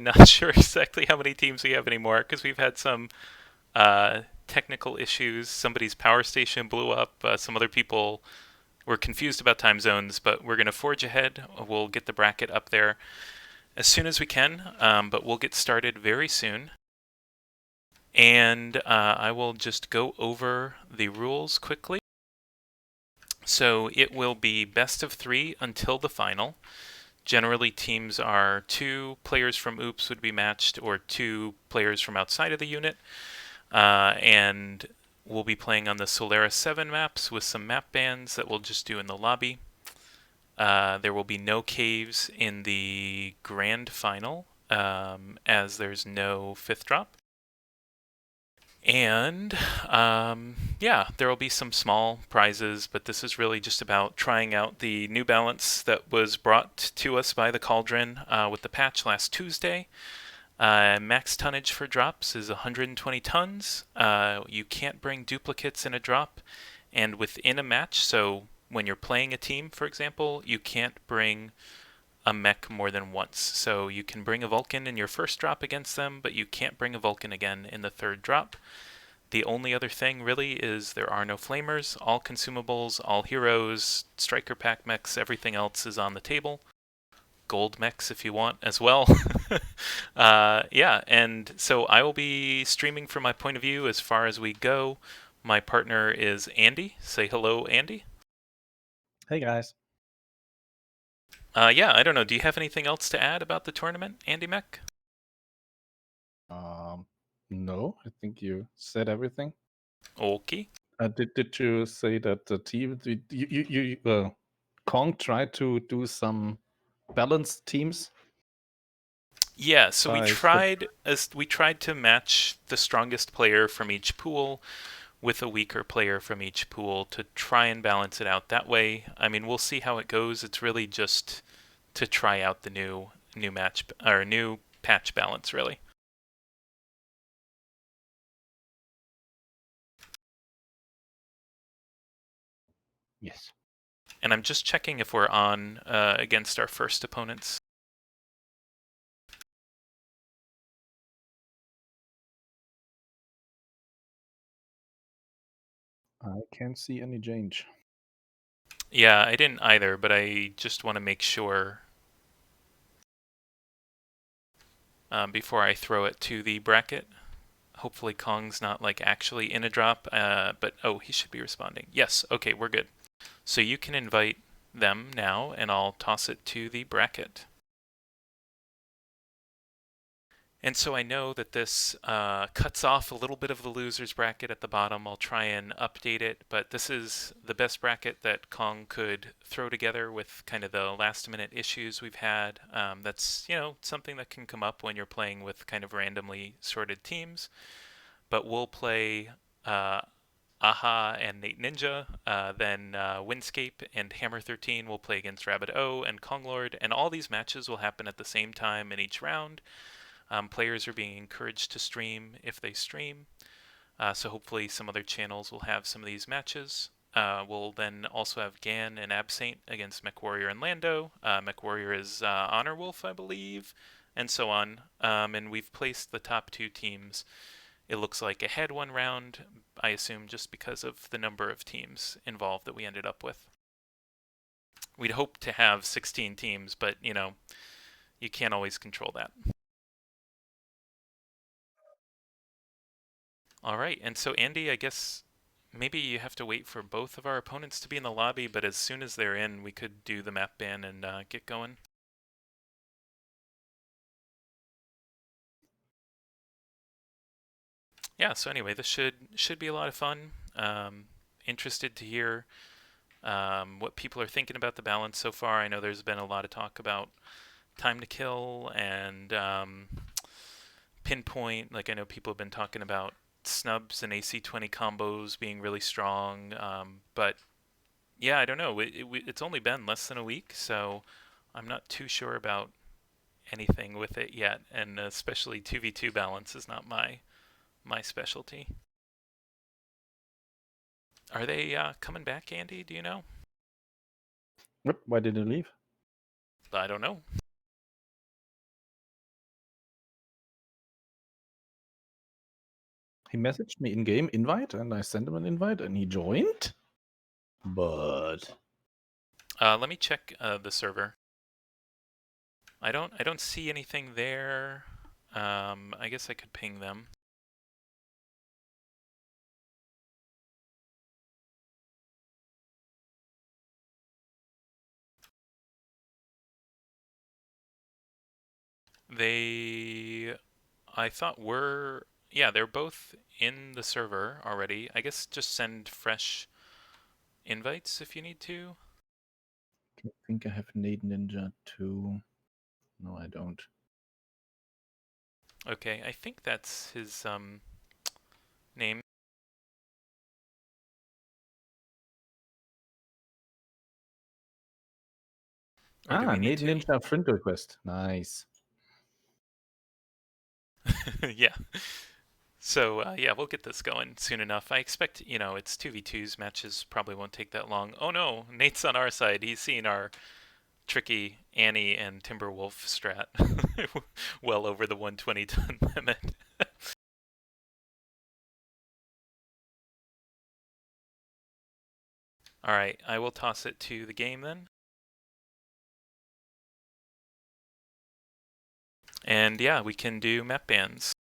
Not sure exactly how many teams we have anymore because we've had some technical issues. Somebody's power station blew up. Some other people were confused about time zones, but we're going to forge ahead. We'll get the bracket up there as soon as we can, but we'll get started very soon. And I will just go over the rules quickly. So it will be best of 3 until the final. Generally, teams are 2 players from Oops would be matched, or 2 players from outside of the unit. And we'll be playing on the Solaris 7 maps with some map bans that we'll just do in the lobby. There will be no caves in the grand final, as there's no 5th drop. And yeah, there will be some small prizes, but this is really just about trying out the new balance that was brought to us by the Cauldron with the patch last Tuesday. Max tonnage for drops is 120 tons. You can't bring duplicates in a drop, and within a match, so when you're playing a team, for example, you can't bring a mech more than once. So you can bring a Vulcan in your first drop against them, but you can't bring a Vulcan again in the third drop. The only other thing really is there are no flamers. All consumables, all heroes, striker pack mechs, everything else is on the table. Gold mechs if you want as well. Yeah, and so I will be streaming from my point of view as far as we go. My partner is Andy. Say hello, Andy. Hey guys. Yeah, I don't know. Do you have anything else to add about the tournament, Andy Mech? Um, no, I think you said everything. Okay. Did you say that the team Kong tried to do some balanced teams Yeah, so by the we tried to match the strongest player from each pool with a weaker player from each pool to try and balance it out that way. I mean, we'll see how it goes. It's really just to try out the new match or new patch balance really. yes. And I'm just checking if we're on against our first opponents. I can't see any change. Yeah, I didn't either, but I just want to make sure before I throw it to the bracket. Hopefully Kong's not like actually in a drop, but oh, he should be responding. Yes, okay, we're good. So you can invite them now, and I'll toss it to the bracket. And so I know that this cuts off a little bit of the loser's bracket at the bottom. I'll try and update it, but this is the best bracket that Kong could throw together with kind of the last minute issues we've had. That's, something that can come up when you're playing with kind of randomly sorted teams. But we'll play Aha and Nate Ninja, then Windscape and Hammer 13 will play against Rabbit O and Konglord, and all these matches will happen at the same time in each round. Players are being encouraged to stream if they stream, so hopefully some other channels will have some of these matches. We'll then also have Gan and Absaint against MechWarrior and Lando. MechWarrior is Honor Wolf, I believe, and so on. And we've placed the top 2 teams, it looks like, ahead one round, I assume just because of the number of teams involved that we ended up with. We'd hope to have 16 teams, but, you can't always control that. All right, and so Andy, I guess maybe you have to wait for both of our opponents to be in the lobby, but as soon as they're in, we could do the map ban and get going. Yeah, so anyway, this should be a lot of fun. Interested to hear what people are thinking about the balance so far. I know there's been a lot of talk about time to kill and pinpoint. Like I know people have been talking about snubs and AC20 combos being really strong, but yeah, I don't know. It's only been less than a week, so I'm not too sure about anything with it yet, and especially 2v2 balance is not my specialty. Are they coming back, Andy? Do you know? What? Why did you leave? I don't know. He messaged me in game invite, and I sent him an invite, and he joined. But Let me check the server. I don't see anything there. I guess I could ping them. I thought yeah, they're both in the server already. I guess just send fresh invites if you need to. I think I have Nade Ninja too. No, I don't. Okay, I think that's his name. Or do we need Nade to? Ninja friend request. Nice. Yeah. So yeah, we'll get this going soon enough. I expect it's 2v2s. Matches probably won't take that long. Oh no, Nate's on our side. He's seen our tricky Annie and Timberwolf strat well over the 120 ton limit. All right, I will toss it to the game then. And yeah, we can do map bans.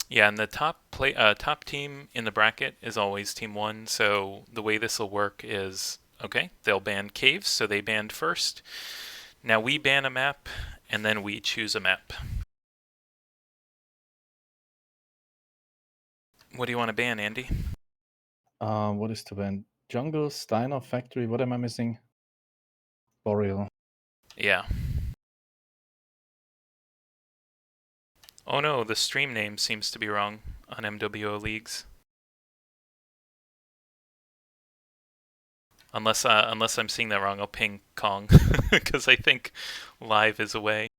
Yeah, and the top team in the bracket is always team one. So the way this will work is okay. They'll ban caves, so they banned first. Now we ban a map, and then we choose a map. What do you want to ban, Andy? What is the band? Jungle, Steiner, Factory. What am I missing? Boreal. Yeah. Oh no, the stream name seems to be wrong on MWO leagues. Unless I'm seeing that wrong, I'll ping Kong because I think live is away.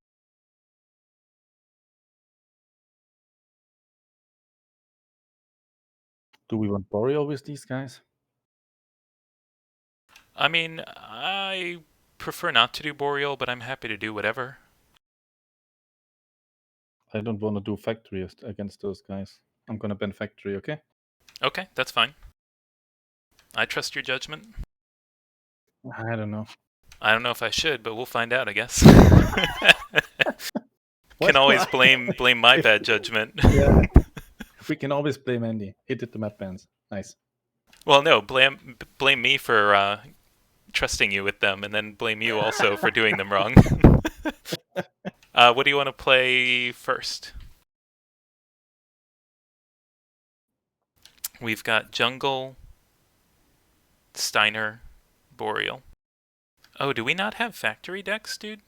Do we want Boreal with these guys? I mean, I prefer not to do Boreal, but I'm happy to do whatever. I don't want to do Factory against those guys. I'm gonna ban Factory, okay? Okay, that's fine. I trust your judgment. I don't know. I don't know if I should, but we'll find out, I guess. Can What? always blame my bad judgment. Yeah. We can always blame Andy. He did the map bans. Nice. Well, no, blame me for trusting you with them, and then blame you also for doing them wrong. What do you want to play first? We've got Jungle, Steiner, Boreal. Oh, do we not have factory decks, dude?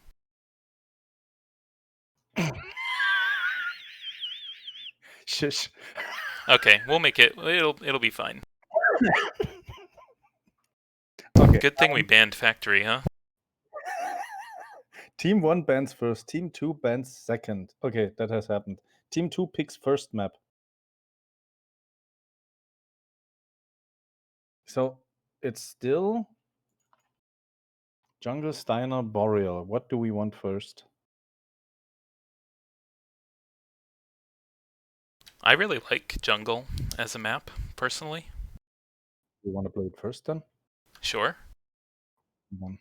Shush. Okay, we'll make it. It'll be fine. Okay. Good thing we banned factory, huh? Team 1 bans first. Team 2 bans second. Okay, that has happened. Team 2 picks first map. So it's still Jungle, Steiner, Boreal. What do we want first? I really like Jungle as a map, personally. You want to play it first then? Sure. One.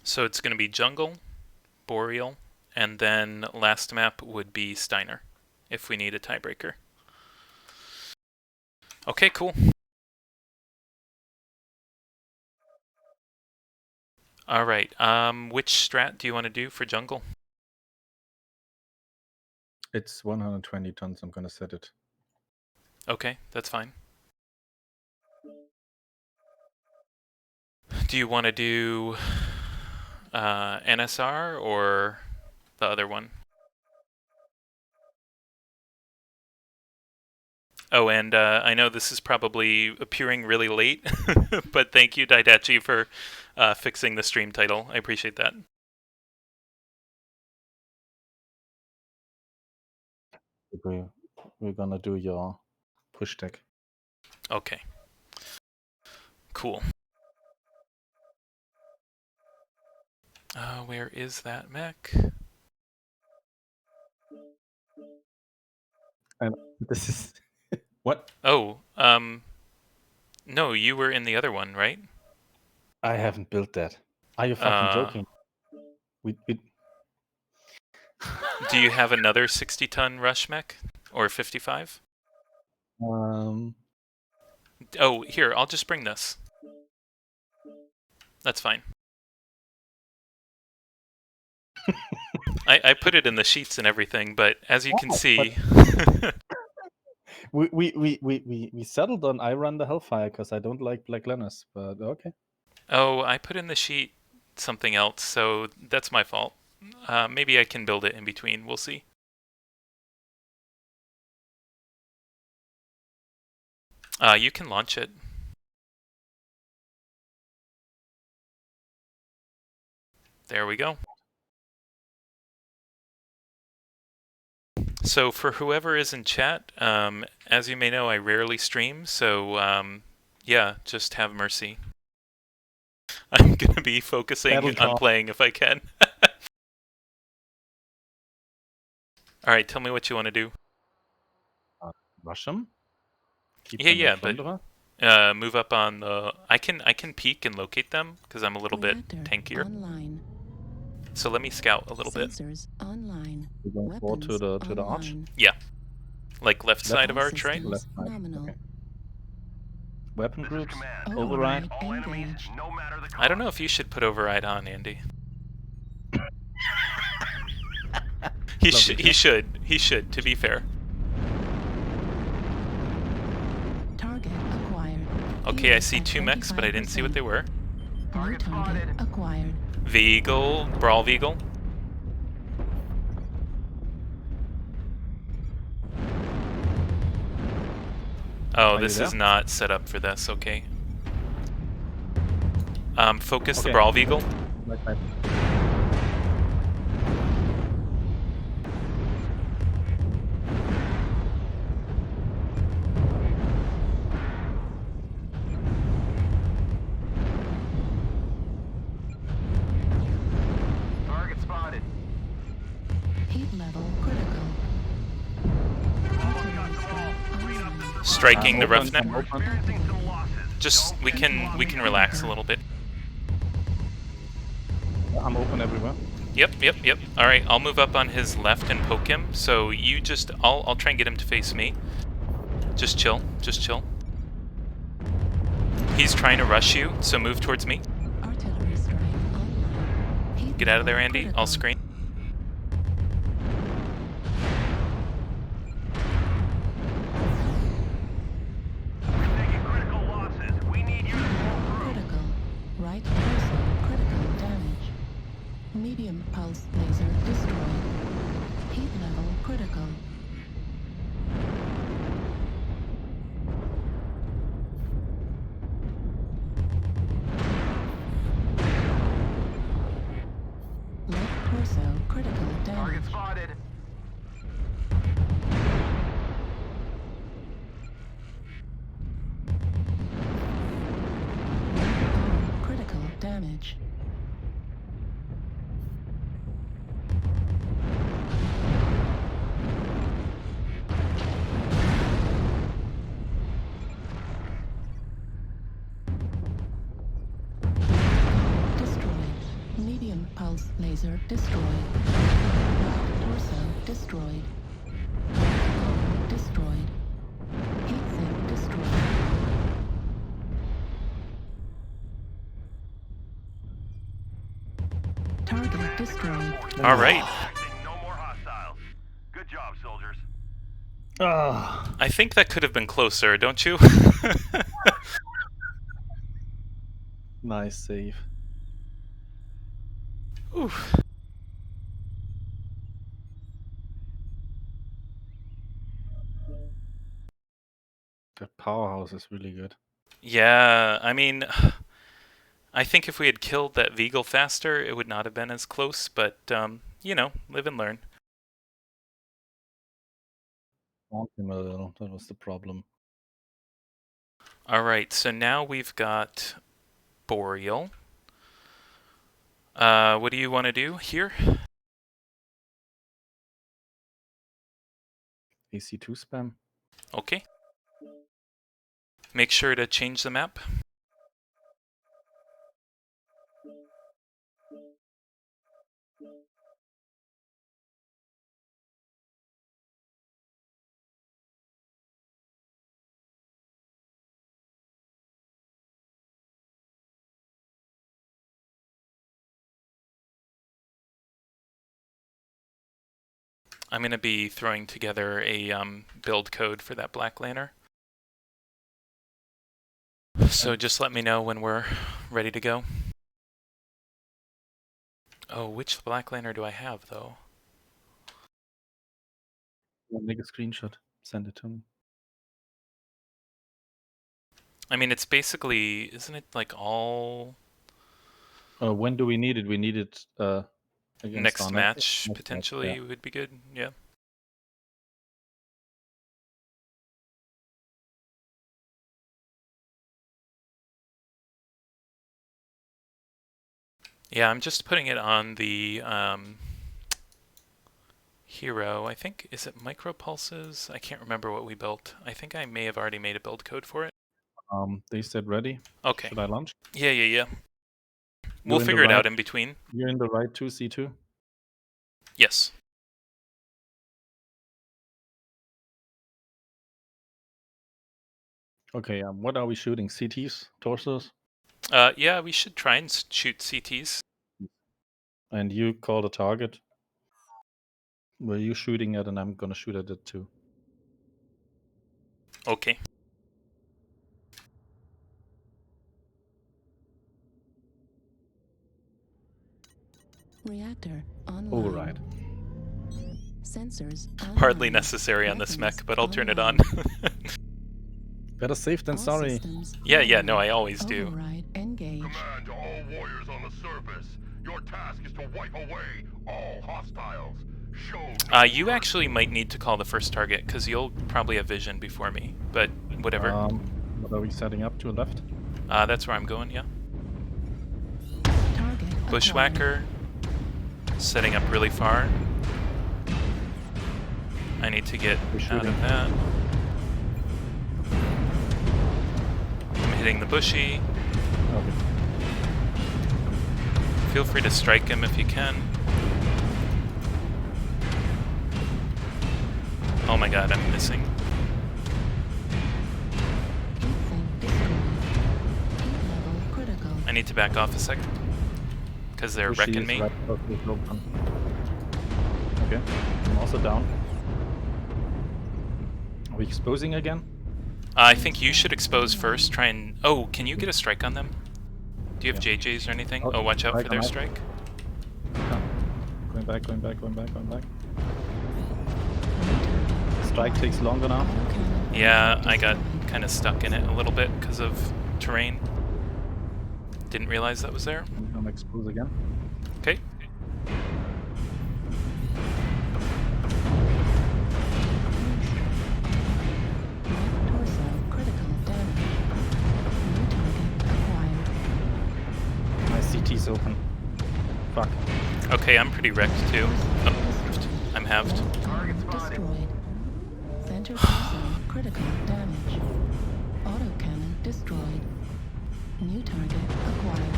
So it's going to be Jungle, Boreal, and then last map would be Steiner, if we need a tiebreaker. Okay, cool. All right. Which strat do you want to do for Jungle? It's 120 tons. I'm gonna set it. Okay, that's fine. Do you want to do NSR or the other one? Oh, and I know this is probably appearing really late, but thank you, Daidachi, for fixing the stream title. I appreciate that. We're gonna do your push deck. Okay. Cool. Where is that mech? And this is what? Oh, no, you were in the other one, right? I haven't built that. Are you fucking joking? We Do you have another 60-ton rush mech? Or 55? Oh, here, I'll just bring this. That's fine. I put it in the sheets and everything, but as you can see... we settled on I run the Hellfire because I don't like Black Lannis, but okay. Oh, I put in the sheet something else, so that's my fault. Maybe I can build it in between. We'll see. You can launch it. There we go. So for whoever is in chat, as you may know, I rarely stream, so yeah, just have mercy. I'm going to be focusing on playing if I can. Alright, tell me what you want to do. Rush them? Keep Yeah, them but move up on the... I can peek and locate them, because I'm a little bit tankier. Online. So let me scout a little bit. Sensors online. We're going forward to the arch? Yeah. Like left side of arch, right? Left side. Nominal. Okay. Weapon groups, Override. override. I don't know if you should put override on, Andy. He should, to be fair. Target acquired. Okay, I see two mechs, but I didn't see what they were. New target acquired. Vehicle, Brawl Vehicle. Oh, this is not set up for this, okay. Focus the Brawl Vehicle. Right. Striking the roughneck. Just we can relax a little bit. I'm open everywhere. Yep. All right, I'll move up on his left and poke him. So you just I'll try and get him to face me. Just chill. He's trying to rush you, so move towards me. Get out of there, Andy. I'll screen. Right torso, critical damage. Medium pulse laser destroyed. Heat level critical. Left torso, critical damage. Target spotted. Critical damage. Medium pulse laser destroyed. Right torso destroyed. Destroyed. Heatsink destroyed. Target destroyed. All right. No more hostiles. Good job, soldiers. I think that could have been closer, don't you? Nice save. Oof. That powerhouse is really good. Yeah, I mean, I think if we had killed that Veagle faster, it would not have been as close, but, you know, live and learn. Taunt him a little. That was the problem. Alright, so now we've got Boreal. What do you want to do here? AC2 spam. Okay. Make sure to change the map. I'm going to be throwing together a build code for that Black Lantern. So just let me know when we're ready to go. Oh, which Black Lantern do I have, though? Make a screenshot. Send it to me. I mean, it's basically, isn't it like all When do we need it? We need it against next our match, next potentially, yeah. would be good? Yeah. Yeah, I'm just putting it on the hero. I think, is it micropulses? I can't remember what we built. I think I may have already made a build code for it. They said ready. Okay. Should I launch? Yeah. We'll You're in the figure it out right- in between. You're in the right 2C2? Yes. Okay, what are we shooting? CTs? Torsos? Yeah, we should try and shoot CTs. And you call the target. Where you shooting at, and I'm gonna shoot at it too. Okay. Reactor online. Override. Sensors online. Hardly necessary on this Weapons mech, but I'll turn it on. Better safe than All sorry. systems Yeah, no, online. I always do. Override engaged. Command to all warriors on the surface. Your task is to wipe away all hostiles. Show You actually might need to call the first target, because you'll probably have vision before me, but whatever. What are we setting up to left? That's where I'm going, yeah. Target acquired. Bushwhacker. Setting up really far. I need to get out of that. I'm hitting the bushy. Okay. Feel free to strike him if you can. Oh my god, I'm missing. Heatsink destroyed. Heat level critical. I need to back off a second. Because they're Bushy wrecking is me. right above the open. Okay, I'm also down. Are we exposing again? I think you should expose first. Try and... Oh, can you get a strike on them? Do you have Yeah. JJs or anything? Oh, Oh, watch out strike for their on that. strike. Yeah. Going back. Strike takes longer now. Autocannon Yeah, I got destroyed. kind of stuck in it a little bit because of terrain. Didn't realize that was there. I'm gonna expose again. Okay. Left torso critical damage. New target acquired. My CT's open. Fuck. Okay, I'm pretty wrecked too. Torso Oh, destroyed. I'm halved. Left cannon destroyed. Center torso critical damage. Autocannon destroyed. New target acquired.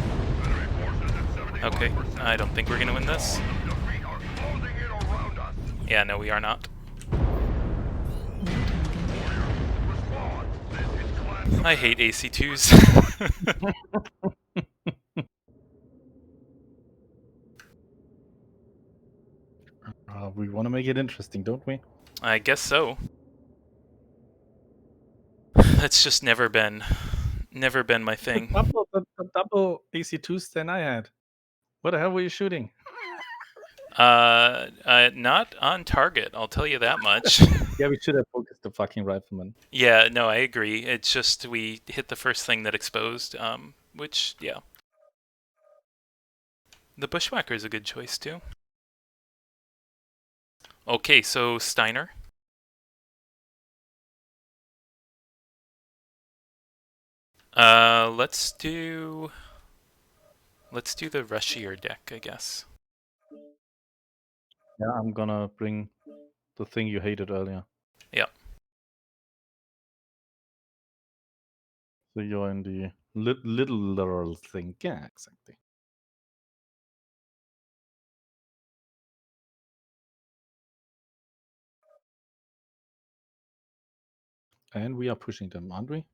Okay, I don't think we're gonna win this. defeat are closing in around us. Yeah, no, we are not. New target. Respond. This is class. I hate AC2s. We want to make it interesting, don't we? I guess so. That's just never been Never been my The thing. double AC2 stand I had. What the hell were you shooting? Not on target, I'll tell you that much. Yeah, we should have focused the fucking rifleman. Yeah, no, I agree. It's just we hit the first thing that exposed, which, yeah. The Bushwhacker is a good choice, too. Okay, so Steiner. Let's do the rushier deck, I guess. Yeah, I'm gonna bring the thing you hated earlier. Yeah. So you're in the little thing. Yeah, exactly. And we are pushing them, aren't we?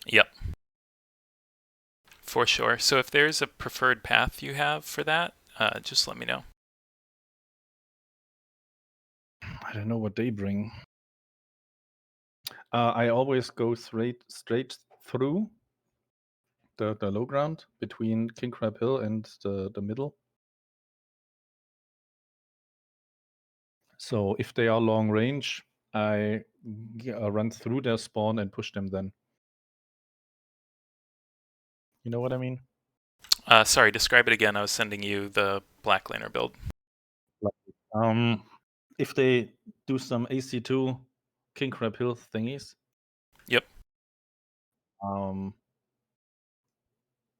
Yep. For sure. So if there's a preferred path you have for that, just let me know. I don't know what they bring. I always go straight through the low ground between King Crab Hill and the middle. So if they are long range, I run through their spawn and push them then. You know what I mean? Sorry, describe it again. I was sending you the Black Laner build. If they do some AC2 King Crab Hill thingies. Yep.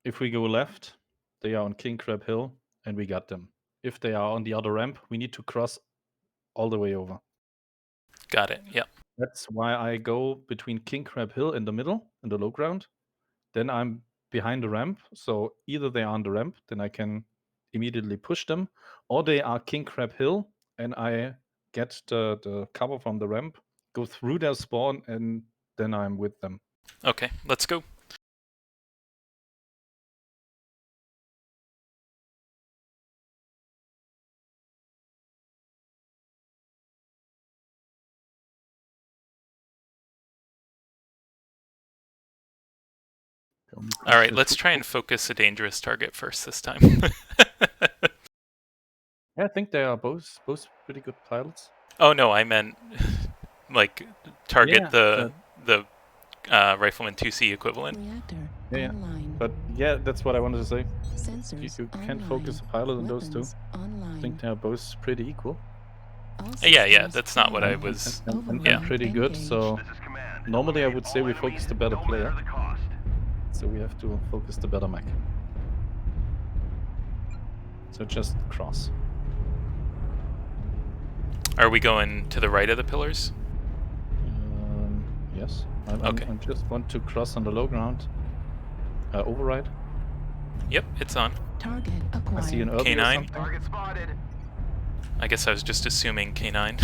If we go left, they are on King Crab Hill, and we got them. If they are on the other ramp, we need to cross all the way over. Got it. Yep. That's why I go between King Crab Hill in the middle, in the low ground. Then I'm behind the ramp. So either they are on the ramp, then I can immediately push them, or they are King Crab Hill, and I get the cover from the ramp, go through their spawn, and then I'm with them. Okay, let's go. All right, let's try and focus a dangerous target first this time. Yeah, I think they are both pretty good pilots. Oh no, I meant like target Yeah, the Rifleman 2C equivalent. Reactor Yeah, online. but yeah, that's what I wanted to say. Sensors You can online. focus a pilot on those two. Weapons online. I think they are both pretty equal. All Yeah, systems that's not what I online. was. And Yeah. pretty good. Engaged. So This is command. normally I would say we All focus the enemies, better no player. matter the cost. So we have to focus the better mech. So just cross. Are we going to the right of the pillars? Yes. I Okay. just want to cross on the low ground. Override. Yep, it's on. Target I acquired. see an Irby or K9. something. Target spotted. I guess I was just assuming K9.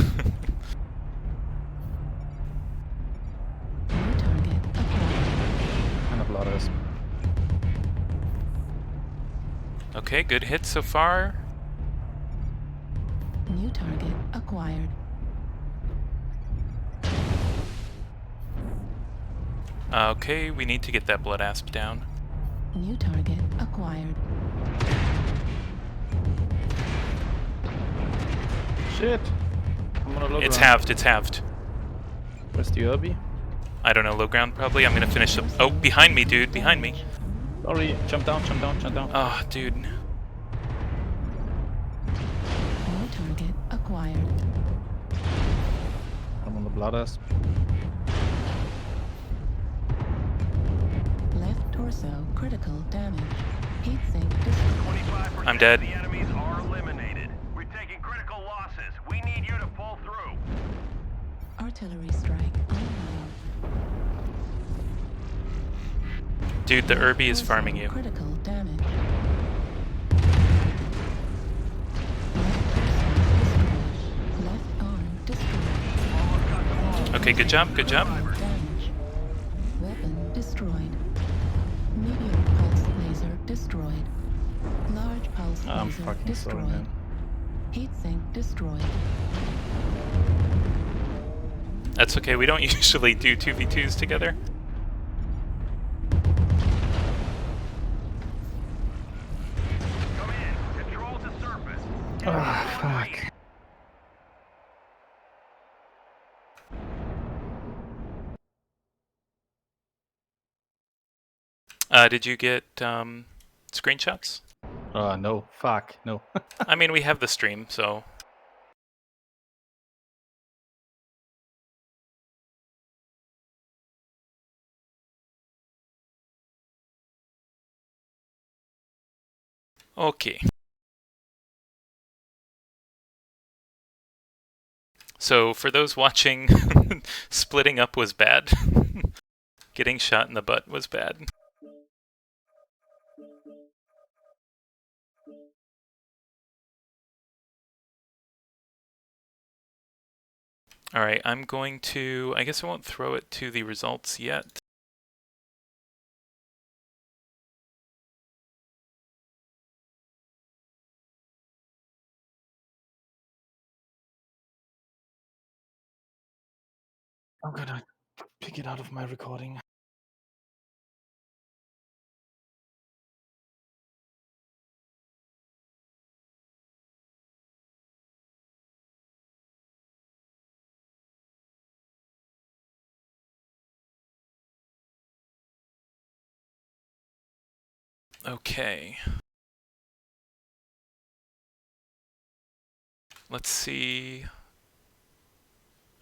New target acquired. And a blood asp. Okay, good hit so far. New target acquired. Okay, we need to get that blood asp down. New target acquired. Shit! I'm on a low It's ground. halved, it's halved. Where's the Irby? I don't know, low ground probably. I'm gonna finish up. Oh, behind me, dude, behind me. Sorry, jump down, jump down, jump down. Oh, dude. New target acquired. I'm on the blood asp. Left torso critical damage. Heat sink destroyed. 25% I'm dead. of the enemies are eliminated. We're taking critical losses. We need you to pull through. Artillery strike online. Dude, the Irby is Torso farming you. Critical damage. Left arm destroyed. Okay, good job, good job. Damage. Weapon destroyed. Medium pulse laser destroyed. Large pulse I'm laser fucking destroyed. sorry, man. Heat sink destroyed. That's okay, we don't usually do 2v2s together. Did you get screenshots? No. Fuck. No. I mean, we have the stream, so. Okay. So for those watching, splitting up was bad. Getting shot in the butt was bad. Alright, I'm going to... I guess I won't throw it to the results yet. I'm gonna pick it out of my recording. Okay. Let's see.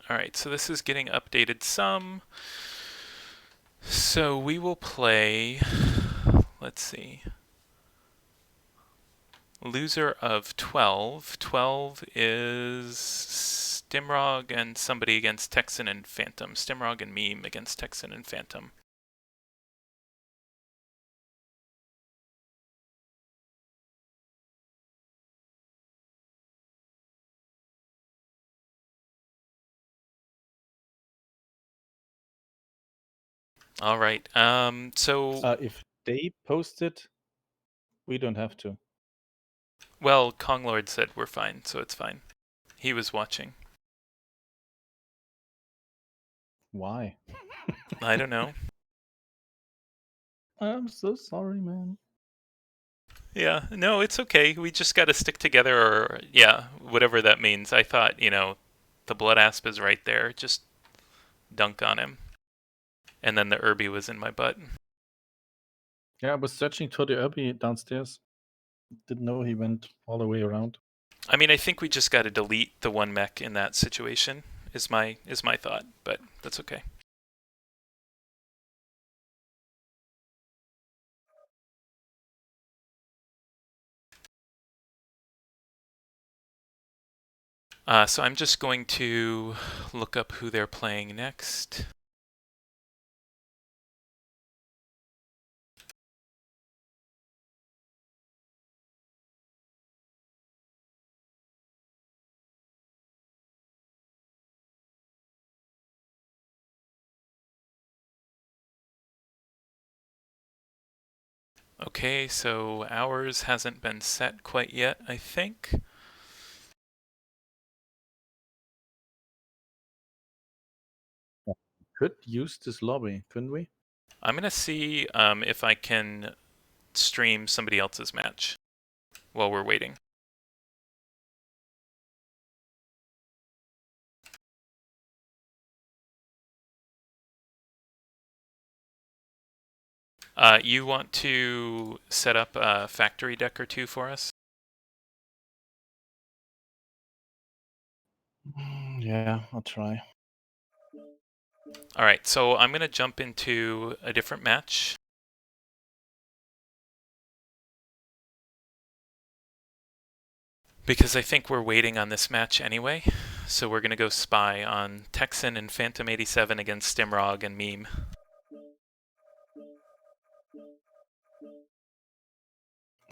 Alright, so this is getting updated some. So we will play... Let's see. Loser of 12. 12 is Stimrog and somebody against Texan and Phantom. Stimrog and Meme against Texan and Phantom. All right. So If they post it, we don't have to. well, Konglord said we're fine, so it's fine. He was watching. Why? I don't know. I'm so sorry, man. Yeah, no, it's okay. We just got to stick together, or yeah, whatever that means. I thought, the blood asp is right there. Just dunk on him. And then the Irby was in my butt. Yeah, I was searching for the Irby downstairs. Didn't know he went all the way around. I mean, I think we just got to delete the one mech in that situation. Is my thought, but that's okay. So I'm just going to look up who they're playing next. Okay, so ours hasn't been set quite yet, I think. Could use this lobby, couldn't we? I'm going to see if I can stream somebody else's match while we're waiting. You want to set up a factory deck or two for us? Yeah, I'll try. All right, so I'm going to jump into a different match. Because I think we're waiting on this match anyway. So we're going to go spy on Texan and Phantom 87 against Stimrog and Meme.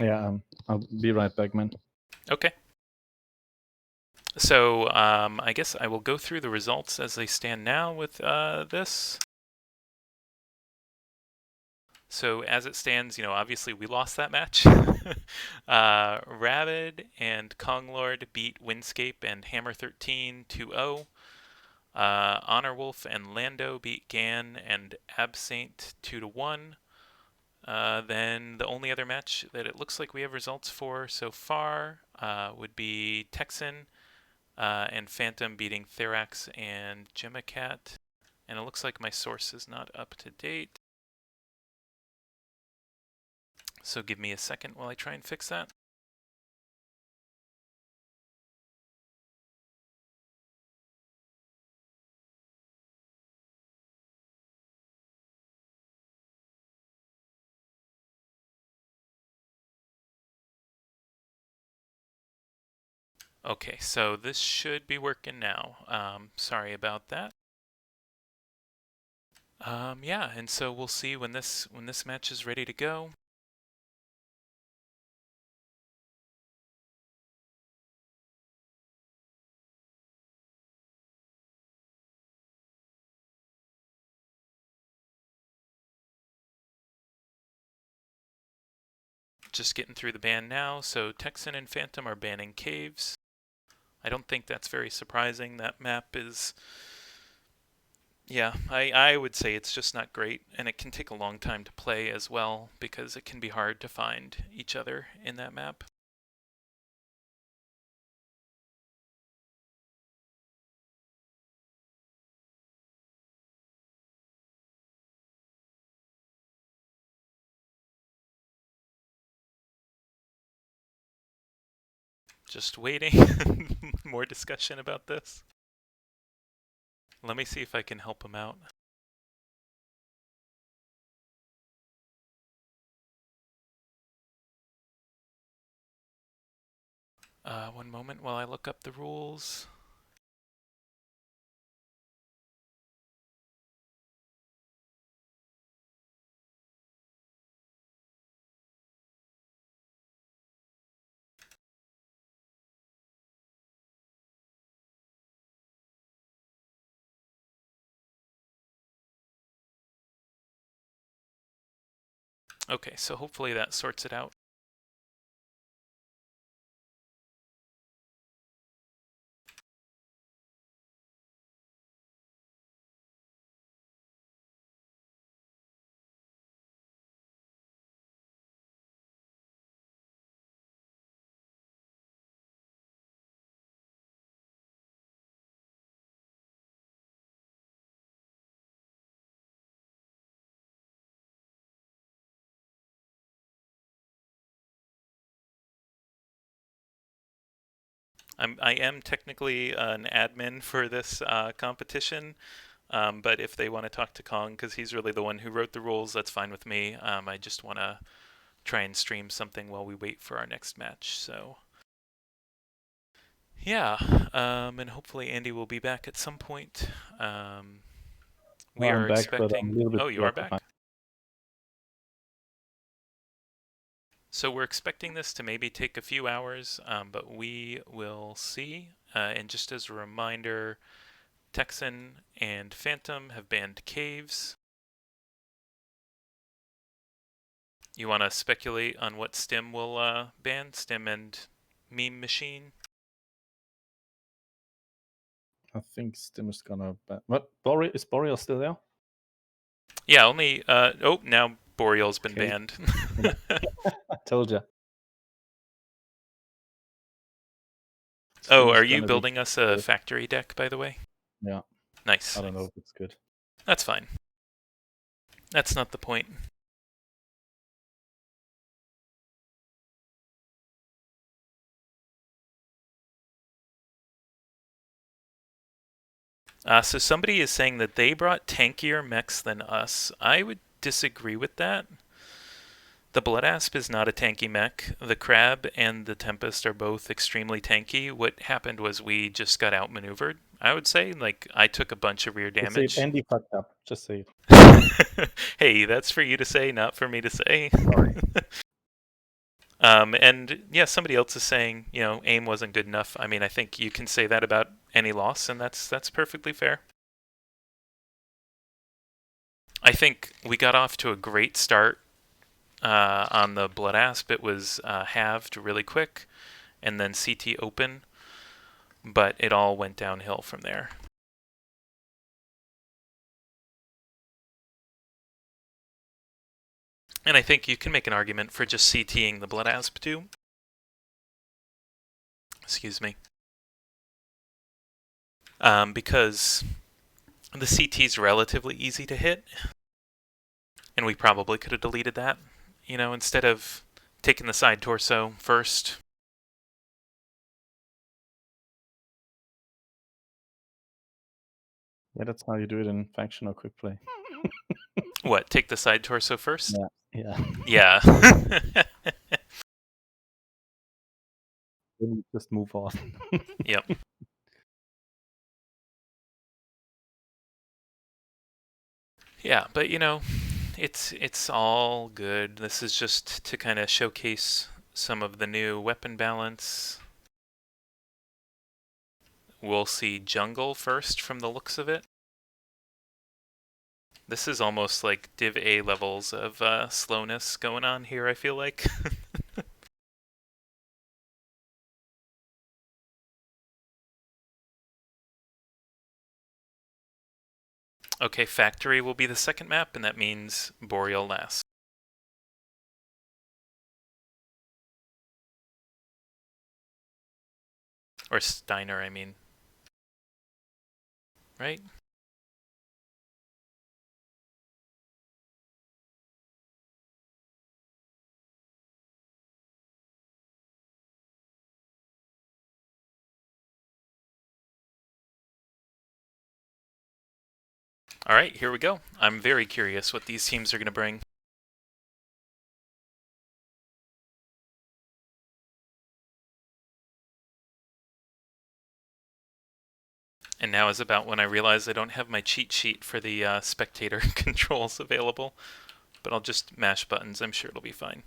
Yeah, I'll be right back, man. Okay. So I guess I will go through the results as they stand now with this. So as it stands, obviously we lost that match. Rabid and Konglord beat Windscape and Hammer 13 2-0. Honor Wolf and Lando beat Gan and Absaint 2-1. Then the only other match that it looks like we have results for so far would be Texan and Phantom beating Therax and Gemmacat. And it looks like my source is not up to date. So give me a second while I try and fix that. Okay, so this should be working now. Sorry about that. Yeah, and so we'll see when this match is ready to go. Just getting through the ban now. So Texan and Phantom are banning caves. I don't think that's very surprising. That map is, yeah, I would say it's just not great, and it can take a long time to play as well because it can be hard to find each other in that map. Just waiting. More discussion about this. Let me see if I can help him out. One moment while I look up the rules. Okay, so hopefully that sorts it out. I am technically an admin for this competition, but if they want to talk to Kong, because he's really the one who wrote the rules, that's fine with me. I just want to try and stream something while we wait for our next match. So, yeah, and hopefully Andy will be back at some point. We Well, are I'm back, but I'm a expecting. little bit Oh, you are behind. back? So we're expecting this to maybe take a few hours, but we will see. And just as a reminder, Texan and Phantom have banned caves. You want to speculate on what Stim will ban? Stim and Meme Machine? I think Stim is gonna What? Is Boreal still there? Yeah, only... oh, now Boreal's been Okay. banned. I told you. Oh, are you building us a factory deck, by the way? Yeah. Nice. I don't know if it's good. That's fine. That's not the point. So somebody is saying that they brought tankier mechs than us. I would disagree with that. The Blood Asp is not a tanky mech. The Crab and the Tempest are both extremely tanky. What happened was we just got outmaneuvered. I would say, like, I took a bunch of rear Just say damage. Andy fucked up. Just say it. Hey, that's for you to say, not for me to say. Sorry. And yeah, somebody else is saying, aim wasn't good enough. I mean, I think you can say that about any loss, and that's perfectly fair. I think we got off to a great start on the Blood Asp. It was halved really quick, and then CT open, but it all went downhill from there. And I think you can make an argument for just CTing the Blood Asp too. Excuse me. Because the CT is relatively easy to hit, and we probably could have deleted that you know, instead of taking the side torso first. Yeah, that's how you do it in faction or quick play. What, take the side torso first? Yeah. Yeah. Then you just move on. Yep. Yeah, but you know, it's all good. This is just to kind of showcase some of the new weapon balance. We'll see jungle first from the looks of it. This is almost like Div A levels of slowness going on here, I feel like. Okay, Factory will be the second map, and that means Boreal last. Or Steiner, I mean. Right? Alright, here we go. I'm very curious what these teams are going to bring. And now is about when I realize I don't have my cheat sheet for the spectator controls available. But I'll just mash buttons, I'm sure it'll be fine.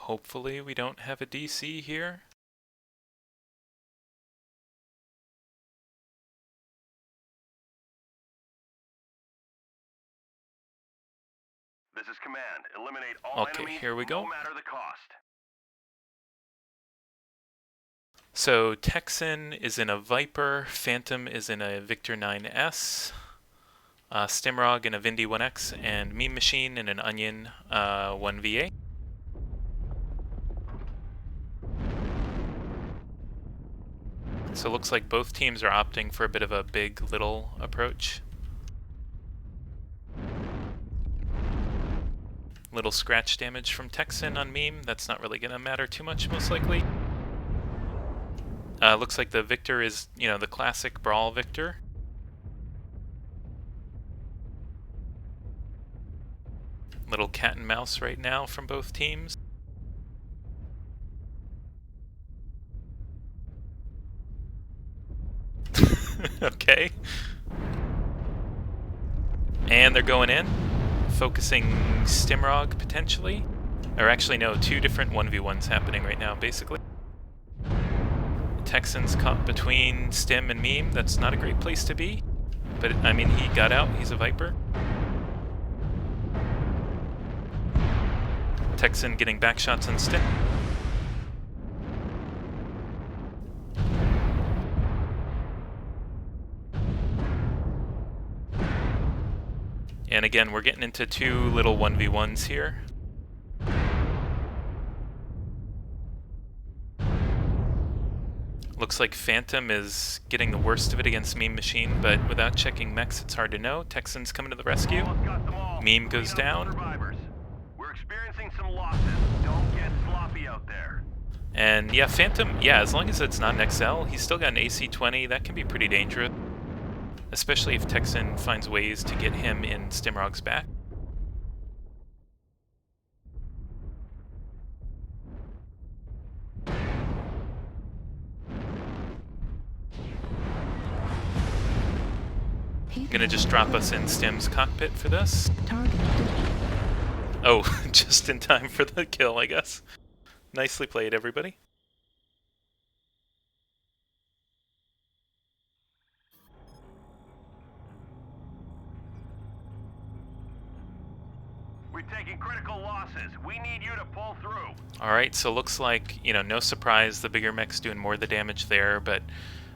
Hopefully we don't have a DC here. This is command. Eliminate all Okay, enemies, here we go. no matter the cost. So Texan is in a Viper, Phantom is in a Victor 9S, Stimrog in a Vindy 1X, and Meme Machine in an Onion 1VA. So it looks like both teams are opting for a bit of a big little approach. Little scratch damage from Texan on Meme, that's not really going to matter too much most likely. Looks like the Victor is, you know, the classic Brawl Victor. Little cat and mouse right now from both teams. Okay. And they're going in. Focusing Stimrog potentially. Or actually no, two different 1v1s happening right now basically. Texan's caught between Stim and Meme. That's not a great place to be. But I mean, he got out, he's a Viper. Texan getting back shots on Stim. And again, we're getting into two little 1v1s here. Looks like Phantom is getting the worst of it against Meme Machine, but without checking mechs, it's hard to know. Texan's coming to the rescue. Meme goes down. We're experiencing some losses. Don't get sloppy out there. And yeah, Phantom, yeah, as long as it's not an XL, he's still got an AC-20. That can be pretty dangerous. Especially if Texan finds ways to get him in Stimrog's back. Gonna just drop us in Stim's cockpit for this. Target. Oh, just in time for the kill, I guess. Nicely played, everybody. We're taking critical losses. We need you to pull through. Alright, so looks like, you know, no surprise, the bigger mech's doing more of the damage there, but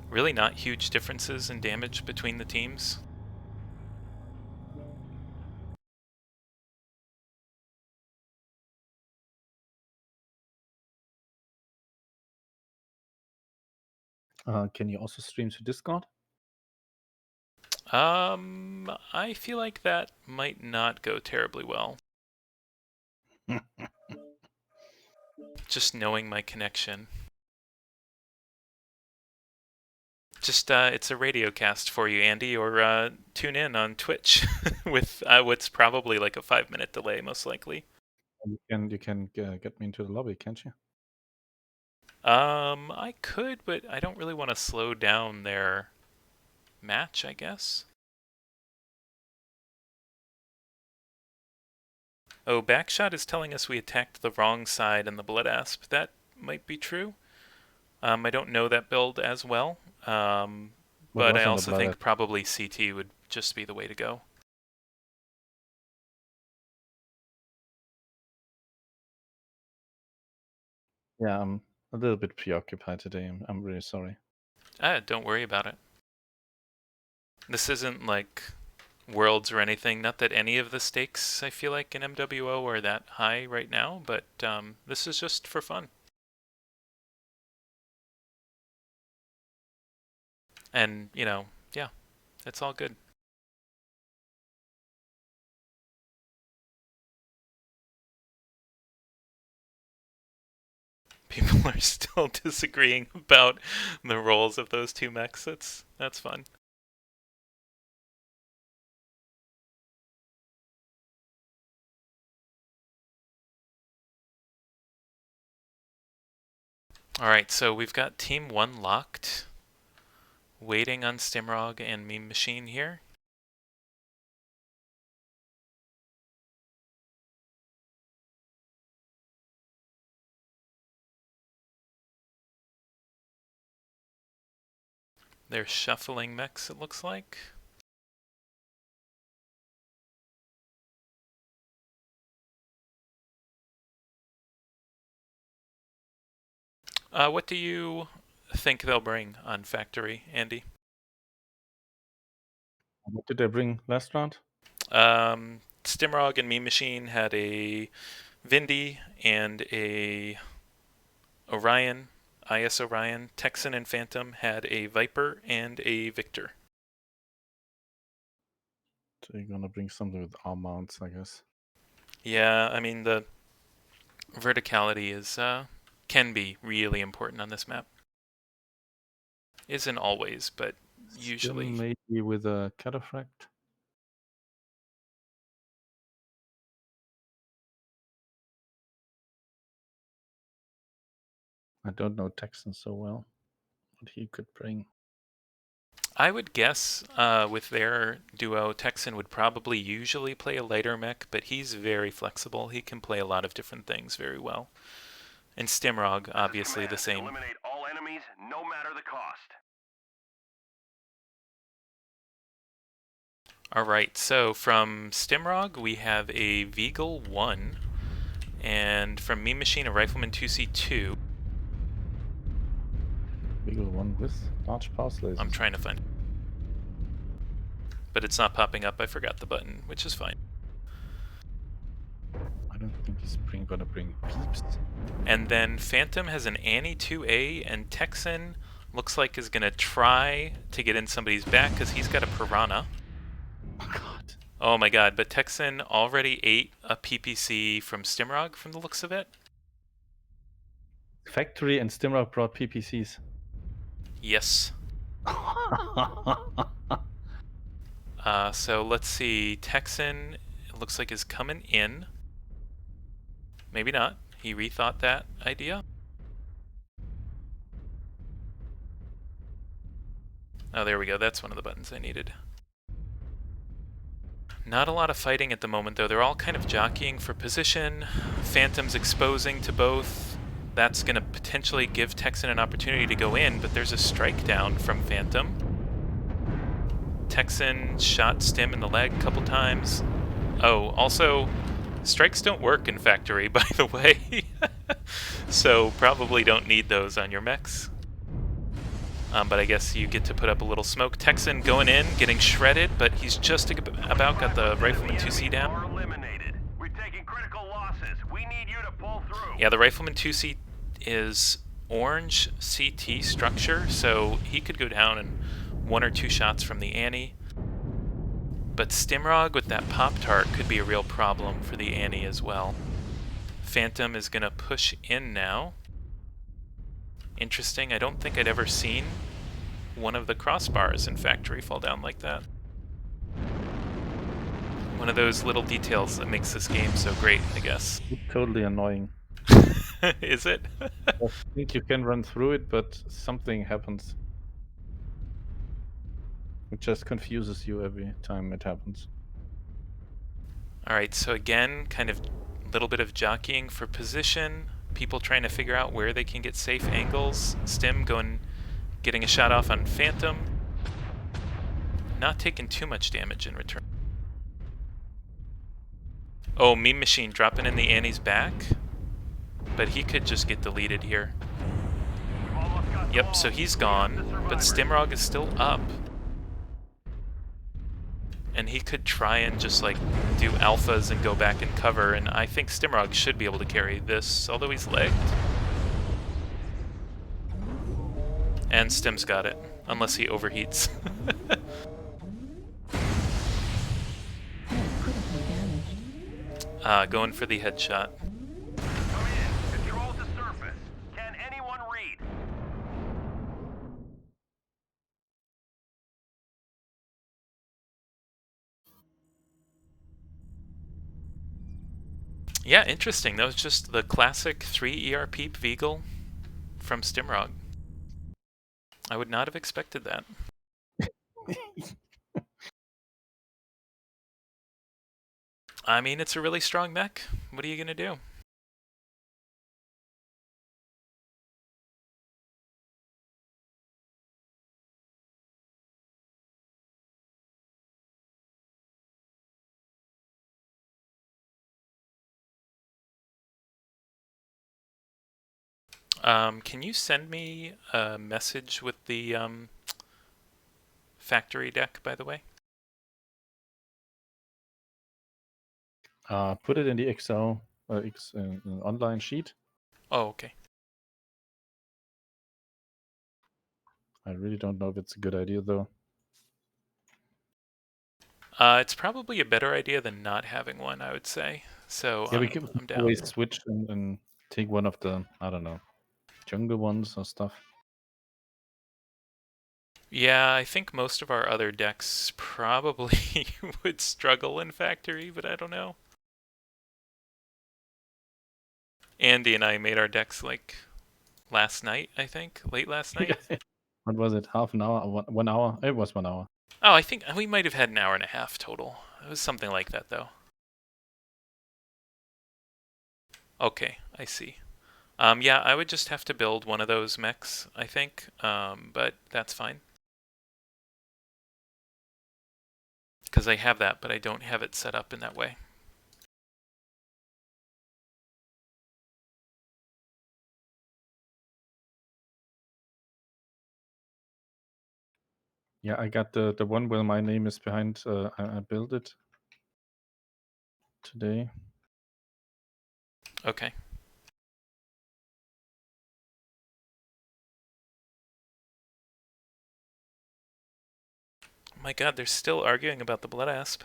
really not huge differences in damage between the teams. Can you also stream to Discord? I feel like that might not go terribly well. Just knowing my connection. Just, it's a radio cast for you, Andy, or tune in on Twitch with what's probably like a 5-minute delay, most likely. You can get me into the lobby, can't you? I could, but I don't really want to slow down their match, I guess. Oh, Backshot is telling us we attacked the wrong side in the Blood Asp. That might be true. I don't know that build as well, but I also think probably CT would just be the way to go. Yeah, I'm a little bit preoccupied today. I'm really sorry. Don't worry about it. This isn't like Worlds or anything. Not that any of the stakes, I feel like, in MWO are that high right now, but this is just for fun. And, you know, yeah, it's all good. People are still disagreeing about the roles of those two mechs. That's fun. Alright, so we've got Team 1 locked. Waiting on Stimrog and Meme Machine here. They're shuffling mechs, it looks like. What do you think they'll bring on Factory, Andy? What did they bring last round? Stimrog and Meme Machine had a Vindy and a Orion, IS Orion. Texan and Phantom had a Viper and a Victor. So you're gonna bring something with arm mounts, I guess. Yeah, I mean the verticality is can be really important on this map. Isn't always, but usually. Still maybe with a cataphract. I don't know Texan so well, what he could bring. I would guess with their duo, Texan would probably usually play a lighter mech, but he's very flexible. He can play a lot of different things very well. And Stimrog, obviously the same. Eliminate all enemies, no matter the cost. Alright, so from Stimrog we have a Veagle 1, and from Meme Machine a Rifleman 2C2. Veagle 1 with large pulse lasers. I'm trying to find it. But it's not popping up, I forgot the button, which is fine. I don't think he's gonna bring peeps. And then Phantom has an Annie 2A, and Texan looks like is gonna try to get in somebody's back because he's got a Piranha. Oh god. Oh my god, but Texan already ate a PPC from Stimrog from the looks of it. Factory and Stimrock brought PPCs. Yes. So let's see. Texan, it looks like is coming in. Maybe not. He rethought that idea. Oh, there we go. That's one of the buttons I needed. Not a lot of fighting at the moment, though. They're all kind of jockeying for position. Phantom's exposing to both. That's going to potentially give Texan an opportunity to go in, but there's a strike down from Phantom. Texan shot Stim in the leg a couple times. Oh, also, strikes don't work in Factory, by the way. So probably don't need those on your mechs. But I guess you get to put up a little smoke. Texan going in, getting shredded, but he's just about got the Rifleman 2C down. We're taking critical losses. We need you to pull through. Yeah, the Rifleman 2C is orange CT structure, so he could go down in 1 or 2 shots from the Annie. But Stimrog with that Pop-Tart could be a real problem for the Annie as well. Phantom is going to push in now. Interesting, I don't think I'd ever seen one of the crossbars in Factory fall down like that. One of those little details that makes this game so great, I guess. Totally annoying. Is it? I think you can run through it, but something happens. It just confuses you every time it happens. Alright, so again, kind of a little bit of jockeying for position. People trying to figure out where they can get safe angles. Stim getting a shot off on Phantom. Not taking too much damage in return. Oh, Meme Machine dropping in the Annie's back. But he could just get deleted here. Yep, so he's gone, but Stimrog is still up. And he could try and just like do alphas and go back and cover, and I think Stimrog should be able to carry this, although he's legged. And Stim's got it, unless he overheats. Head critically damaged. Going for the headshot. Come in. Control the surface. Can anyone read? Yeah, interesting. That was just the classic 3 ER peep Veagle from Stimrog. I would not have expected that. I mean, it's a really strong mech. What are you going to do? Can you send me a message with the factory deck, by the way? Put it in the Excel online sheet. Oh, okay. I really don't know if it's a good idea though. It's probably a better idea than not having one, I would say. So Yeah, we I'm can down. always switch and take one of the, I don't know, jungle ones or stuff. Yeah, I think most of our other decks probably would struggle in Factory, but I don't know. Andy and I made our decks like last night, I think. Late last night. What was it? Half an hour? 1 hour? It was 1 hour. Oh, I think we might have had an hour and a half total. It was something like that, though. Okay, I see. Yeah, I would just have to build one of those mechs, I think, but that's fine. Because I have that, but I don't have it set up in that way. Yeah, I got the one where my name is behind. I built it today. Okay. Oh my god, they're still arguing about the blood asp.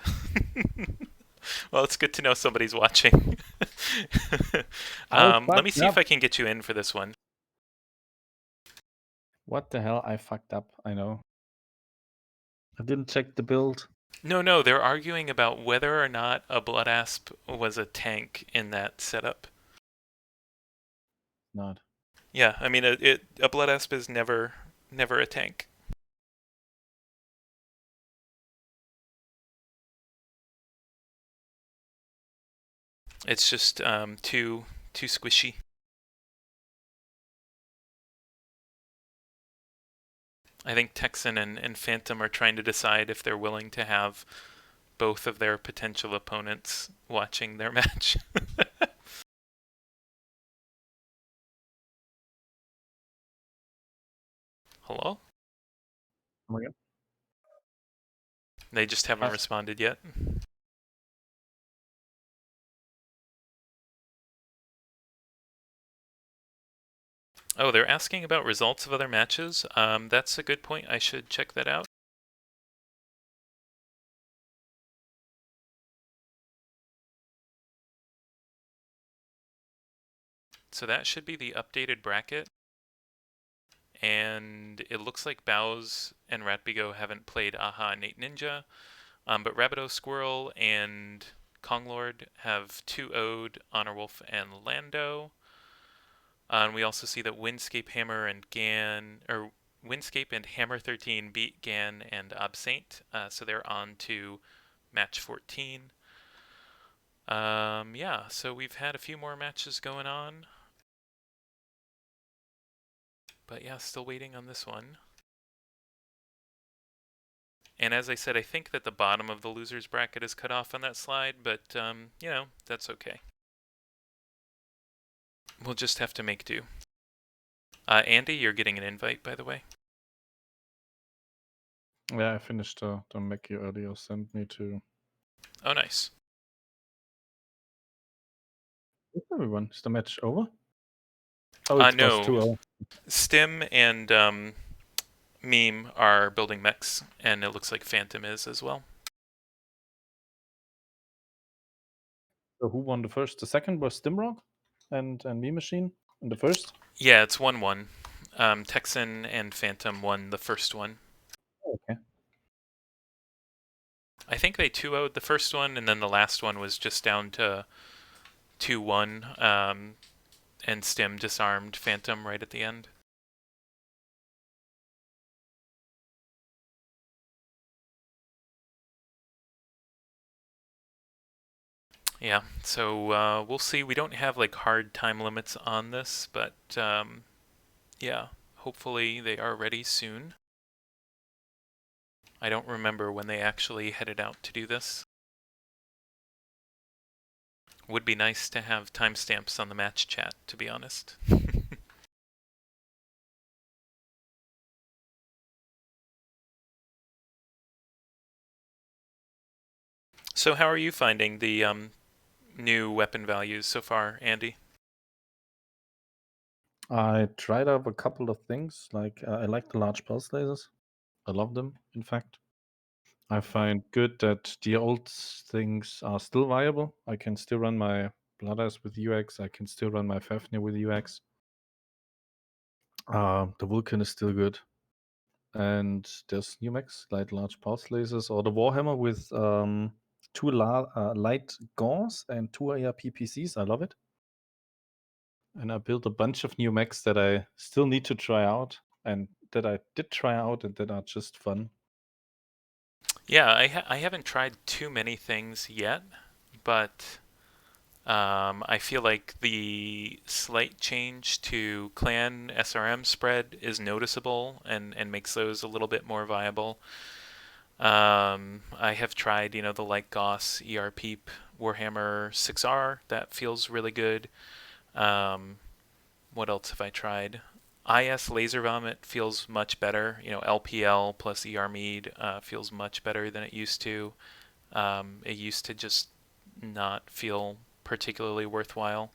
Well, it's good to know somebody's watching. Let me see if I can get you in for this one. What the hell? I fucked up. I know. I didn't check the build. No, they're arguing about whether or not a blood asp was a tank in that setup. Not. Yeah, I mean, a blood asp is never a tank. It's just too squishy. I think Texan and Phantom are trying to decide if they're willing to have both of their potential opponents watching their match. Hello? Oh my god. They just haven't responded yet. Oh, they're asking about results of other matches. That's a good point. I should check that out. So that should be the updated bracket. And it looks like Bows and Ratbigo haven't played Aha Nate Ninja, but Rabbito Squirrel and Konglord have 2-0'd Honor Wolf and Lando. And we also see that Windscape Hammer and Windscape and Hammer 13 beat Gan and Absaint, so they're on to match 14. Yeah, so we've had a few more matches going on. But yeah, still waiting on this one. And as I said, I think that the bottom of the loser's bracket is cut off on that slide, but, you know, that's okay. We'll just have to make do. Andy, you're getting an invite, by the way. Yeah, I finished the Mackie earlier. Sent me to. Oh, nice. Where's everyone? Is the match over? Oh, it was No. 2-0. Stim and Meme are building mechs, and it looks like Phantom is as well. So who won the first? The second was Stimrock and Me Machine in the first? Yeah, it's 1-1. Texan and Phantom won the first one. Okay. I think they 2-0'd the first one, and then the last one was just down to 2-1, and Stim disarmed Phantom right at the end. Yeah, so we'll see. We don't have like hard time limits on this, but yeah, hopefully they are ready soon. I don't remember when they actually headed out to do this. Would be nice to have timestamps on the match chat, to be honest. So how are you finding the new weapon values so far, Andy? I tried out a couple of things. Like I like the large pulse lasers. I love them, in fact. I find good that the old things are still viable. I can still run my Bloodeyes with UX. I can still run my Fafnir with UX. The Vulcan is still good. And there's new mechs like large pulse lasers or the Warhammer with 2 light gauze and 2 ARP PCs. I love it. And I built a bunch of new mechs that I still need to try out and that I did try out and that are just fun. Yeah, I haven't tried too many things yet, but I feel like the slight change to clan SRM spread is noticeable and makes those a little bit more viable. I have tried, you know, the Light Goss ERP Warhammer 6R. That feels really good. What else have I tried? IS Laser Vomit feels much better. You know, LPL plus ER Mead feels much better than it used to. It used to just not feel particularly worthwhile.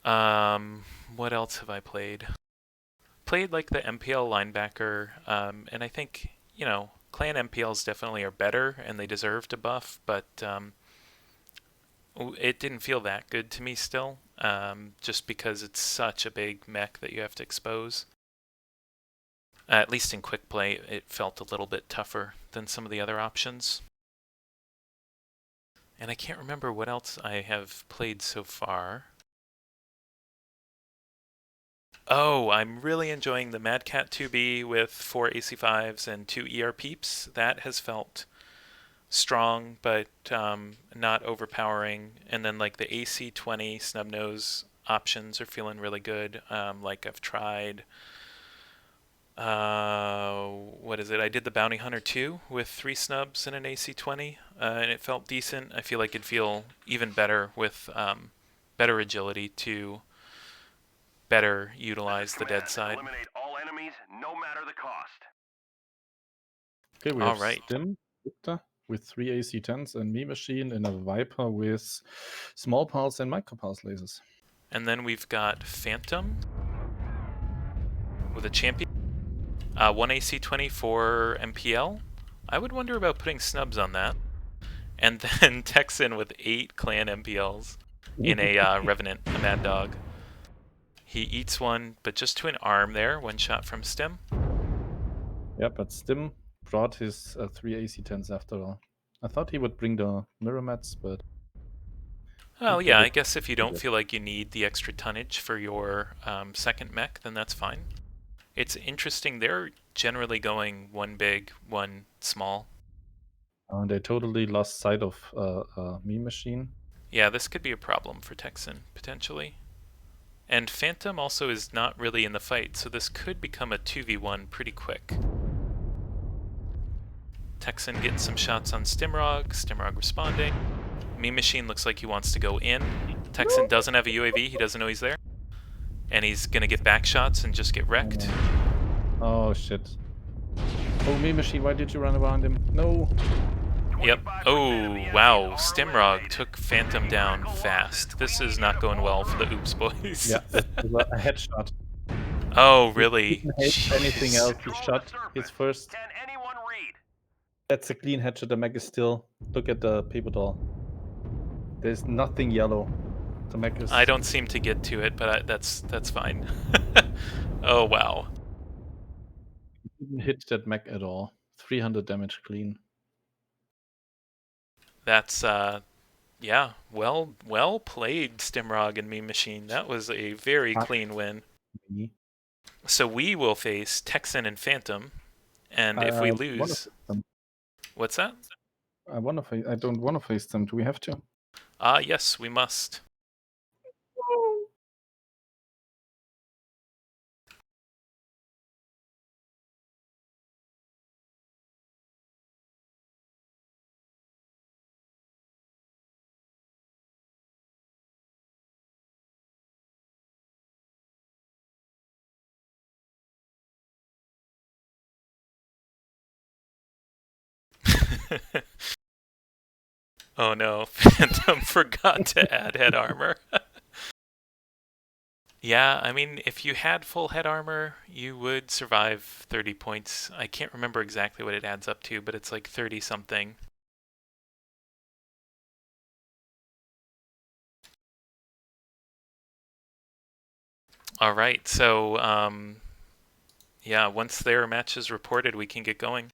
What else have I played? Played like the MPL linebacker, and I think, you know, clan MPLs definitely are better and they deserve to buff, but it didn't feel that good to me still, just because it's such a big mech that you have to expose. At least in quick play, it felt a little bit tougher than some of the other options. And I can't remember what else I have played so far. Oh, I'm really enjoying the Mad Cat 2B with 4 AC5s and 2 ER Peeps. That has felt strong, but not overpowering. And then like the AC20 Snubnose options are feeling really good. Like I've tried, what is it? I did the Bounty Hunter 2 with 3 snubs and an AC20, and it felt decent. I feel like it'd feel even better with better agility to better utilize the dead side. Eliminate all enemies, no matter the cost. Okay, we All have right. Stim Victor with 3 AC10s and Me Machine in a Viper with small pulse and micro pulse lasers. And then we've got Phantom with a champion. 1 AC20 for MPL. I would wonder about putting snubs on that. And then Texan with 8 clan MPLs in a Revenant, a Mad Dog. He eats one, but just to an arm there. One shot from Stim. Yeah, but Stim brought his 3 AC10s after all. I thought he would bring the mirror mats, but... Well, yeah, I guess if you don't feel like you need the extra tonnage for your second mech, then that's fine. It's interesting, they're generally going one big, one small. They totally lost sight of Meme Machine. Yeah, this could be a problem for Texan, potentially. And Phantom also is not really in the fight, so this could become a 2v1 pretty quick. Texan getting some shots on Stimrog responding. Meme Machine looks like he wants to go in. Texan doesn't have a UAV, he doesn't know he's there. And he's gonna get back shots and just get wrecked. Oh shit. Oh, Meme Machine, why did you run around him? No! Yep. Oh, wow. Stimrog took Phantom down fast. This is not going well for the Oops boys. Yeah, that was a headshot. Oh, really? He didn't hit anything else. He shot his first. Can anyone read? That's a clean headshot. The mech is still. Look at the paper doll. There's nothing yellow. The mech is. I don't seem to get to it, but that's fine. Oh, wow. He didn't hit that mech at all. 300 damage clean. That's yeah, well played, Stimrog and Meme Machine. That was a very clean win. So we will face Texan and Phantom, and if we lose, what's that? I don't want to face them. Do we have to? Yes, we must. Oh no, Phantom forgot to add head armor. Yeah, I mean, if you had full head armor, you would survive 30 points. I can't remember exactly what it adds up to, but it's like 30 something. All right, so yeah, once their match is reported, we can get going.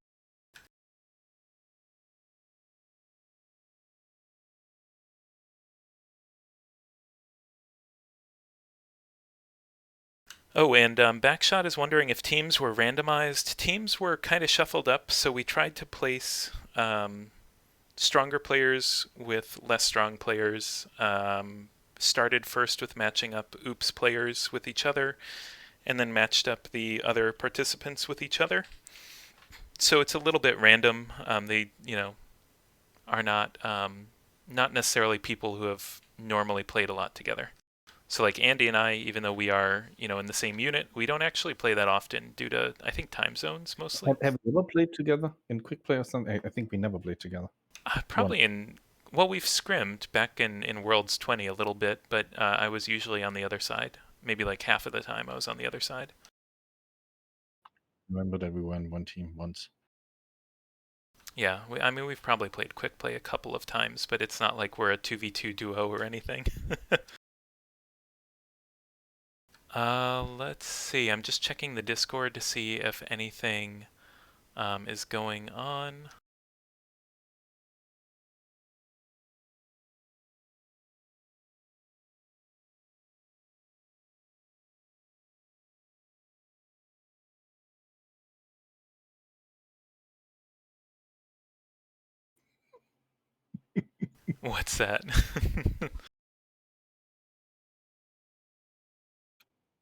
Oh, and Backshot is wondering if teams were randomized. Teams were kind of shuffled up, so we tried to place stronger players with less strong players. Started first with matching up Oops players with each other, and then matched up the other participants with each other. So it's a little bit random. They, are not necessarily people who have normally played a lot together. So like Andy and I, even though we are, in the same unit, we don't actually play that often due to, I think, time zones mostly. Have we ever played together in quick play or something? I think we never played together. Probably we've scrimmed back in Worlds 20 a little bit, but I was usually on the other side. Maybe like half of the time I was on the other side. Remember that we were in one team once. Yeah, we've probably played quick play a couple of times, but it's not like we're a 2v2 duo or anything. Let's see. I'm just checking the Discord to see if anything is going on. What's that?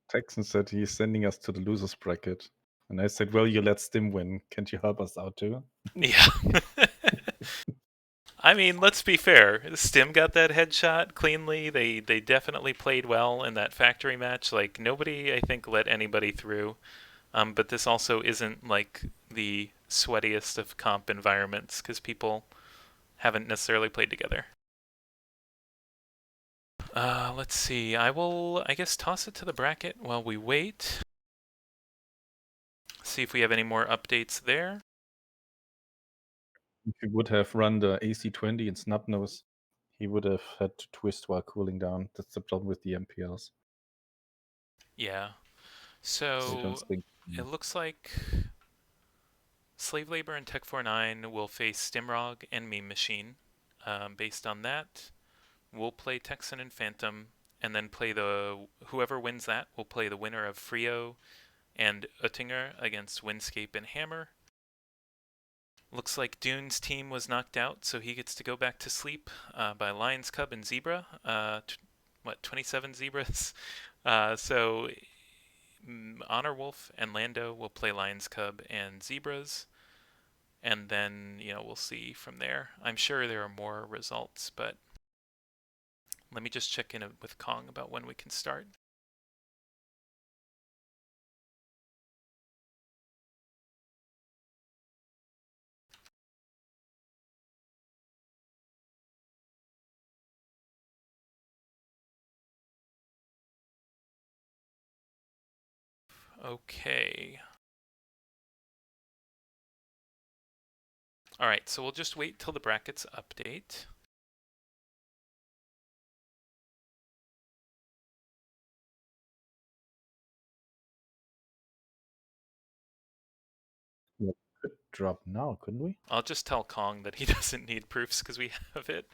Texan said he's sending us to the losers bracket. And I said, well, you let Stim win. Can't you help us out too? Yeah. I mean, let's be fair. Stim got that headshot cleanly. They definitely played well in that factory match. Like, nobody, I think, let anybody through. But this also isn't, like, the sweatiest of comp environments, because people haven't necessarily played together. Let's see. I will, I guess, toss it to the bracket while we wait. See if we have any more updates there. If you would have run the AC20 in Snubnose, he would have had to twist while cooling down. That's the problem with the MPLs. Yeah. They don't So sync. it looks like Slave Labor and Tech 49 will face Stimrog and Meme Machine. Based on that, we'll play Texan and Phantom, and then play whoever wins that will play the winner of Frio and Uttinger against Windscape and Hammer. Looks like Dune's team was knocked out, so he gets to go back to sleep by Lions Cub and Zebra. 27 zebras? So Honor Wolf and Lando will play Lions Cub and Zebras. And then, we'll see from there. I'm sure there are more results, but let me just check in with Kong about when we can start. Okay. All right, so we'll just wait till the brackets update. We could drop now, couldn't we? I'll just tell Kong that he doesn't need proofs because we have it.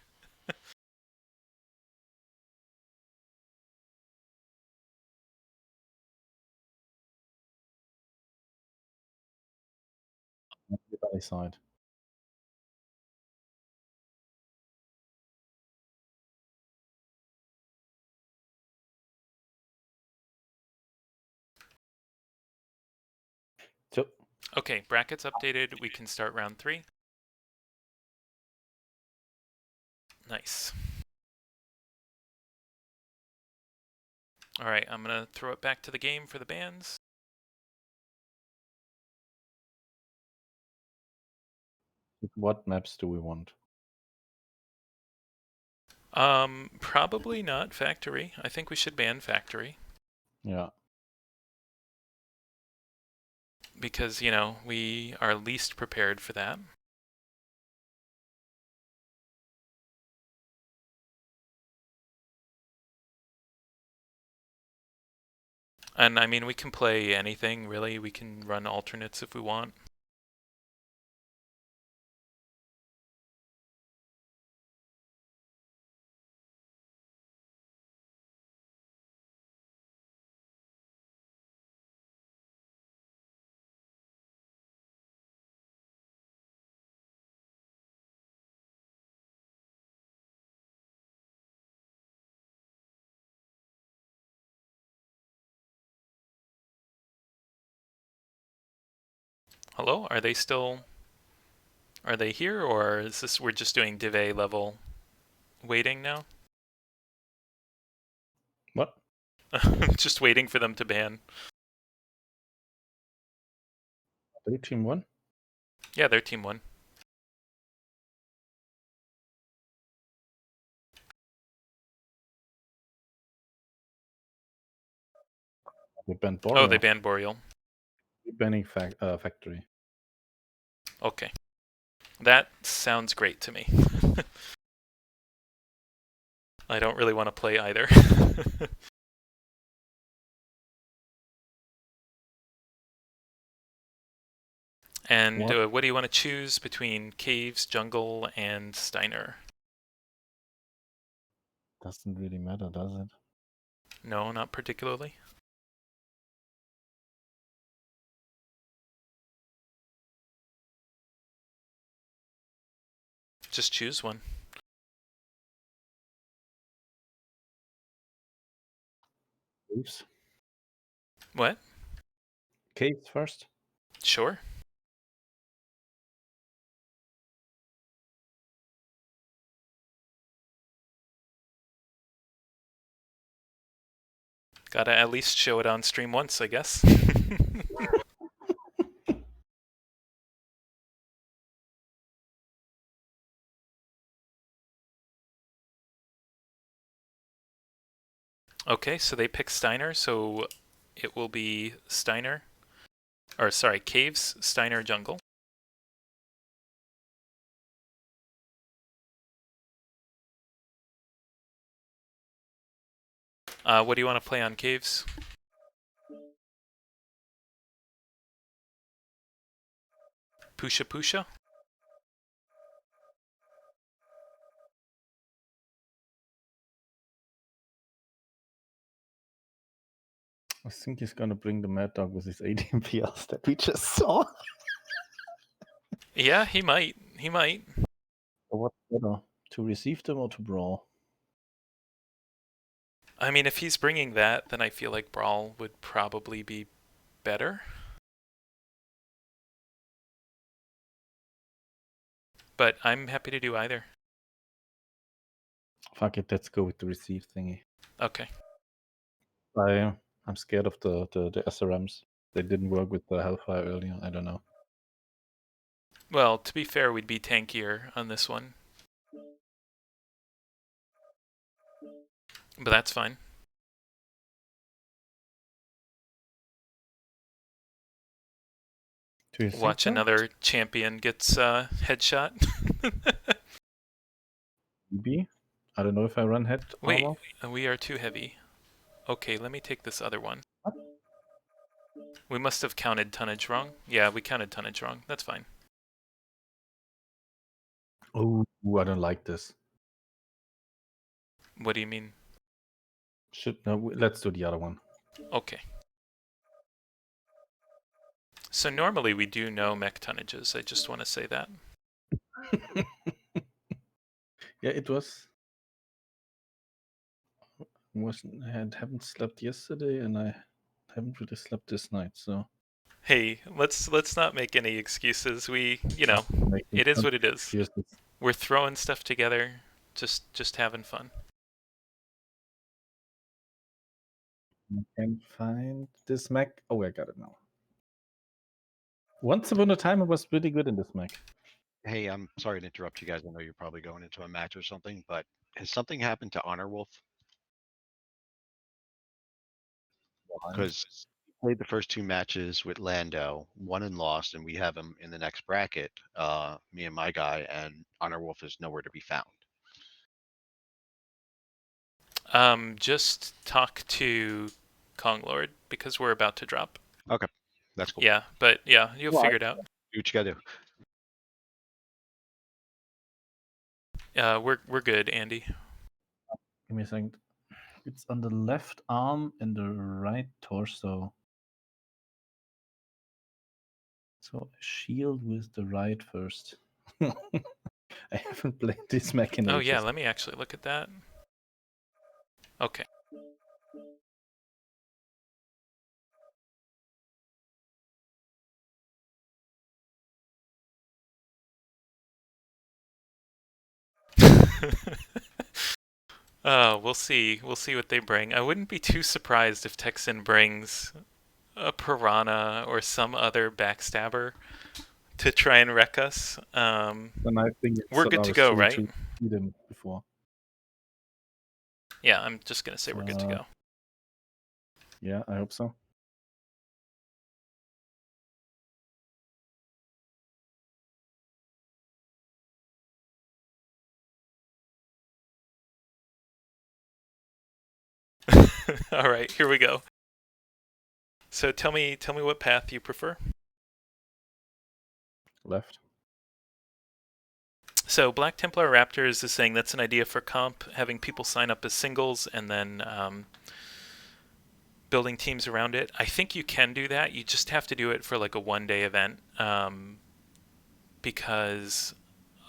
On the belly side. So Okay, brackets updated. We can start round 3. Nice. All right, I'm going to throw it back to the game for the bands. what maps do we want? Probably not Factory. I think we should ban Factory. Yeah. Because, we are least prepared for that. And I mean, we can play anything, really. We can run alternates if we want. Hello? Are they here, or is this we're just doing Div A level waiting now? What? Just waiting for them to ban. Are they team 1? Yeah, they're team 1. They banned Oh, they Boreal. banned Boreal. We're banning Factory. Okay. That sounds great to me. I don't really want to play either. And what do you want to choose between Caves, Jungle, and Steiner? Doesn't really matter, does it? No, not particularly. Just choose one. Caves. What? Caves first. Sure. Gotta at least show it on stream once, I guess. Okay, so they pick Steiner, so it will be Steiner. Or, sorry, Caves, Steiner, Jungle. What do you want to play on Caves? Pusha Pusha? I think he's gonna bring the Mad Dog with his 18 PLs that we just saw. Yeah, he might. He might. Or what's better, to receive them or to brawl? I mean, if he's bringing that, then I feel like Brawl would probably be better. But I'm happy to do either. Fuck it, let's go with the receive thingy. Okay. I'm scared of the SRMs. They didn't work with the Hellfire earlier. I don't know. Well, to be fair, we'd be tankier on this one. But that's fine. Do you think Watch so? another champion gets headshot. Maybe. I don't know if I run head Wait, armor. we are too heavy. Okay, let me take this other one. What? We must have counted tonnage wrong. Yeah, we counted tonnage wrong. That's fine. Oh, I don't like this. What do you mean? Let's do the other one. Okay. So normally we do know mech tonnages. I just want to say that. Yeah, it was. Haven't slept yesterday, and I haven't really slept this night. So Hey, let's not make any excuses. We, it is what it is. excuses. We're throwing stuff together, just having fun. I can't find this mech. Oh, I got it now. Once upon a time, I was really good in this mech. Hey, I'm sorry to interrupt you guys. I know you're probably going into a match or something, but has something happened to Honor Wolf? Because he played the first two matches with Lando, won and lost, and we have him in the next bracket, me and my guy, and Honor Wolf is nowhere to be found. Just talk to Kong Lord because we're about to drop. Okay, that's cool. Yeah, but yeah, you'll figure it out. Do what you gotta do. We're good, Andy. Give me a second. It's on the left arm and the right torso. So shield with the right first. I haven't played this mech in Oh ages. yeah, let me actually look at that. Okay. We'll see. We'll see what they bring. I wouldn't be too surprised if Texan brings a Piranha or some other backstabber to try and wreck us. And I think we're good to go, right? Beat him before. Yeah, I'm just gonna say we're good to go. Yeah, I hope so. All right, here we go. So tell me what path you prefer. Left. So Black Templar Raptors is saying that's an idea for comp, having people sign up as singles and then building teams around it. I think you can do that. You just have to do it for like a one-day event, because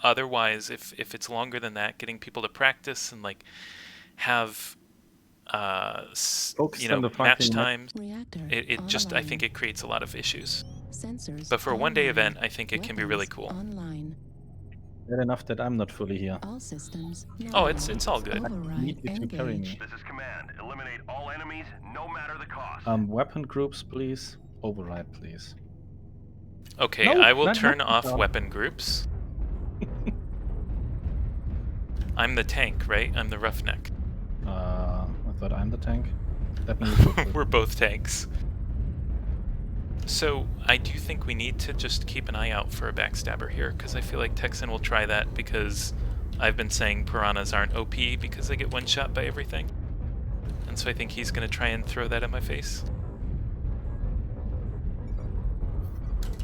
otherwise, if it's longer than that, getting people to practice and like have match times, it just I think it creates a lot of issues. But for a one-day event, I think it can be really cool. Bad enough that I'm not fully here. All systems. Oh, it's all good. Need you to carry me. This is command. Eliminate all enemies, no matter the cost. Weapon groups, please. Override, please. Okay, No, I will not turn weapon off groups. weapon groups. I'm the tank, right? I'm the roughneck. I thought I'm the tank. Let me go first. We're both tanks. So I do think we need to just keep an eye out for a backstabber here, because I feel like Texan will try that, because I've been saying piranhas aren't OP because they get one shot by everything. And so I think he's going to try and throw that in my face.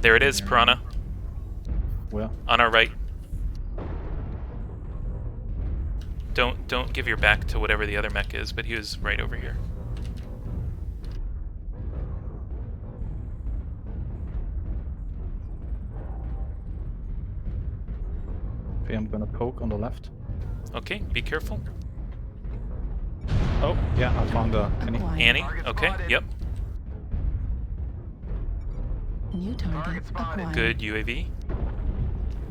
There it is, piranha. Where? On our right. Don't give your back to whatever the other mech is, but he was right over here. Okay, I'm gonna poke on the left. Okay, be careful. Oh, yeah, I found Annie. Acquired. Annie, okay, yep. New target acquired. Good UAV.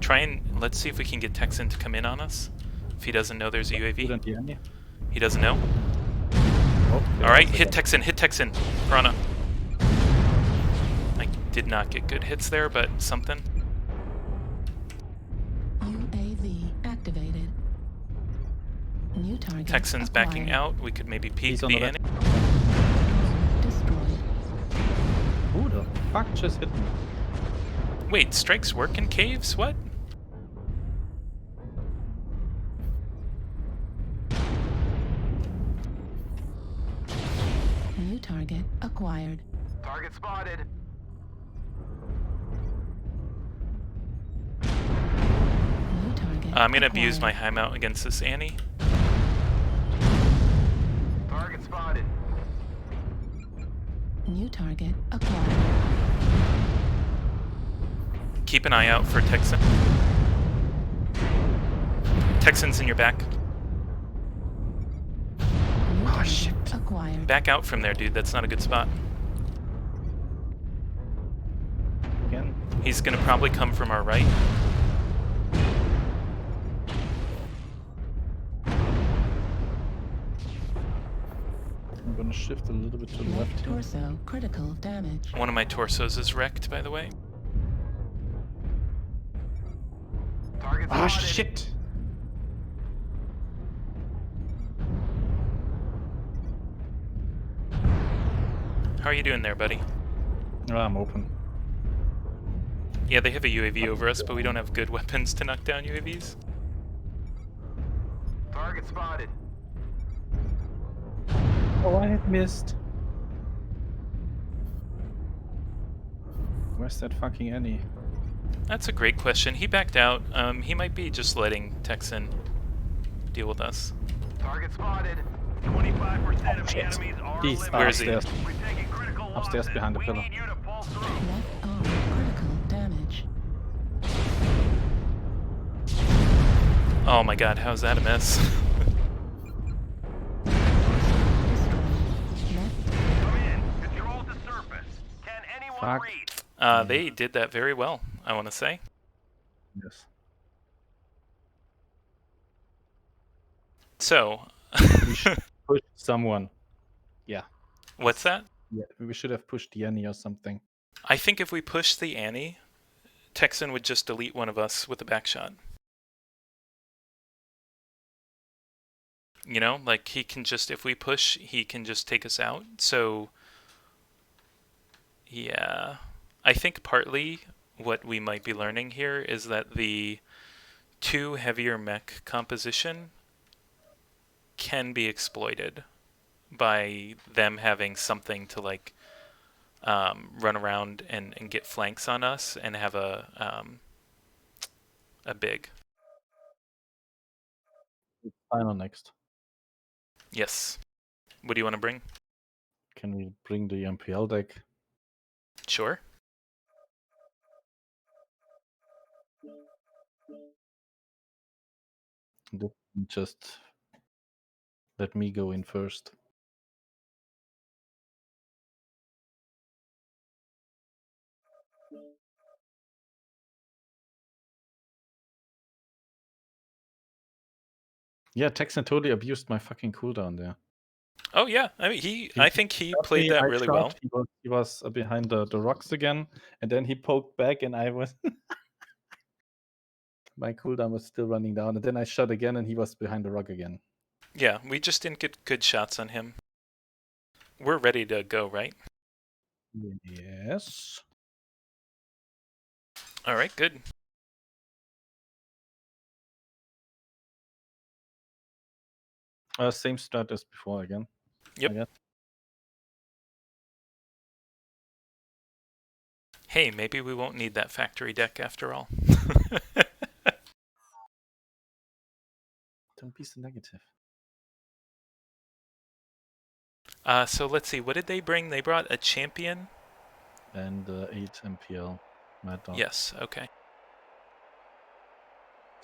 Try and let's see if we can get Texan to come in on us. If he doesn't know there's a UAV. Shouldn't be Annie. He doesn't know. Oh, there Alright, was hit again. Texan, Piranha. I did not get good hits there, but something. UAV activated. New target Texan's backing acquired. out. We could maybe peek He's on the the Annie. left. Destroyed. Who the fuck just hit me? Wait, strikes work in caves? What? New target acquired. Target spotted. New target I'm gonna abuse my acquired. high mount against this Annie. Target spotted. New target acquired. Keep an eye out for Texan. Texan's in your back. New target shit. acquired. Back out from there, dude. That's not a good spot. Again? He's gonna probably come from our right. I'm gonna shift a little bit to the left Left here. torso critical damage. One of my torsos is wrecked, by the way. Target Ah, spotted. shit! How are you doing there, buddy? Oh, I'm open. Yeah, they have a UAV over us, but we don't have good weapons to knock down UAVs. Target spotted. Oh, I had missed. Where's that fucking Annie? That's a great question. He backed out. He might be just letting Texan deal with us. Target spotted. 25% of the shit. enemies are He's eliminated. Where is he? upstairs. We're taking critical Upstairs losses. behind the We pillar. need you to pull through. Left arm critical damage. Oh my god, how's that a miss? Destroyed. Left Come in. Control the surface. Can anyone Fuck. read? They did that very well, I want to say. Yes. So, We should push someone. Yeah. what's that? Yeah. We should have pushed the Annie or something. I think if we push the Annie, Texan would just delete one of us with a back shot. You know, like he can just, if we push, he can just take us out. So, yeah. I think partly what we might be learning here is that the 2 heavier mech composition can be exploited by them having something to like run around and get flanks on us and have a big. Final next. Yes. What do you want to bring? Can we bring the MPL deck? Sure. Just let me go in first. Yeah, Texan totally abused my fucking cooldown there. Oh yeah, I mean I think he played that really well. He was behind the rocks again, and then he poked back, and I was my cooldown was still running down, and then I shot again, and he was behind the rock again. Yeah, we just didn't get good shots on him. We're ready to go, right? Yes. All right, good. Same start as before again. Yep. I guess. Hey, maybe we won't need that factory deck after all. Don't be so negative. So let's see, what did they bring? They brought a champion? And 8 MPL. Mad Dog. Yes, okay.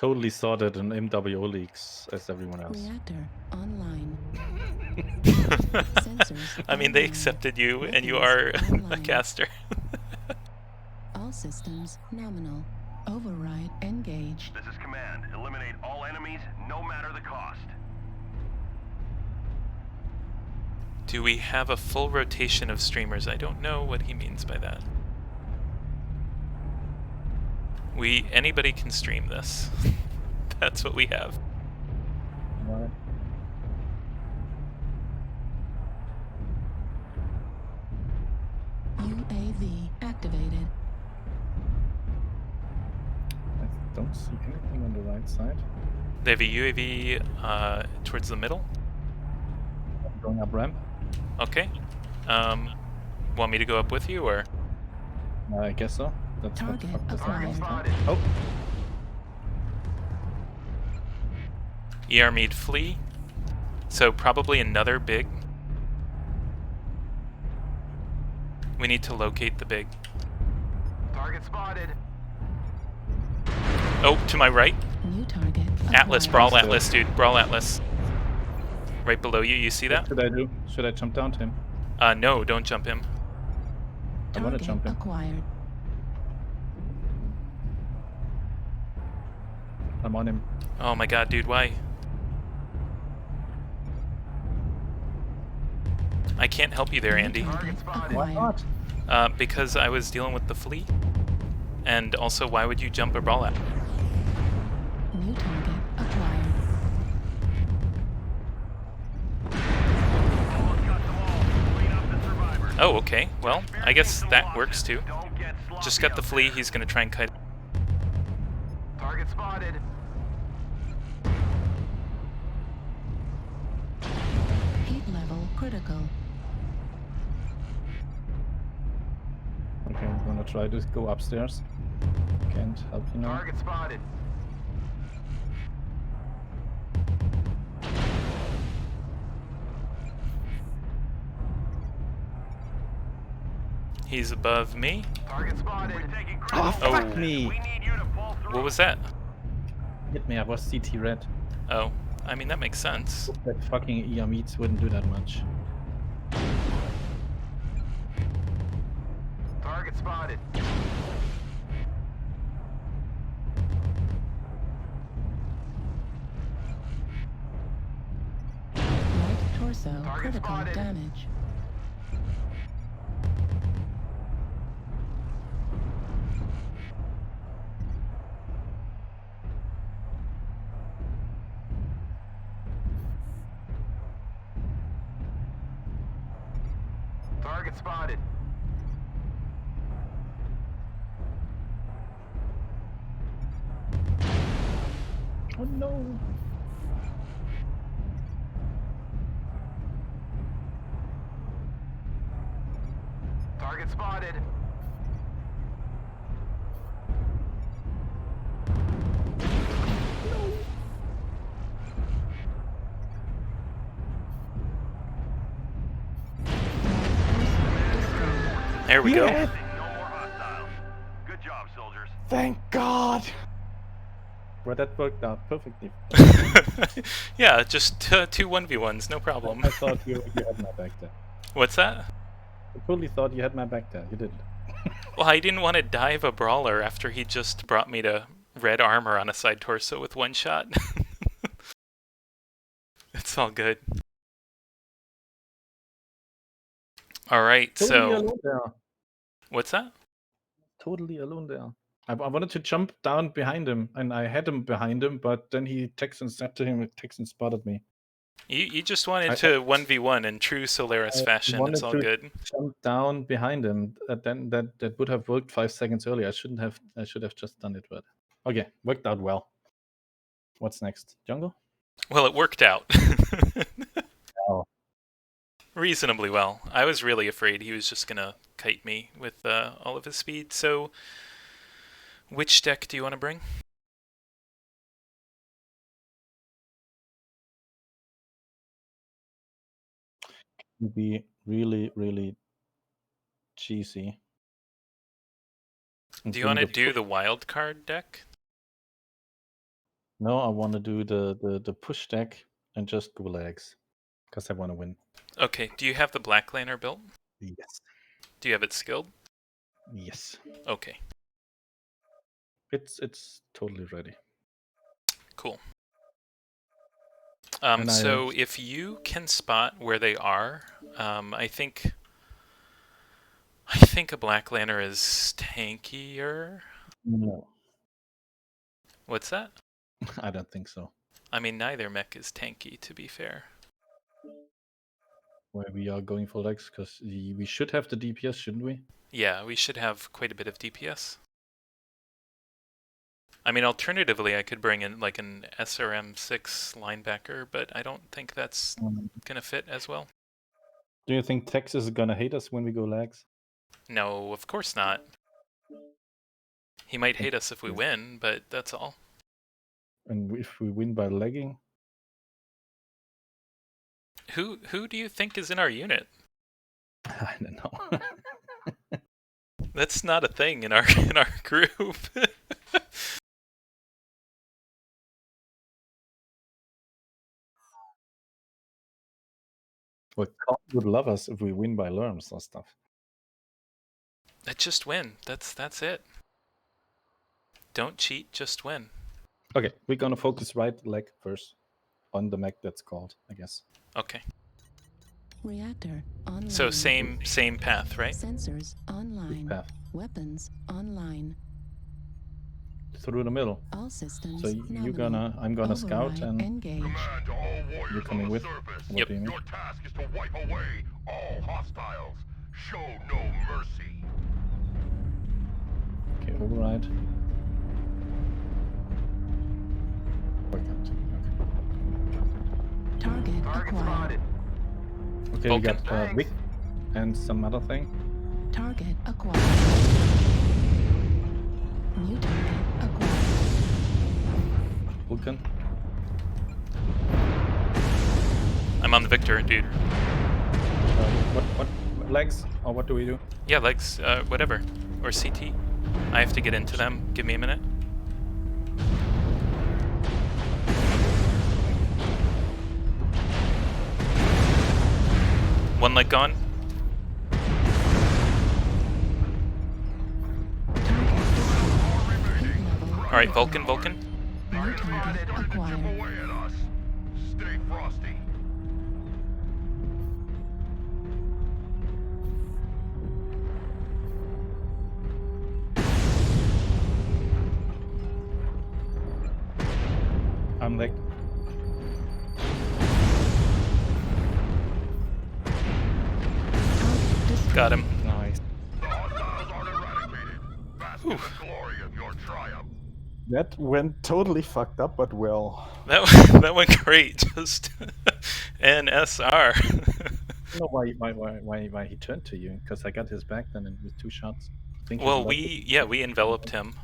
Totally sorted in MWO leagues as everyone else. Reactor online. I mean, they accepted you, and you are a caster. All systems nominal. Override engaged. This is command. Eliminate all enemies, no matter the cost. Do we have a full rotation of streamers? I don't know what he means by that. Anybody can stream this. That's what we have. Right. UAV activated. I don't see anything on the right side. They have a UAV towards the middle. Going up ramp. Okay. Want me to go up with you, or? I guess so. That's what Target fucked us up acquired. last time. Oh, ER-mead flee. So probably another big. We need to locate the big. Target spotted. Oh, to my right. New target. Atlas, acquired. Brawl Atlas, dude. Brawl Atlas. Right below you, you see that? what should I do? Should I jump down to him? No, don't jump him. I want to Target jump him. acquired. I'm on him. Oh my god, dude, why? I can't help you there, New Andy. target Why acquired. not? Because I was dealing with the flea. And also, why would you jump a Brawl Atlas? New target acquired. Almost got them all. Clean up the survivors. Oh, okay. Well, I guess that works too. Don't get sloppy Just got the out flea, there. he's gonna try and kite. Target spotted. Heat level critical. Okay, I'm gonna try to go upstairs. Can't help you now. Target spotted. He's above me. Target spotted. We're taking Oh, critical fuck Oh. me! We need you to pull through. What was that? Hit me, I was CT red. Oh, I mean, that makes sense. That fucking ER meats wouldn't do that much. Target spotted. Right torso Target critical spotted. damage. Target spotted. Oh no! Target spotted. There we No more hostiles. Good job, soldiers. Thank God! Well, that worked out perfectly. go. Yeah, just two 1v1s, no problem. I thought you had my back there. What's that? I totally thought you had my back there. You didn't. Well, I didn't want to dive a brawler after he just brought me to red armor on a side torso with one shot. It's all good. All right, Totally so alone there. what's that? Totally alone there. I wanted to jump down behind him, and I had him behind him, but then he texted and said to him, Texan spotted me. You just wanted I- to 1v1 in true Solaris I fashion. wanted It's all to good. jump down behind him. Then that would have worked 5 seconds earlier. I should have just done it, but okay, worked out well. What's next? Jungle? Well, it worked out. Oh. Reasonably well. I was really afraid he was just gonna kite me with all of his speed. So, which deck do you want to bring? Would be really, really cheesy. And Do you bring want to the do the wild card deck? No, I want to do the push deck and just go legs because I want to win. Okay. Do you have the Black Lantern built? Yes. Do you have it skilled? Yes. Okay. It's totally ready. Cool. And So if you can spot where they are, I think a Black Lantern is tankier. No, What's that? I don't think so. I mean, neither mech is tanky, to be fair. Where we are going for legs because we should have the DPS, shouldn't we? Yeah, we should have quite a bit of DPS. I mean, alternatively, I could bring in like an SRM6 linebacker, but I don't think that's gonna fit as well. Do you think Texas is gonna hate us when we go legs? No, of course not. He might hate us if we win, but that's all. And if we win by legging? Who do you think is in our unit? I don't know. That's not a thing in our group. Well, Con would love us if we win by lerms or stuff. Just win. That's it. Don't cheat, just win. Okay, we're gonna focus right leg first on the mech that's called, I guess. Okay. Reactor online. So same path, right? Sensors online. Path. Weapons online. Through the middle. All systems. So I'm gonna scout Override and engage. Command to all warriors you're coming on the with? surface. What Yep. do you mean? Your task is to wipe away all hostiles. Show no mercy. Okay, override. Target acquired. Okay, Vulcan. we got Vic and some other thing. Target acquired. New target acquired. Vulcan. I'm on the Victor, dude. What legs? Or what do we do? Yeah, legs, whatever. Or CT. I have to get into them. Give me a minute. One leg gone. All right, Vulcan. New target acquired. Away at us. Stay frosty. I'm leg. Got him. Nice. The hostiles are eradicated. Bask in the glory of your triumph. That went totally fucked up, but well. That went great. Just NSR. I don't know why he turned to you, because I got his back then and with 2 shots. I think Well, he we enveloped him,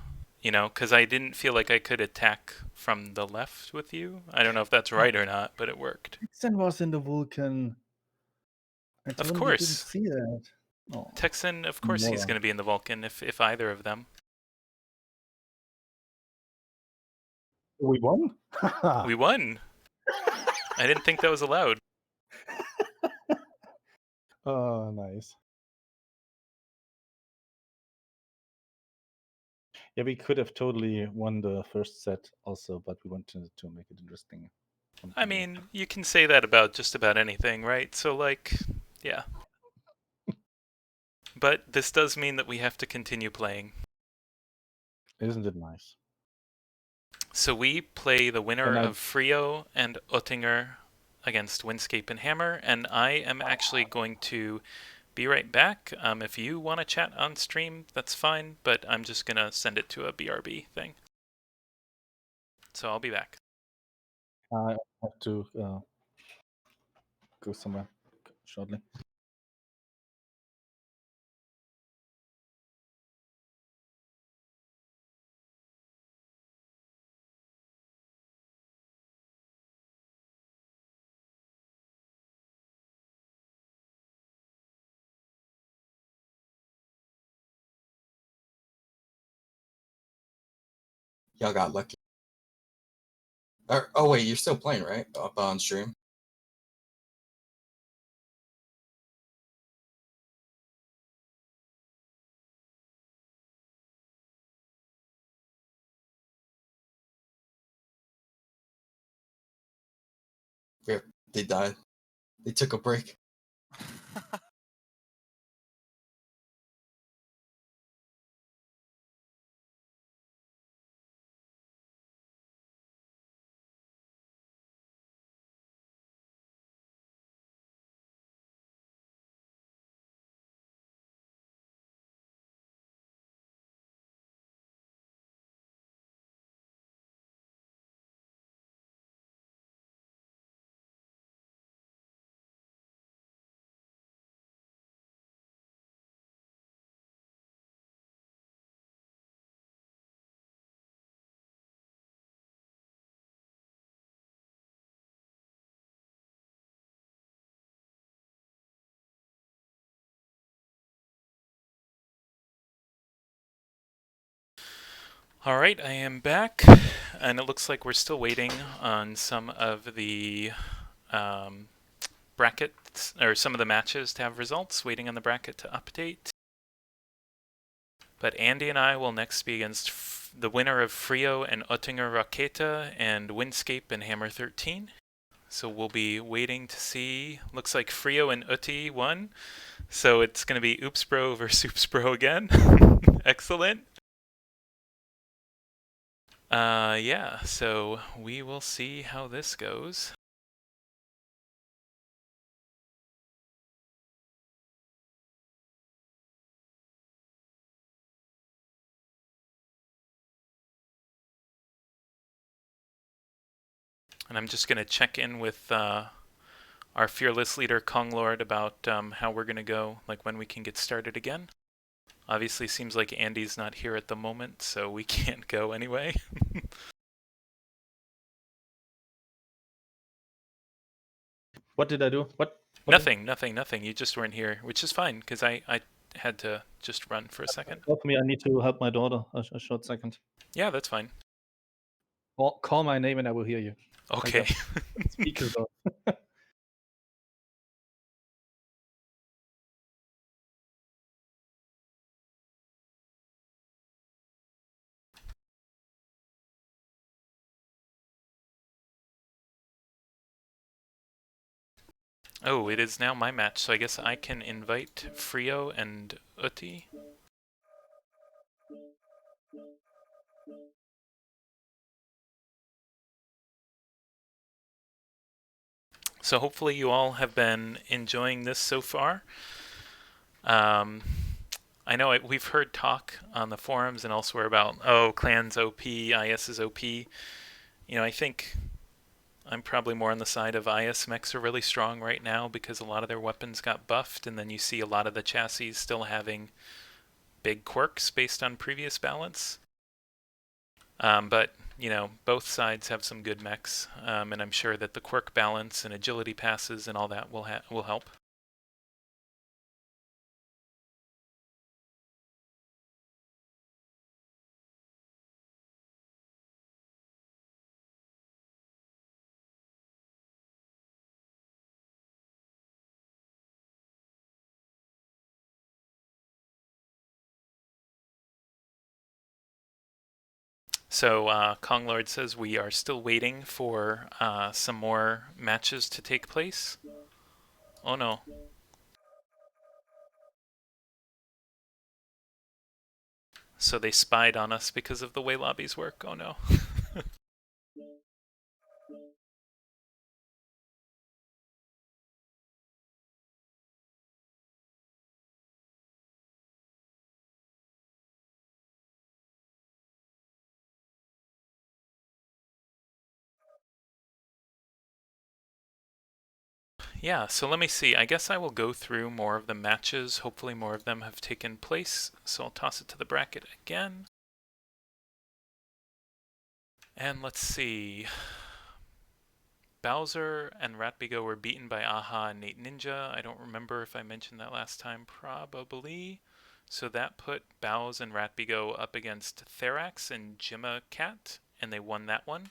you know, because I didn't feel like I could attack from the left with you. I don't know if that's right or not, but it worked. Texan was in the Vulcan. I Of totally course. didn't see that. Oh, Texan, of course he's moron. going to be in the Vulcan, if either of them. We won? We won. I didn't think that was allowed. Oh, nice. Yeah, we could have totally won the first set also, but we wanted to make it interesting. I mean, you can say that about just about anything, right? So, like, yeah. But this does mean that we have to continue playing. Isn't it nice? So we play the winner And of Frio and Oettinger against Windscape and Hammer, and I am actually going to be right back. If you want to chat on stream, that's fine, but I'm just going to send it to a BRB thing. So I'll be back. I have to go somewhere shortly. Y'all got lucky. Oh wait, you're still playing, right? Up on stream. Yep, they died. They took a break. Alright, I am back, and it looks like we're still waiting on some of the brackets, or some of the matches to have results, waiting on the bracket to update. But Andy and I will next be against the winner of Frio and Oettinger Raketa and Windscape and Hammer 13. So we'll be waiting to see. Looks like Frio and Utti won. So it's going to be Oopsbro versus Oopsbro again. Excellent. Yeah, so we will see how this goes. And I'm just going to check in with our fearless leader, Kong Lord, about how we're going to go, like when we can get started again. Obviously, seems like Andy's not here at the moment, so we can't go anyway. What did I do? What Nothing. You just weren't here, which is fine, because I had to just run for a second. Help me, I need to help my daughter a short second. Yeah, that's fine. Call my name and I will hear you. Okay. Speakers on. Oh, it is now my match, so I guess I can invite Frio and Uti. So hopefully you all have been enjoying this so far. I know we've heard talk on the forums and elsewhere about, oh, Clan's OP, IS is OP. You know, I think I'm probably more on the side of IS mechs are really strong right now because a lot of their weapons got buffed, and then you see a lot of the chassis still having big quirks based on previous balance. But, you know, both sides have some good mechs, and I'm sure that the quirk balance and agility passes and all that will help. So Kong Lord says we are still waiting for some more matches to take place. Oh no. So they spied on us because of the way lobbies work. Oh no. Yeah, so let me see. I guess I will go through more of the matches. Hopefully more of them have taken place. So I'll toss it to the bracket again. And let's see. Bowser and Ratbigo were beaten by Aha and Nate Ninja. I don't remember if I mentioned that last time. Probably. So that put Bowz and Ratbigo up against Therax and Jimma Cat, and they won that one.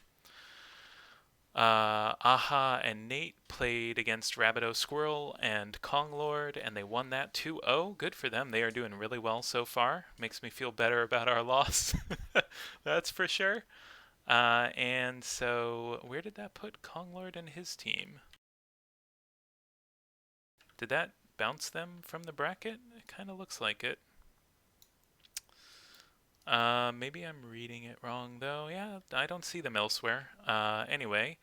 Aha and Nate played against Rabido Squirrel and Kong Lord, and they won that 2-0. Good for them. They are doing really well so far. Makes me feel better about our loss. That's for sure. And so, where did that put Kong Lord and his team? Did that bounce them from the bracket? It kind of looks like it. Maybe I'm reading it wrong, though. Yeah, I don't see them elsewhere. Anyway,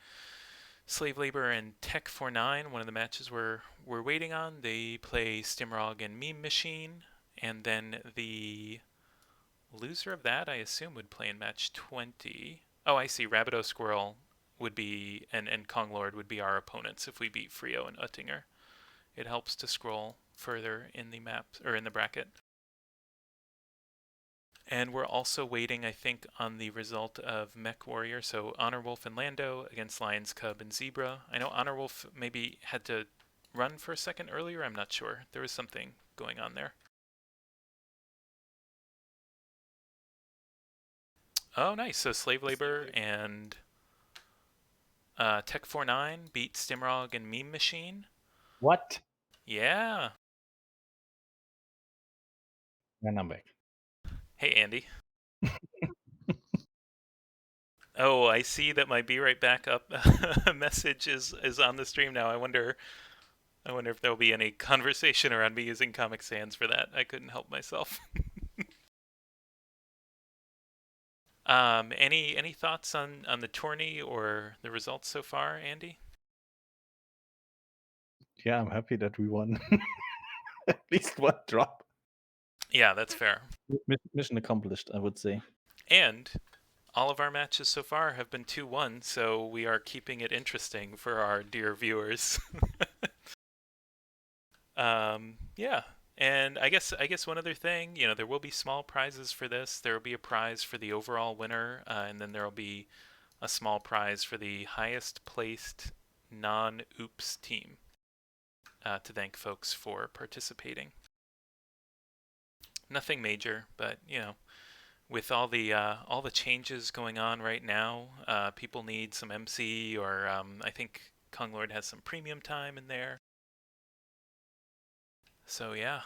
Slave Labor and Tech 49, one of the matches we're waiting on. They play Stimrog and Meme Machine, and then the loser of that, I assume, would play in match 20. Oh, I see. Rabido Squirrel would be, and Kong Lord would be our opponents if we beat Frio and Uttinger. It helps to scroll further in the map, or in the bracket. And we're also waiting, I think, on the result of Mech Warrior. So Honor Wolf and Lando against Lions, Cub, and Zebra. I know Honor Wolf maybe had to run for a second earlier. I'm not sure. There was something going on there. Oh, nice. So Slave Labor and Tech 49 beat Stimrog and Meme Machine. What? Yeah. And I'm back. Hey, Andy. Oh, I see that my Be Right Back Up message is on the stream now. I wonder if there'll be any conversation around me using Comic Sans for that. I couldn't help myself. Any thoughts on the tourney or the results so far, Andy? Yeah, I'm happy that we won. At least one drop. Yeah, that's fair. Mission accomplished, I would say. And all of our matches so far have been 2-1, so we are keeping it interesting for our dear viewers. Yeah. And I guess one other thing, there will be small prizes for this. There will be a prize for the overall winner, and then there will be a small prize for the highest placed non-Oops team, to thank folks for participating. Nothing major, but with all the changes going on right now, people need some MC, or I think Kong Lord has some premium time in there. So yeah.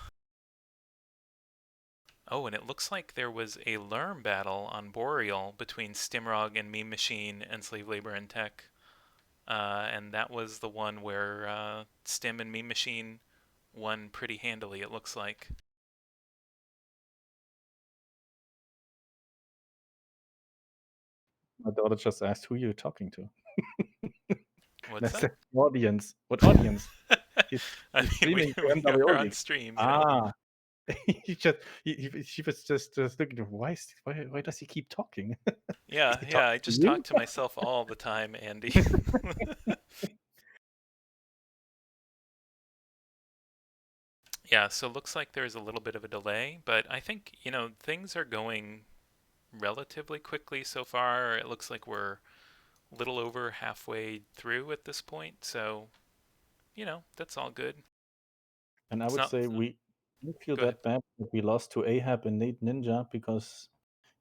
Oh, and it looks like there was a Lerm battle on Boreal between Stimrog and Meme Machine and Slave Labor and Tech. And that was the one where Stim and Meme Machine won pretty handily, it looks like. My daughter just asked who you're talking to. What's That's that? the audience. What audience? He's I mean, streaming to we are MWO on League. stream. Ah. She was just looking, why does he keep talking? Yeah, Is he yeah, talking I to just you? talk to myself all the time, Andy. Yeah, so looks like there's a little bit of a delay, but I think, things are going relatively quickly so far. It looks like we're a little over halfway through at this point, so, that's all good. And I It's would not. say we didn't feel Go ahead. that bad that we lost to Ahab and Nate Ninja because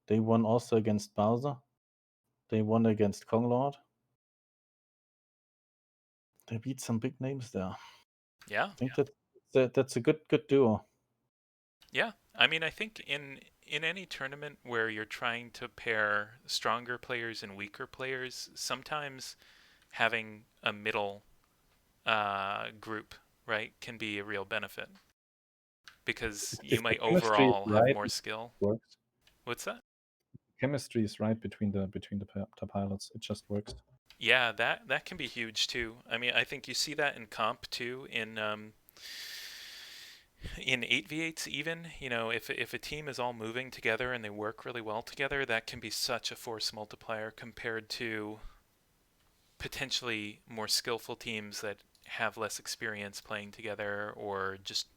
they won also against Bowser. They won against Kong Lord. They beat some big names there. Yeah. I think that's a good duo. Yeah. I mean, I think in any tournament where you're trying to pair stronger players and weaker players, sometimes having a middle group, right, can be a real benefit because you If the might chemistry is overall have right, more it skill. works. What's that? Chemistry is right between the pilots. It just works. Yeah, that can be huge too. I mean, I think you see that in comp too, in 8v8s even. If a team is all moving together and they work really well together, that can be such a force multiplier compared to potentially more skillful teams that have less experience playing together or just,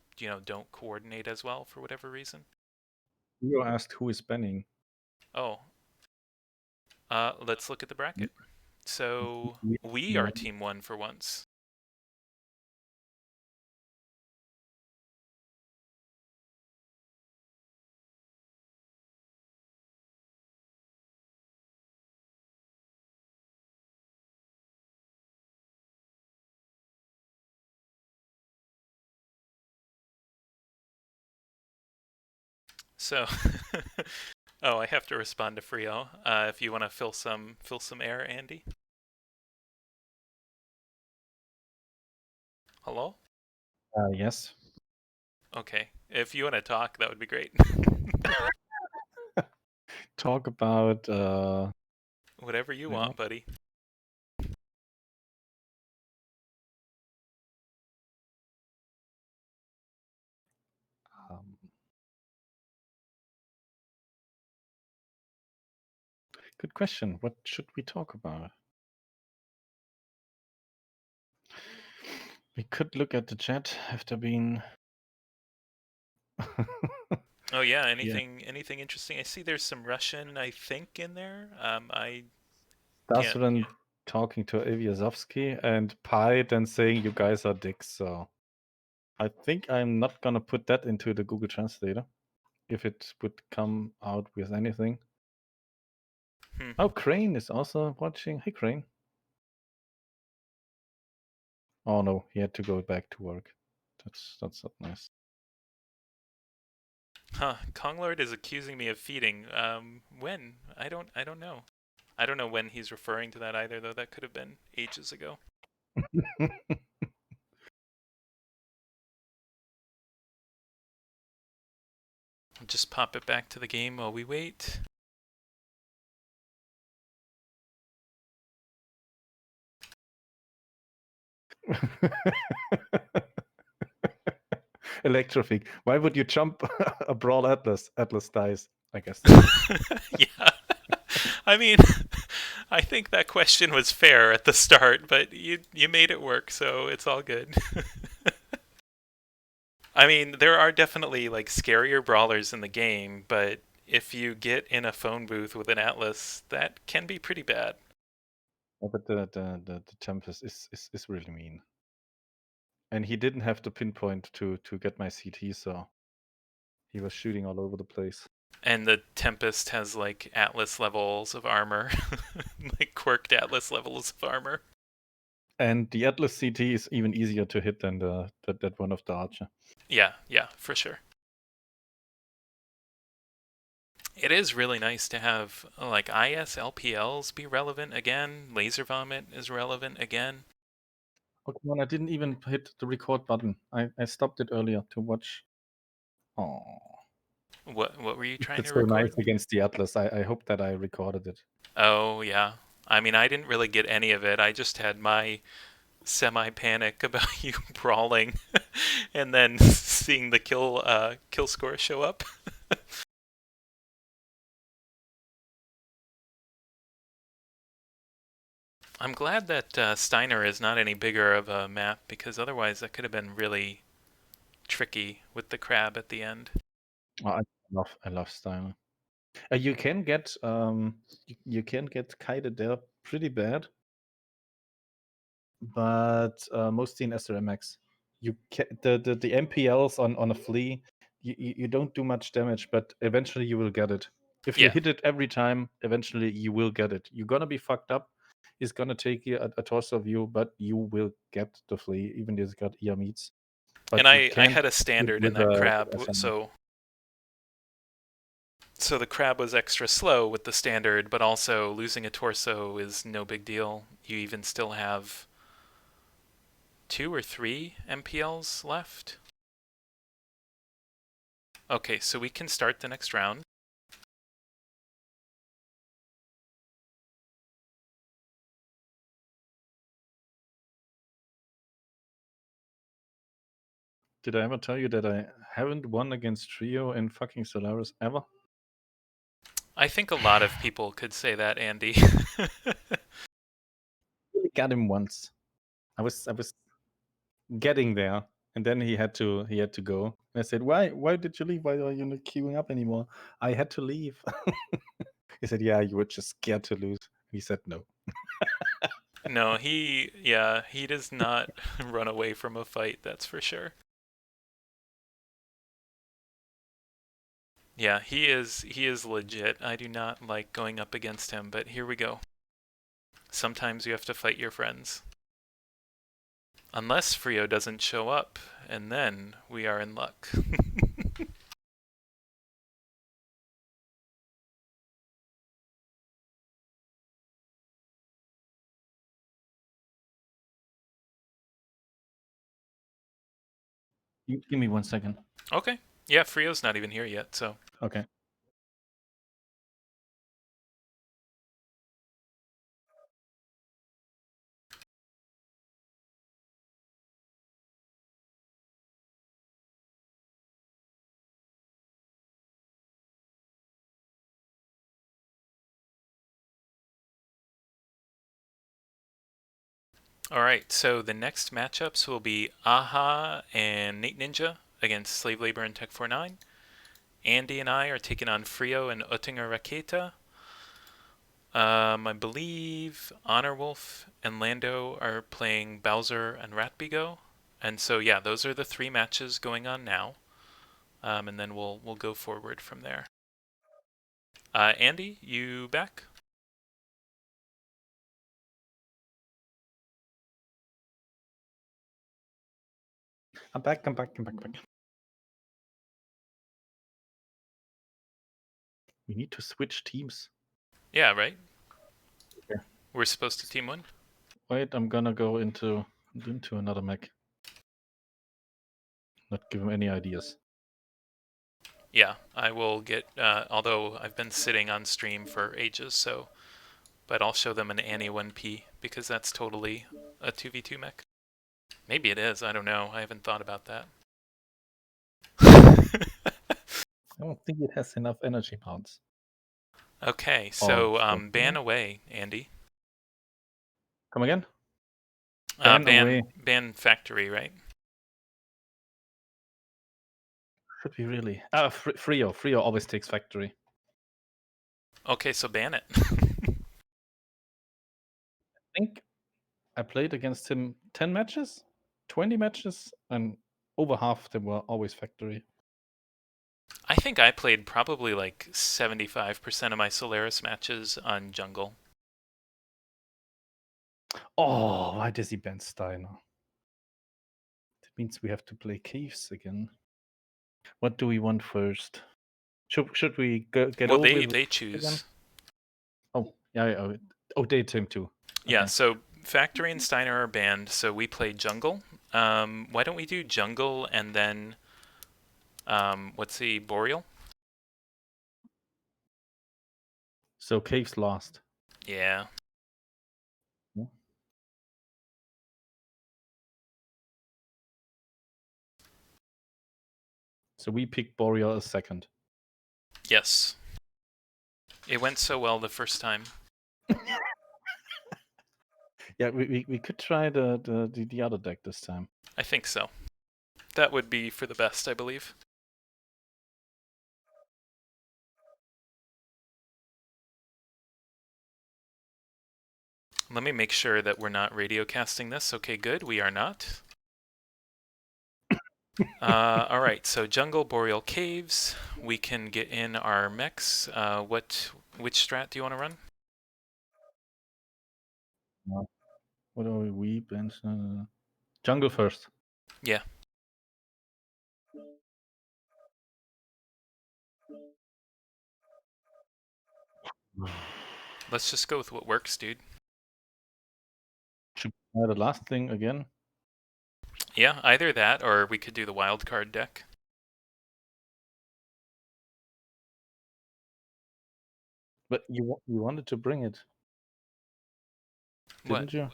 don't coordinate as well for whatever reason? You asked who is banning. Oh, let's look at the bracket. So we are team 1 for once. So, oh, I have to respond to Frio. If you want to fill some air, Andy. Hello? Yes. Okay. If you want to talk, that would be great. Talk about Whatever you Yeah. want, buddy. um, good question. What should we talk about? We could look at the chat. Have there been Oh yeah, anything interesting? I see there's some Russian, I think, in there. I can't. Dasran talking to Ivyazovsky and Pi then saying you guys are dicks, so I think I'm not gonna put that into the Google Translator if it would come out with anything. Oh, Crane is also watching. Hey, Crane. Oh no, he had to go back to work. That's not nice. Huh? Konglord is accusing me of feeding. When? I don't know. I don't know when he's referring to that either, though. That could have been ages ago. Just pop it back to the game while we wait. Electrofig. Why would you jump a Brawl Atlas? Atlas dies, I guess. Yeah. I mean, I think that question was fair at the start, but you made it work, so it's all good. I mean, there are definitely like scarier brawlers in the game, but if you get in a phone booth with an Atlas, that can be pretty bad. Yeah, but the Tempest is really mean. And he didn't have the pinpoint to get my CT, so he was shooting all over the place. And the Tempest has like Atlas levels of armor, like quirked Atlas levels of armor. And the Atlas CT is even easier to hit than that one of the Archer. Yeah, for sure. It is really nice to have like ISLPLs be relevant again. Laser Vomit is relevant again. Oh, come on, I didn't even hit the record button. I stopped it earlier to watch. Oh. What were you trying It's to so record? nice against the Atlas. I hope that I recorded it. Oh, yeah. I mean, I didn't really get any of it. I just had my semi-panic about you brawling and then seeing the kill score show up. I'm glad that Steiner is not any bigger of a map, because otherwise that could have been really tricky with the crab at the end. Oh, I love Steiner. You can get you can get kited there pretty bad, but mostly in SRMX. You the MPLs on a flea, you don't do much damage, but eventually you will get it. If you Yeah. hit it every time, eventually you will get it. You're gonna be fucked up. It's gonna take you a torso view, but you will get the flea, even if it's got ear meats. But And you I can't had a do it standard in with that a crab, SMX. so the crab was extra slow with the standard, but also losing a torso is no big deal. You even still have 2 or 3 MPLs left. Okay, so we can start the next round. Did I ever tell you that I haven't won against Trio in fucking Solaris ever? I think a lot of people could say that, Andy. Got him once. I was getting there, and then he had to go. And I said, why did you leave? Why are you not queuing up anymore? I had to leave. He said, yeah, you were just scared to lose. He said no. No, he does not run away from a fight, that's for sure. Yeah, he is legit. I do not like going up against him, but here we go. Sometimes you have to fight your friends. Unless Frio doesn't show up, and then we are in luck. Give me 1 second. Okay. Yeah, Frio's not even here yet, so. Okay. Alright, so the next matchups will be Aha and Nate Ninja against Slave Labor and Tech 49. Andy and I are taking on Frio and Oettinger Raketa. I believe Honor Wolf and Lando are playing Bowser and Ratbigo. And so yeah, those are the 3 matches going on now. And then we'll go forward from there. Andy, you back? I'm back. We need to switch teams. Yeah, right? Okay. We're supposed to team 1? Wait, I'm gonna go into another mech. Not give him any ideas. Yeah, I will get, although I've been sitting on stream for ages, so, but I'll show them an Annie 1P, because that's totally a 2v2 mech. Maybe it is, I don't know, I haven't thought about that. I don't think it has enough energy pounds. Okay, so so ban away, Andy. Come again? Ban away. Ban factory, right? Should we really? Frio always takes factory. Okay, so ban it. I think I played against him 10 matches, 20 matches, and over half of them were always factory. I think I played probably like 75% of my Solaris matches on jungle. Oh, why does he ban Steiner? That means we have to play caves again. What do we want first? Should we get Well, over? they choose. Again? Oh, yeah. Oh, they team too. Yeah, Okay. so Factory and Steiner are banned, so we play jungle. Why don't we do jungle and then, what's the Boreal? So caves lost. Yeah. So we pick Boreal as second. Yes. It went so well the first time. Yeah, we could try the other deck this time. I think so. That would be for the best, I believe. Let me make sure that we're not radio casting this. Okay, good. We are not. All right, so jungle, boreal caves. We can get in our mechs. Which strat do you want to run? What are we? Jungle first. Yeah. Let's just go with what works, dude. Should we try the last thing again? Yeah, either that or we could do the wild card deck. But you wanted to bring it, didn't What? you?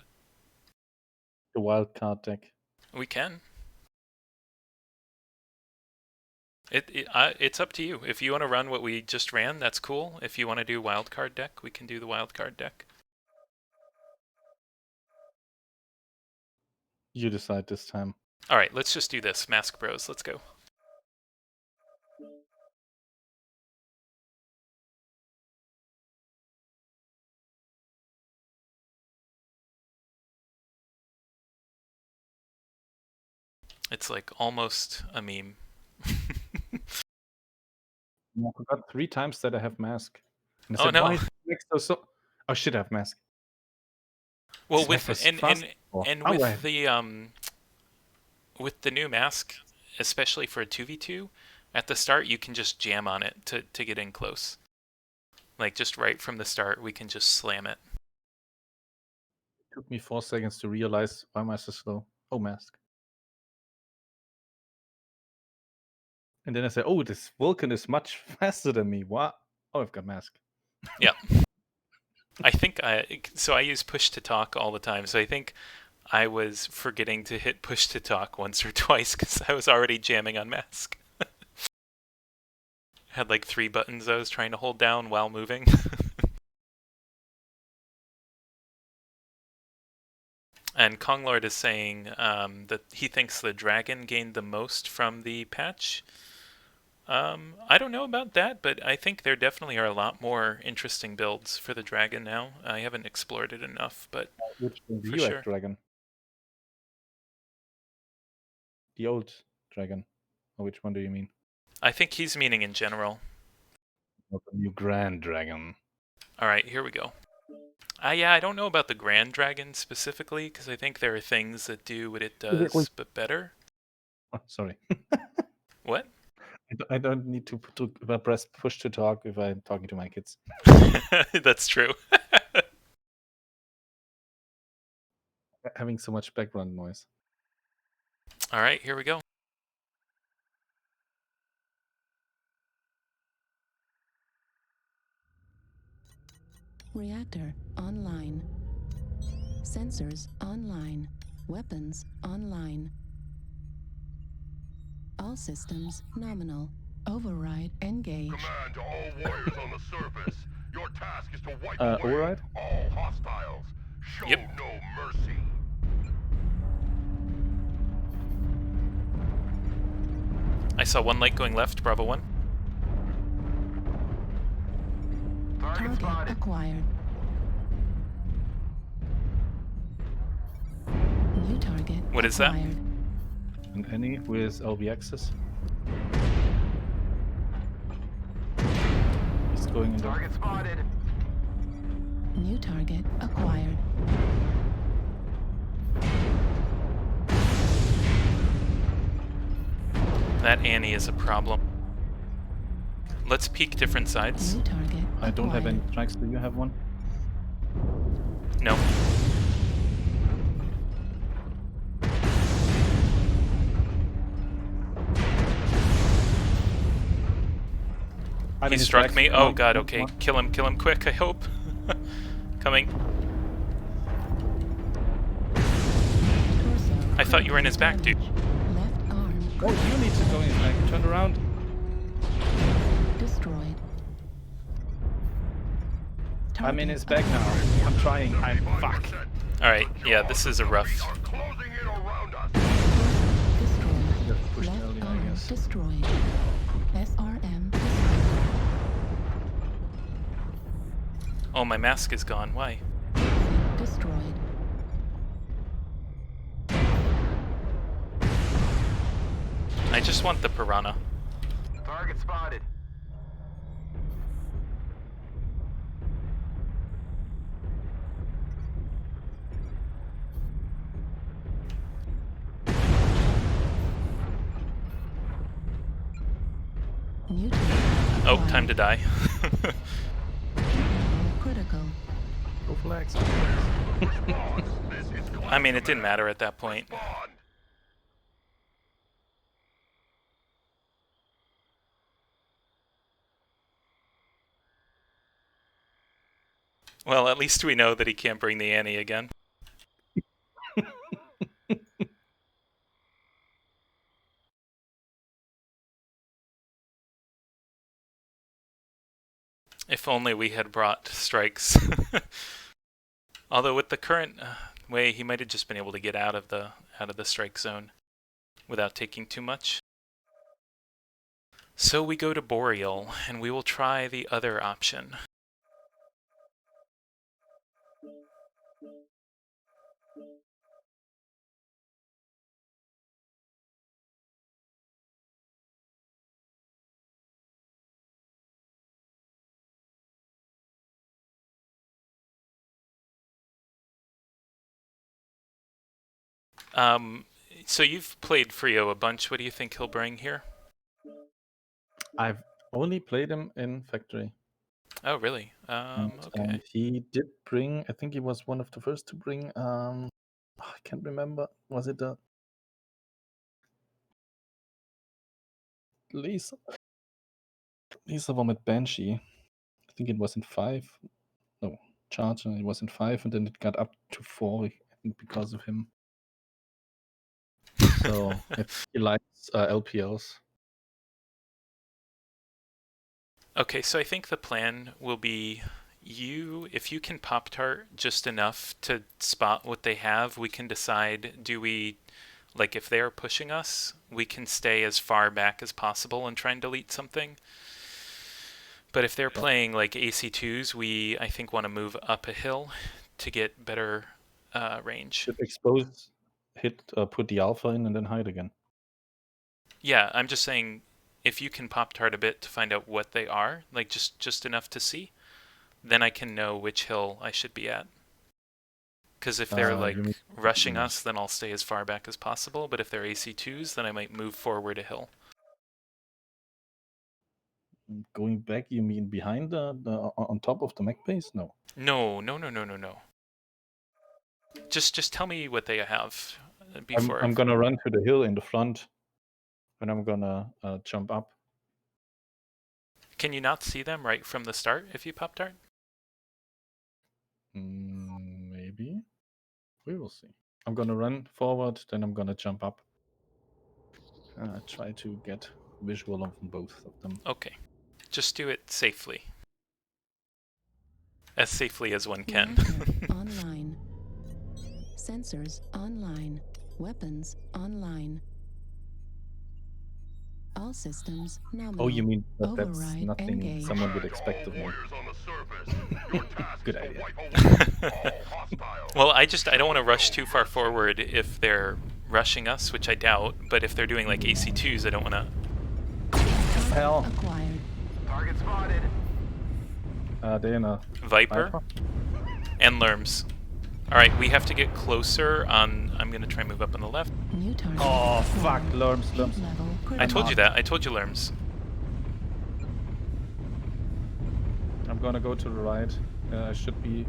The wild card deck. We can. It's up to you. If you want to run what we just ran, that's cool. If you want to do wild card deck, we can do the wild card deck. You decide this time. All right, let's just do this. Mask Bros, let's go. It's like almost a meme. I forgot 3 times that I have mask. And I Oh, said, no. why is next so... Oh shit, I have mask. Well, This with map was and fast and before. and Oh, with right. the new mask, especially for a 2v2, at the start you can just jam on it to get in close. Like just right from the start, we can just slam it. It took me 4 seconds to realize why am I so slow. Oh, mask. And then I said, oh, this Vulcan is much faster than me. What? Oh, I've got mask. Yeah. I think so I use push to talk all the time, so I think I was forgetting to hit push to talk once or twice because I was already jamming on mask. Had like 3 buttons I was trying to hold down while moving. And Konglord is saying that he thinks the dragon gained the most from the patch. I don't know about that, but I think there definitely are a lot more interesting builds for the dragon now. I haven't explored it enough, but Which one do for you sure. have, dragon? The old dragon. Or which one do you mean? I think he's meaning in general. Not the new Grand Dragon. All right, here we go. Yeah, I don't know about the Grand Dragon specifically, because I think there are things that do what it does, but better. Oh, sorry. What? I don't need to press push to talk if I'm talking to my kids. That's true. Having so much background noise. All right, here we go. Reactor online. Sensors online. Weapons online. All systems nominal. Override engaged. Command to all warriors on the surface. Your task is to wipe away Override? all hostiles. Show Yep. no mercy. I saw one light going left, Bravo 1. Target acquired. New target What is that? acquired. And any with LB access. He's going in the... spotted. New target acquired. That Annie is a problem. Let's peek different sides. New target I don't have any acquired. strikes. Do you have one? No. He struck me. Oh god, okay. Kill him quick, I hope. Coming. Torso I thought you were in his back, dude. left arm Oh, you need to go in. Like, turn around. destroyed. I'm in Target his back now. I'm trying. I'm fuck. Alright, yeah, this is a rough... We are closing in around us. destroyed. Just push Left early, I arm guess. destroyed. SRM destroyed. Oh, my mask is gone. Why? Destroyed. I just want the piranha. Target spotted. New target Oh, acquired. time to die. Critical. Go flags. This is I mean, it didn't matter at that point. Respond. Well, at least we know that he can't bring the Annie again. If only we had brought strikes. Although with the current way, he might have just been able to get out of the strike zone. without taking too much. So we go to Boreal, and we will try the other option. So you've played Frio a bunch. What do you think he'll bring here? I've only played him in Factory. Oh, really? And, Okay. he did bring, I think he was one of the first to bring, I can't remember, was it a laser bomb at Banshee? I think it was in 5. No, Charge, and it was in 5, and then it got up to 4, I think, because of him. So I think he likes LPLs. Okay, so I think the plan will be if you can Pop-Tart just enough to spot what they have, we can decide, do we, like if they're pushing us, we can stay as far back as possible and try and delete something. But if they're playing like AC2s, we, I think, want to move up a hill to get better range. Should expose, put the alpha in, and then hide again. Yeah, I'm just saying, if you can Pop-Tart a bit to find out what they are, like just enough to see, then I can know which hill I should be at. Because if they're like rushing us, then I'll stay as far back as possible. But if they're AC2s, then I might move forward a hill. Going back, you mean behind the on top of the mech base? No. No. Just tell me what they have before. I'm gonna run to the hill in the front, and I'm gonna jump up. Can you not see them right from the start if you Pop-Tart? Maybe. We will see. I'm gonna run forward, then I'm gonna jump up. Try to get visual on both of them. Okay. Just do it safely. As safely as one can. Online. Sensors online. Weapons online. All systems nominal. Oh, you mean that that's Override nothing engage. someone would expect of me? Warriors on the surface. Your task Good is to idea. wipe away all hostiles. Well, I don't want to rush too far forward if they're rushing us, which I doubt. But if they're doing like AC2s, I don't want to. Hell. Acquired. Target spotted. They're in a Viper and Lerms. All right, we have to get closer on. I'm gonna try and move up on the left. New target. Oh fuck, Lerms. Heat level I told you critical. that. I told you Lerms. I'm gonna go to the right. I should be.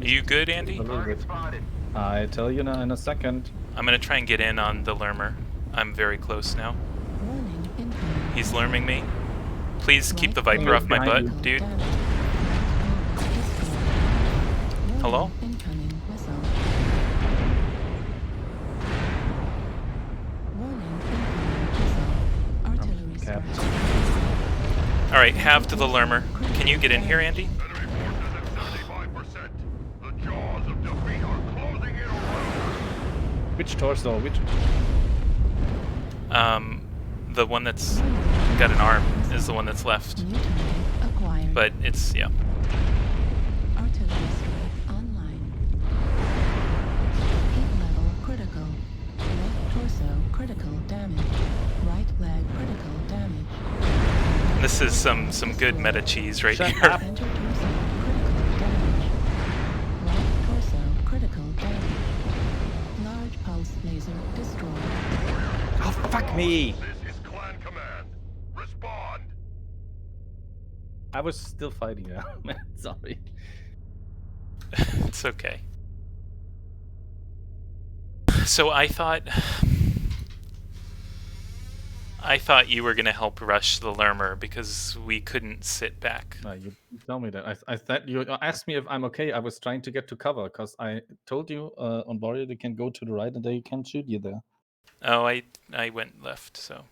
Are you good, Andy? A little bit. Spotted. I tell you now in a second. I'm gonna try and get in on the Lermer. I'm very close now. Warning incoming. He's Lerming me. Please keep the Viper off my butt, dude. Hello? Incoming missile. Warning incoming missile. Artillery capped. strike. All right, half to the Lermer. Can you get in here, Andy? Enemy forces at 75%. The jaws of defeat are closing in around. Which torso? Which? The one that's got an arm is the one that's left. New target acquired. But it's, yeah. Artillery strike online. Heat level critical. Left torso critical damage. Right leg critical damage. This is some good meta cheese right Shut here. up. Center torso critical damage. Right torso critical damage. Large pulse laser destroyed. Oh fuck me! This is Clan Command. Respond. I was still fighting now, man. Sorry. It's okay. So I thought you were gonna help rush the Lermer because we couldn't sit back. No, you tell me that. I thought you asked me if I'm okay. I was trying to get to cover because I told you on Warrior they can go to the right and they can shoot you there. Oh, I went left, so.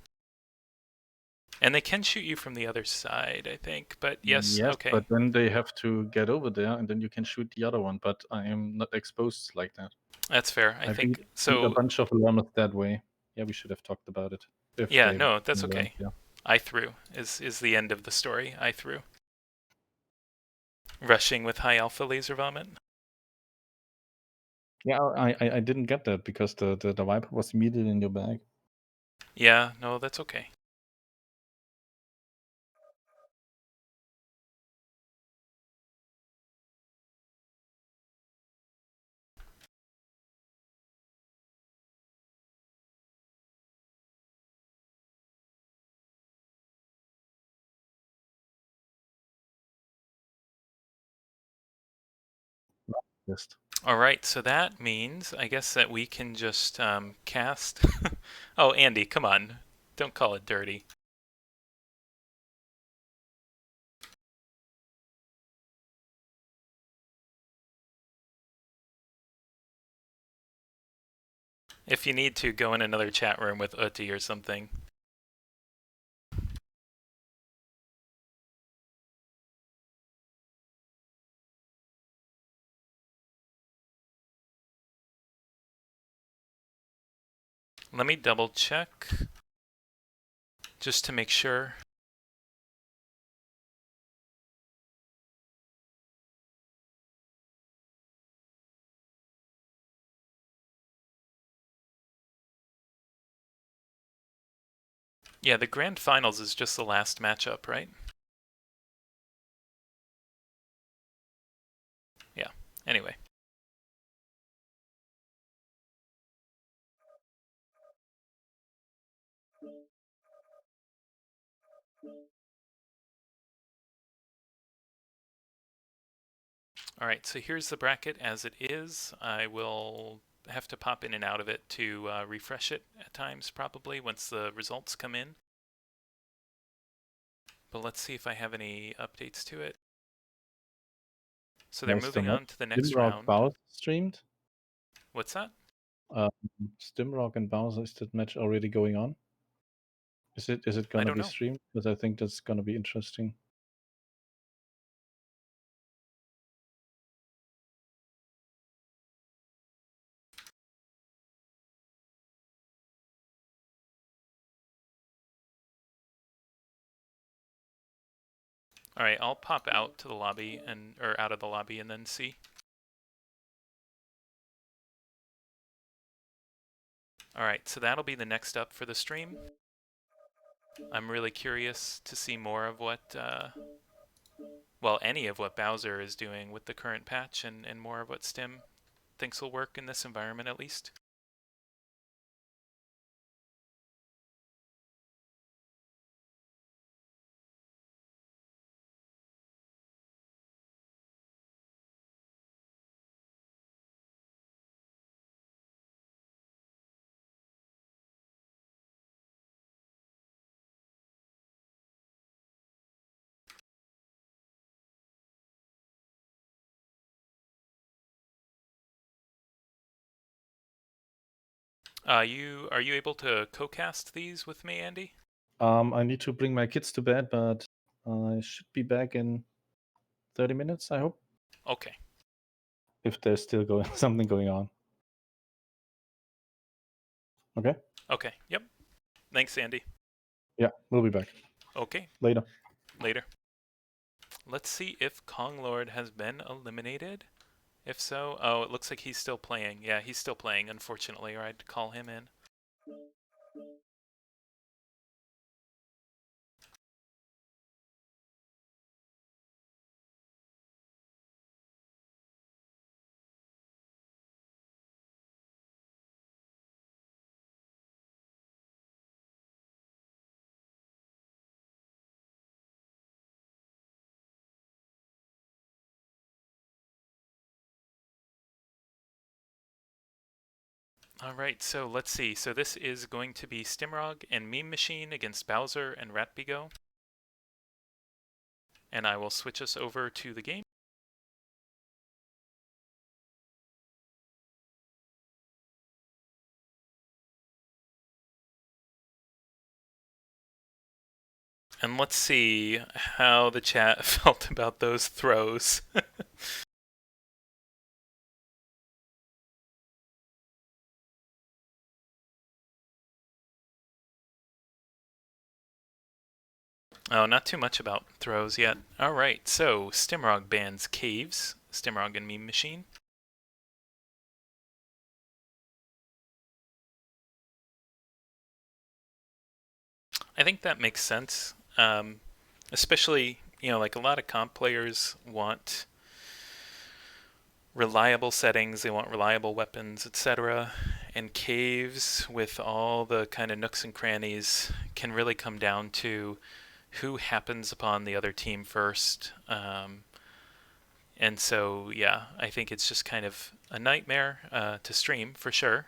And they can shoot you from the other side, I think. But yes, okay. But then they have to get over there and then you can shoot the other one. But I am not exposed like that. That's fair. I think beat so. a bunch of alarms that way. Yeah, we should have talked about it. If Yeah, they no, that's were around, okay. yeah. I threw is the end of the story. I threw. Rushing with high alpha laser vomit. Yeah, I didn't get that because the Viper was immediately in your bag. Yeah, no, that's okay. Just All right, so that means I guess that we can just cast. Oh, Andy, come on, don't call it dirty. If you need to, go in another chat room with Uti or something. Let me double check just to make sure. Yeah, the grand finals is just the last matchup, right? Yeah. Anyway. All right, so here's the bracket as it is. I will have to pop in and out of it to refresh it at times, probably, once the results come in. But let's see if I have any updates to it. So they're moving on to the next Stimrock round. Bowser streamed. What's that? Stimrock and Bowser, is that match already going on? Is it I gonna don't be know. streamed? Because I think that's gonna be interesting. All right, I'll pop out to the lobby or out of the lobby and then see. All right, so that'll be the next up for the stream. I'm really curious to see more of what, well, any of what Bowser is doing with the current patch and more of what Stim thinks will work in this environment at least. Are you able to co-cast these with me, Andy? I need to bring my kids to bed, but I should be back in 30 minutes, I hope. Okay. If there's still something going on. Okay? Okay, yep. Thanks, Andy. Yeah, we'll be back. Okay, Later. later. Let's see if Kong Lord has been eliminated. If so, oh, it looks like he's still playing. Yeah, he's still playing, unfortunately, or I'd call him in. Alright, so let's see. So this is going to be Stimrog and Meme Machine against Bowser and Ratbigo. And I will switch us over to the game. And let's see how the chat felt about those throws. Oh, not too much about throws yet. All right, so Stimrog bans caves. Stimrog and Meme Machine. I think that makes sense. Especially, like a lot of comp players want reliable settings, they want reliable weapons, etc. And caves, with all the kind of nooks and crannies, can really come down to who happens upon the other team first. And so, yeah, I think it's just kind of a nightmare to stream for sure.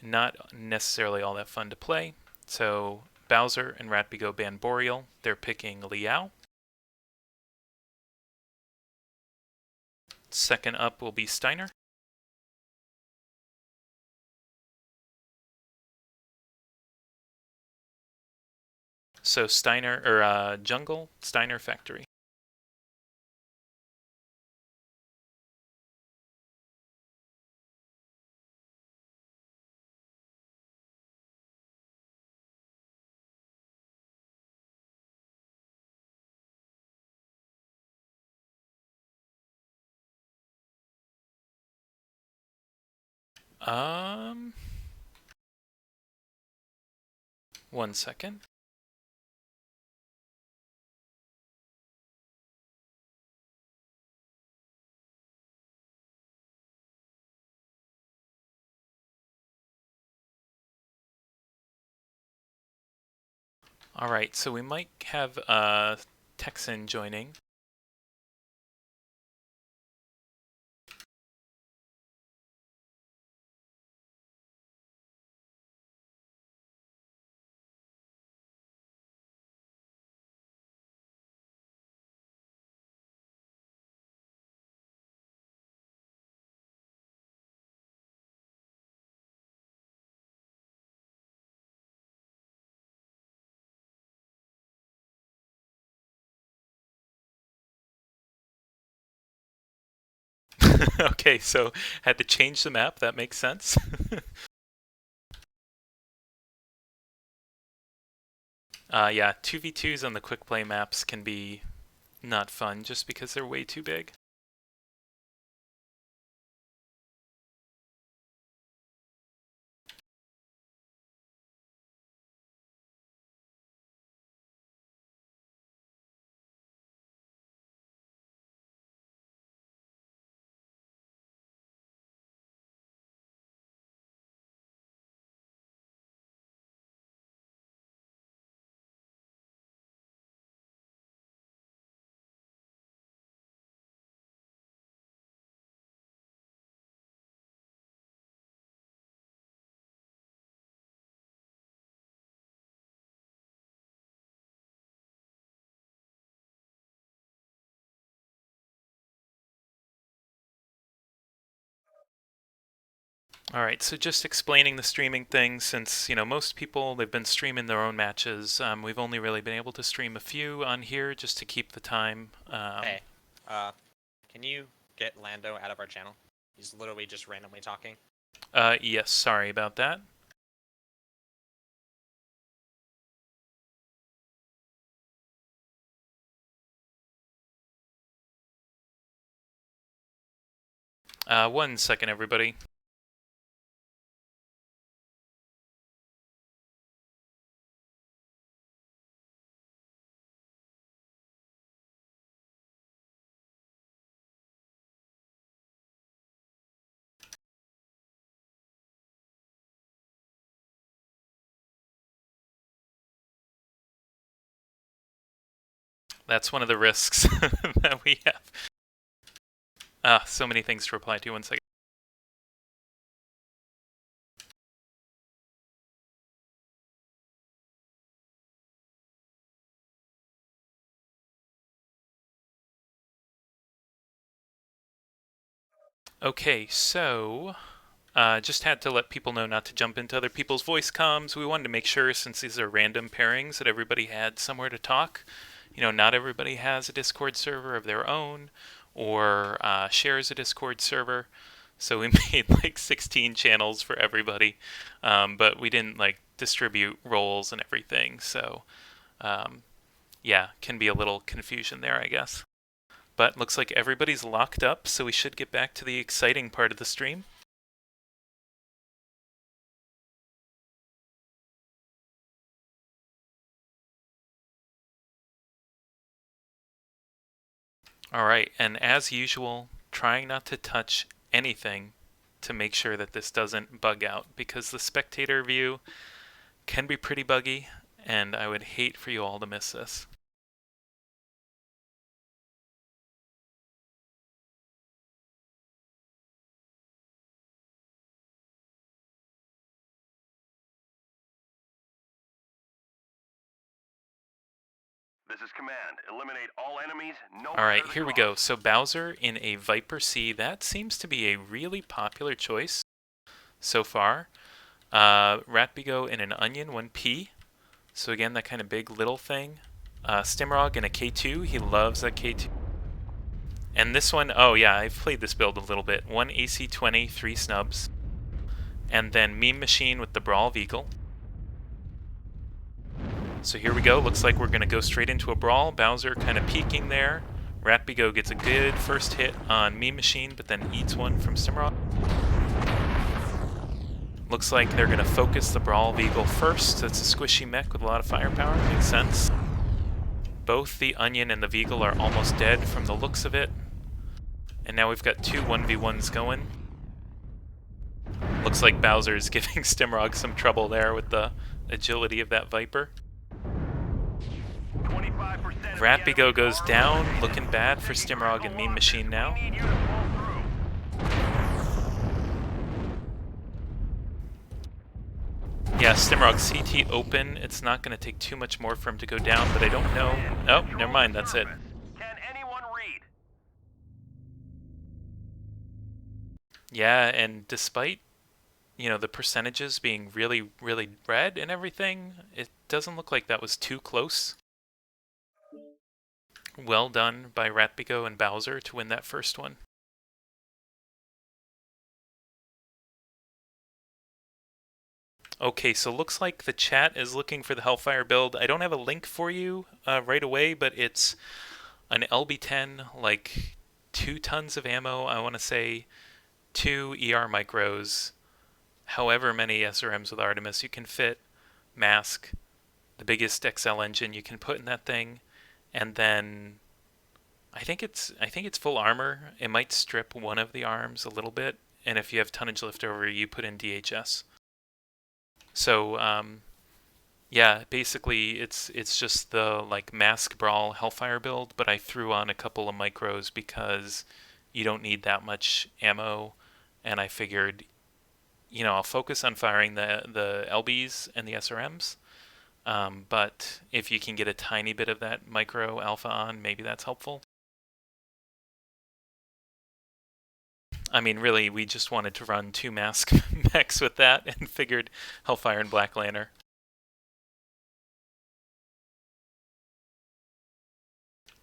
Not necessarily all that fun to play. So Bowser and Ratbigo ban Boreal. They're picking Liao. Second up will be Steiner. So Steiner, or Jungle, Steiner, Factory. One second. All right, so we might have Texan joining. Okay, so had to change the map. That makes sense. Yeah, 2v2s on the quick play maps can be not fun just because they're way too big. All right, so just explaining the streaming thing, since most people, they've been streaming their own matches. We've only really been able to stream a few on here just to keep the time. Hey, can you get Lando out of our channel? He's literally just randomly talking. Yes, sorry about that. One second, everybody. That's one of the risks that we have. So many things to reply to. One second. Okay, so just had to let people know not to jump into other people's voice comms. We wanted to make sure, since these are random pairings, that everybody had somewhere to talk. Not everybody has a Discord server of their own or shares a Discord server. So we made like 16 channels for everybody, but we didn't like distribute roles and everything. So yeah, can be a little confusion there, I guess. But looks like everybody's locked up, so we should get back to the exciting part of the stream. Alright, and as usual, trying not to touch anything to make sure that this doesn't bug out, because the spectator view can be pretty buggy, and I would hate for you all to miss this. This is command. Eliminate all enemies. No. Alright, here we go. So Bowser in a Viper C, that seems to be a really popular choice so far. Ratbigo in an Onion 1P. So again, that kind of big little thing. Stimrog in a K2, he loves that K2. And this one, oh yeah, I've played this build a little bit. 1 AC20, 3 snubs. And then Meme Machine with the Brawl Vehicle. So here we go, looks like we're going to go straight into a brawl. Bowser kind of peeking there. Ratbigo gets a good first hit on Meme Machine, but then eats one from Stimrog. Looks like they're going to focus the Brawl Vehicle first. That's a squishy mech with a lot of firepower, makes sense. Both the Onion and the Vehicle are almost dead from the looks of it. And now we've got two 1v1s going. Looks like Bowser's giving Stimrog some trouble there with the agility of that Viper. Ratbigo goes down, looking bad for Stimrog and Meme Machine now. Yeah, Stimrog CT open. It's not going to take too much more for him to go down, but I don't know. Oh, never mind, that's it. Can anyone read? Yeah, and despite, you know, the percentages being really, really red and everything, it doesn't look like that was too close. Well done by Ratbigo and Bowser to win that first one. Okay, so looks like the chat is looking for the Hellfire build. I don't have a link for you right away, but it's an LB10, like 2 tons of ammo, I want to say 2 ER micros, however many SRMs with Artemis you can fit, mask, the biggest XL engine you can put in that thing, and then I think it's full armor. It might strip one of the arms a little bit, and if you have tonnage left over, you put in DHS. So yeah, basically it's just the like mask brawl Hellfire build, but I threw on a couple of micros because you don't need that much ammo, and I figured, you know, I'll focus on firing the LBs and the SRMs. But if you can get a tiny bit of that micro alpha on, maybe that's helpful. I mean, really, we just wanted to run 2 mask mechs with that and figured Hellfire and Black Lantern.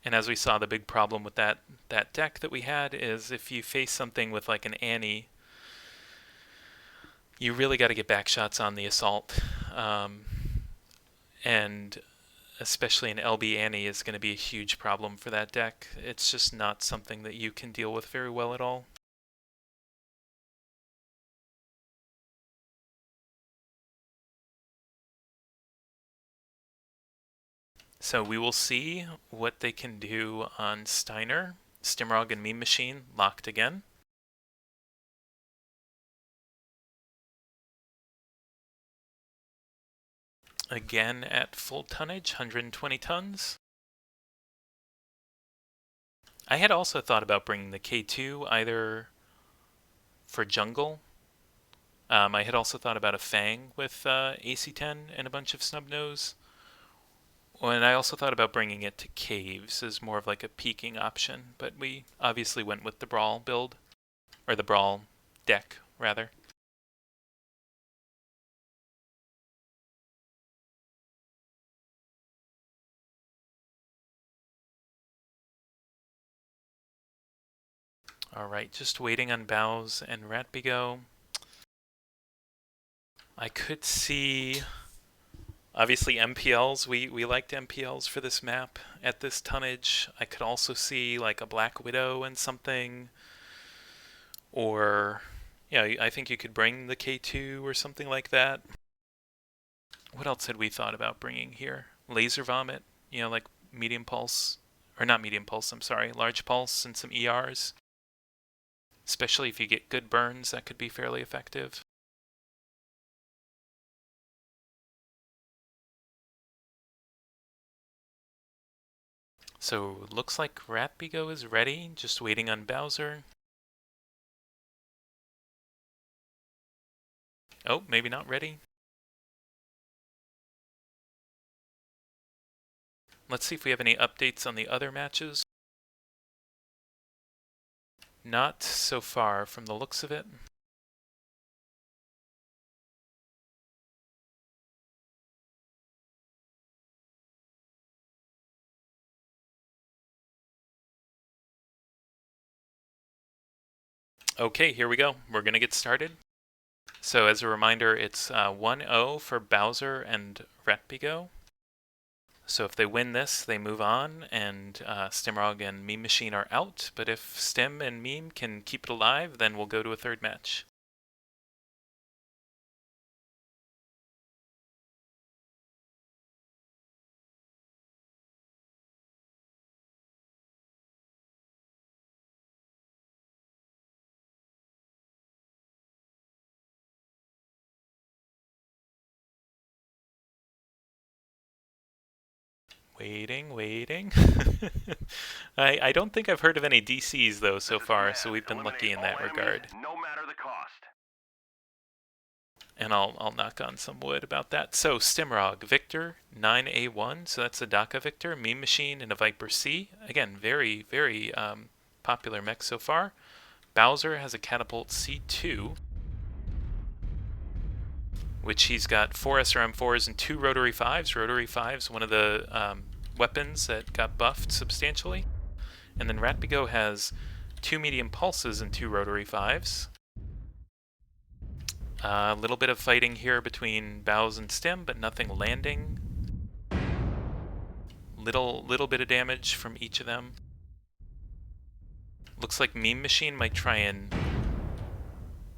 And as we saw, the big problem with that deck that we had is if you face something with like an Annie, you really got to get back shots on the assault. And especially an LB Annie is going to be a huge problem for that deck. It's just not something that you can deal with very well at all. So we will see what they can do on Steiner. Stimrog and Meme Machine locked again. Again at full tonnage, 120 tons. I had also thought about bringing the K2 either for jungle. I had also thought about a Fang with AC-10 and a bunch of snub nose. And I also thought about bringing it to caves as more of like a peeking option, but we obviously went with the Brawl build, or the Brawl deck, rather. Alright, just waiting on Bows and Ratbigo. I could see Obviously MPLs, we liked MPLs for this map at this tonnage. I could also see like a Black Widow and something, or yeah, I think you could bring the K2 or something like that. What else had we thought about bringing here? Laser Vomit, like medium pulse, or not medium pulse, I'm sorry, large pulse and some ERs. Especially if you get good burns, that could be fairly effective. So looks like Ratbigo is ready, just waiting on Bowser. Oh, maybe not ready. Let's see if we have any updates on the other matches. Not so far from the looks of it. Okay, here we go. We're going to get started. So as a reminder, it's 1-0 for Bowser and Ratbigo. So if they win this, they move on, and Stimrog and Meme Machine are out. But if Stim and Meme can keep it alive, then we'll go to a third match. Waiting. I don't think I've heard of any DCs though so far, so we've been lucky in that regard. No matter the cost. And I'll knock on some wood about that. So Stimrog, Victor, 9A1, so that's a Daka Victor, Meme Machine, and a Viper C. Again, very, very popular mech so far. Bowser has a Catapult C2, which he's got 4 SRM4s and 2 Rotary 5s. Rotary 5s, one of the weapons that got buffed substantially. And then Ratbigo has 2 medium pulses and 2 Rotary 5s. A little bit of fighting here between Bows and Stim, but nothing landing. Little bit of damage from each of them. Looks like Meme Machine might try and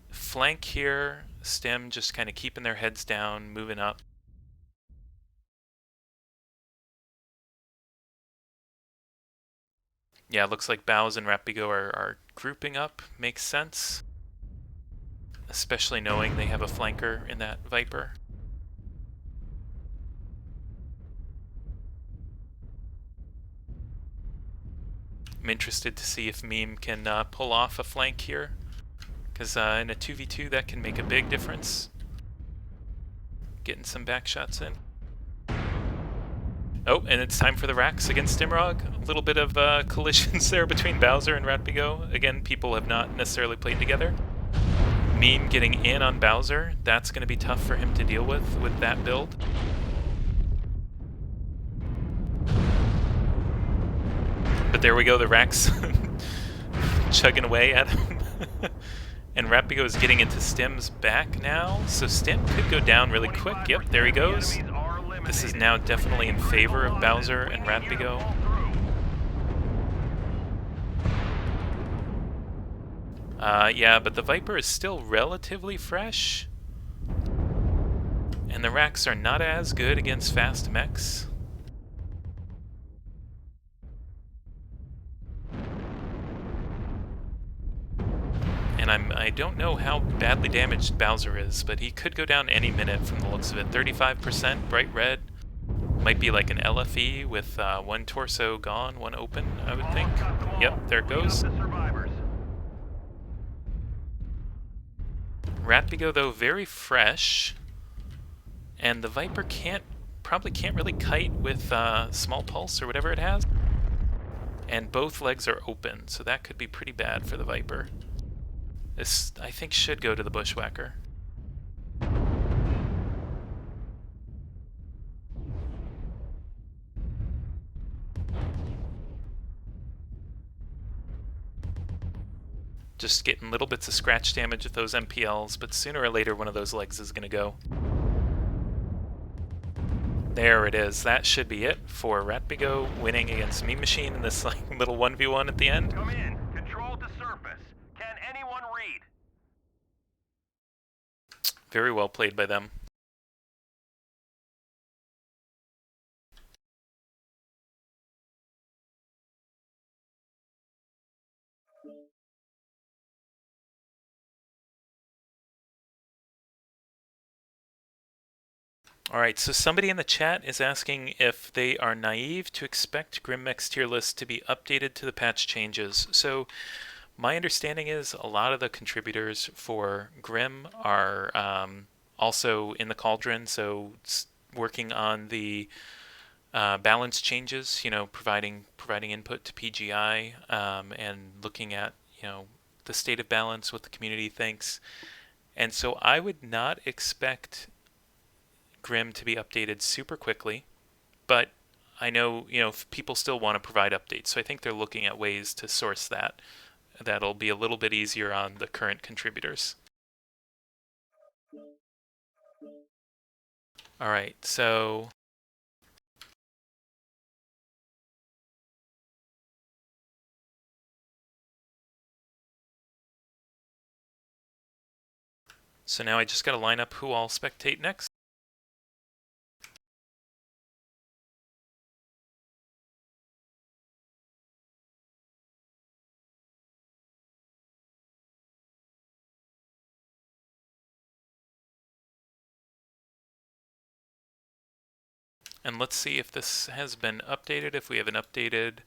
flank here. Stim just kind of keeping their heads down, moving up. Yeah, looks like Bows and Ratbigo are grouping up. Makes sense. Especially knowing they have a flanker in that Viper. I'm interested to see if Meme can pull off a flank here, because in a 2v2 that can make a big difference. Getting some back shots in. Oh, and it's time for the racks against Stimrog. A little bit of collisions there between Bowser and Ratbigo. Again, people have not necessarily played together. Meme getting in on Bowser, that's going to be tough for him to deal with that build. But there we go, the racks chugging away at him. And Ratbigo is getting into Stim's back now, so Stim could go down really quick. Yep, there he goes. This is now definitely in favor of Bowser and Ratbigo. Yeah, but the Viper is still relatively fresh. And the racks are not as good against fast mechs. And I don't know how badly damaged Bowser is, but he could go down any minute from the looks of it. 35%, bright red. Might be like an LFE with one torso gone, one open, I would think. Yep, there it goes. Ratbigo, though, very fresh. And the Viper probably can't really kite with small pulse or whatever it has. And both legs are open, so that could be pretty bad for the Viper. This, I think, should go to the Bushwhacker. Just getting little bits of scratch damage with those MPLs, but sooner or later one of those legs is going to go. There it is. That should be it for Ratbigo winning against Meme Machine in this like little 1v1 at the end. Come in. Control to surface. Can anyone read? Very well played by them. Alright, so somebody in the chat is asking if they are naive to expect Grimmek's tier list to be updated to the patch changes. So my understanding is a lot of the contributors for Grim are also in the Cauldron, so working on the balance changes, providing input to PGI, and looking at, the state of balance, what the community thinks. And so I would not expect Grim to be updated super quickly, but I know, if people still want to provide updates. So I think they're looking at ways to source that. That'll be a little bit easier on the current contributors. All right, so now I just got to line up who I'll spectate next. And let's see if this has been updated, if we have an updated...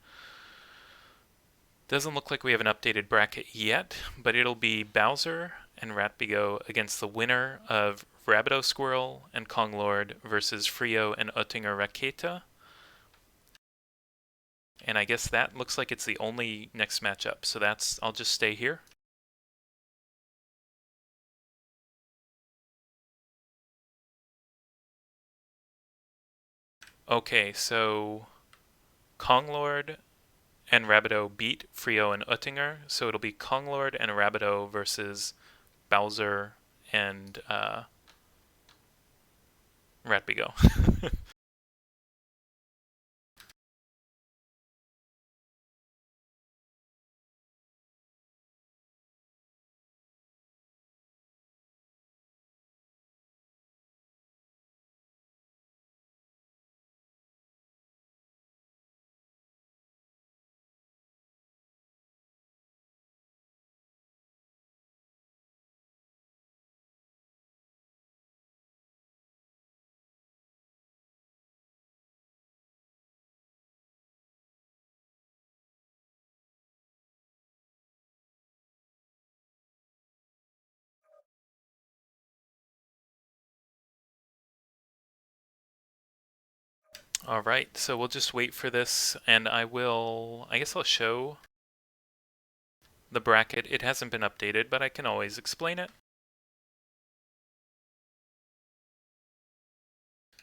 Doesn't look like we have an updated bracket yet, but it'll be Bowser and Ratbigo against the winner of Rabido Squirrel and Kong Lord versus Frio and Oettinger Raketa. And I guess that looks like it's the only next matchup, so I'll just stay here. Okay, so Konglord and Rabido beat Frio and Oettinger, so it'll be Konglord and Rabido versus Bowser and Ratbigo. All right, so we'll just wait for this, and I guess I'll show the bracket. It hasn't been updated, but I can always explain it.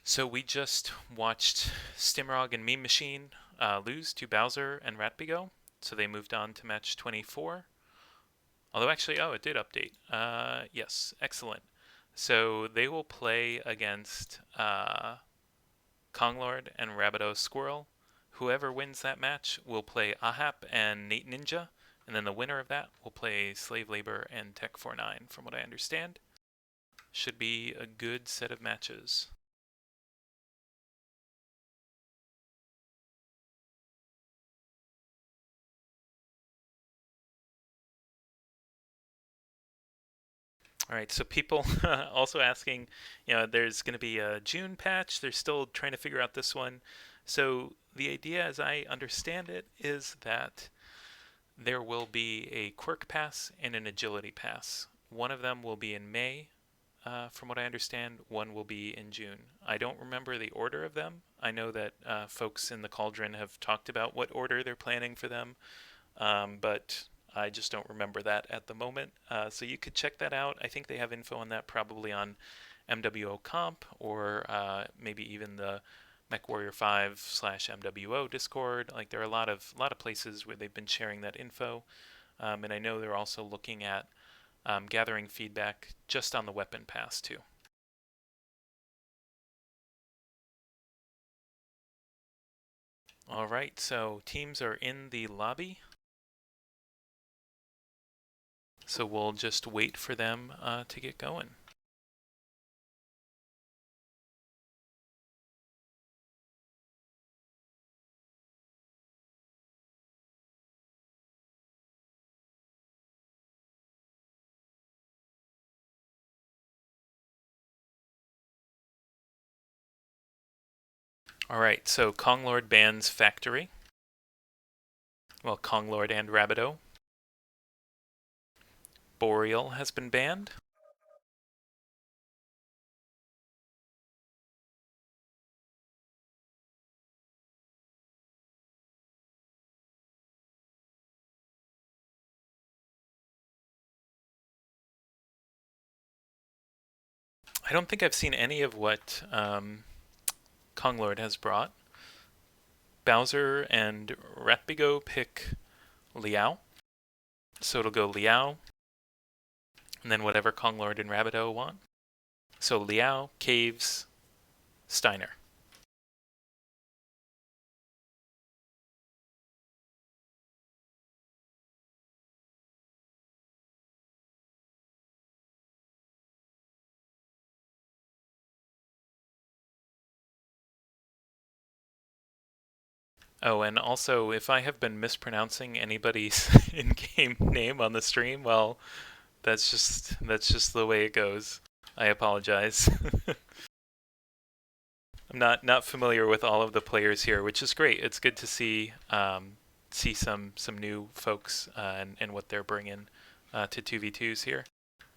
So we just watched Stimrog and Meme Machine lose to Bowser and Ratbigo, so they moved on to match 24. Although actually, it did update. Yes, excellent. So they will play against Konglord and Rabido Squirrel. Whoever wins that match will play Ahap and Nate Ninja, and then the winner of that will play Slave Labor and Tech 49, from what I understand. Should be a good set of matches. All right, so people also asking, there's going to be a June patch. They're still trying to figure out this one. So the idea, as I understand it, is that there will be a quirk pass and an agility pass. One of them will be in May, from what I understand. One will be in June. I don't remember the order of them. I know that folks in the Cauldron have talked about what order they're planning for them, but I just don't remember that at the moment. So you could check that out. I think they have info on that probably on MWO Comp, or maybe even the MechWarrior 5/MWO Discord. Like, there are a lot of places where they've been sharing that info, and I know they're also looking at gathering feedback just on the weapon pass too. All right, so teams are in the lobby. So we'll just wait for them to get going. All right, so Konglord bans Factory. Well, Konglord and Rabido. Boreal has been banned. I don't think I've seen any of what Konglord has brought. Bowser and Ratbigo pick Liao. So it'll go Liao, and then whatever Konglord and Rabido want. So Liao, Caves, Steiner. Oh, and also, if I have been mispronouncing anybody's in-game name on the stream, well, that's just the way it goes. I apologize. I'm not familiar with all of the players here, which is great. It's good to see see some new folks and what they're bringing to 2v2s here,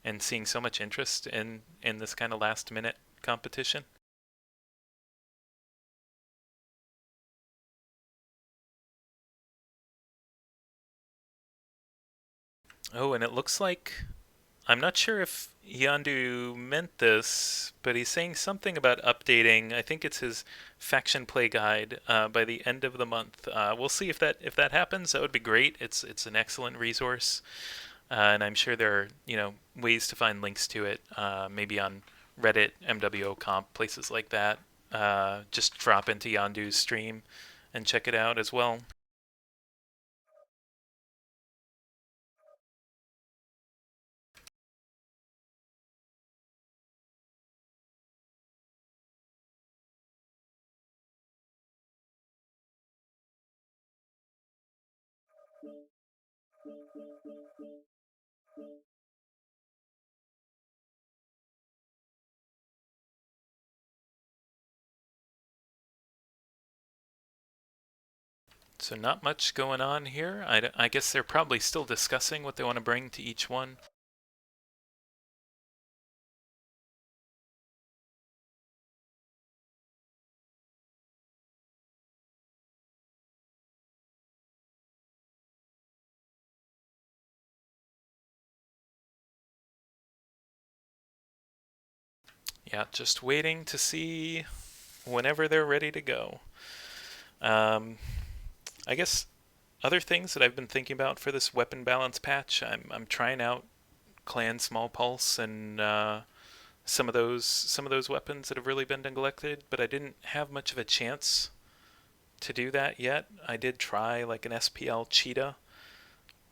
and seeing so much interest in this kind of last minute competition. Oh, and it looks like, I'm not sure if Yandu meant this, but he's saying something about updating. I think it's his faction play guide by the end of the month. We'll see if that happens. That would be great. It's an excellent resource, and I'm sure there are ways to find links to it. Maybe on Reddit, MWO Comp, places like that. Just drop into Yandu's stream and check it out as well. So not much going on here. I guess they're probably still discussing what they want to bring to each one. Yeah, just waiting to see whenever they're ready to go. I guess other things that I've been thinking about for this weapon balance patch, I'm trying out Clan Small Pulse and some of those weapons that have really been neglected, but I didn't have much of a chance to do that yet. I did try like an SPL Cheetah,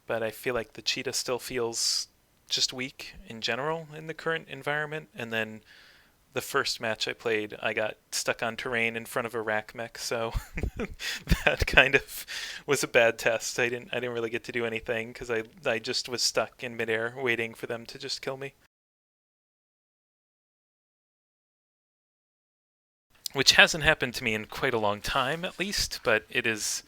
but I feel like the Cheetah still feels just weak in general in the current environment. And then the first match I played, I got stuck on terrain in front of a rack mech, so that kind of was a bad test. I didn't really get to do anything because I just was stuck in midair waiting for them to just kill me. Which hasn't happened to me in quite a long time, at least, but it is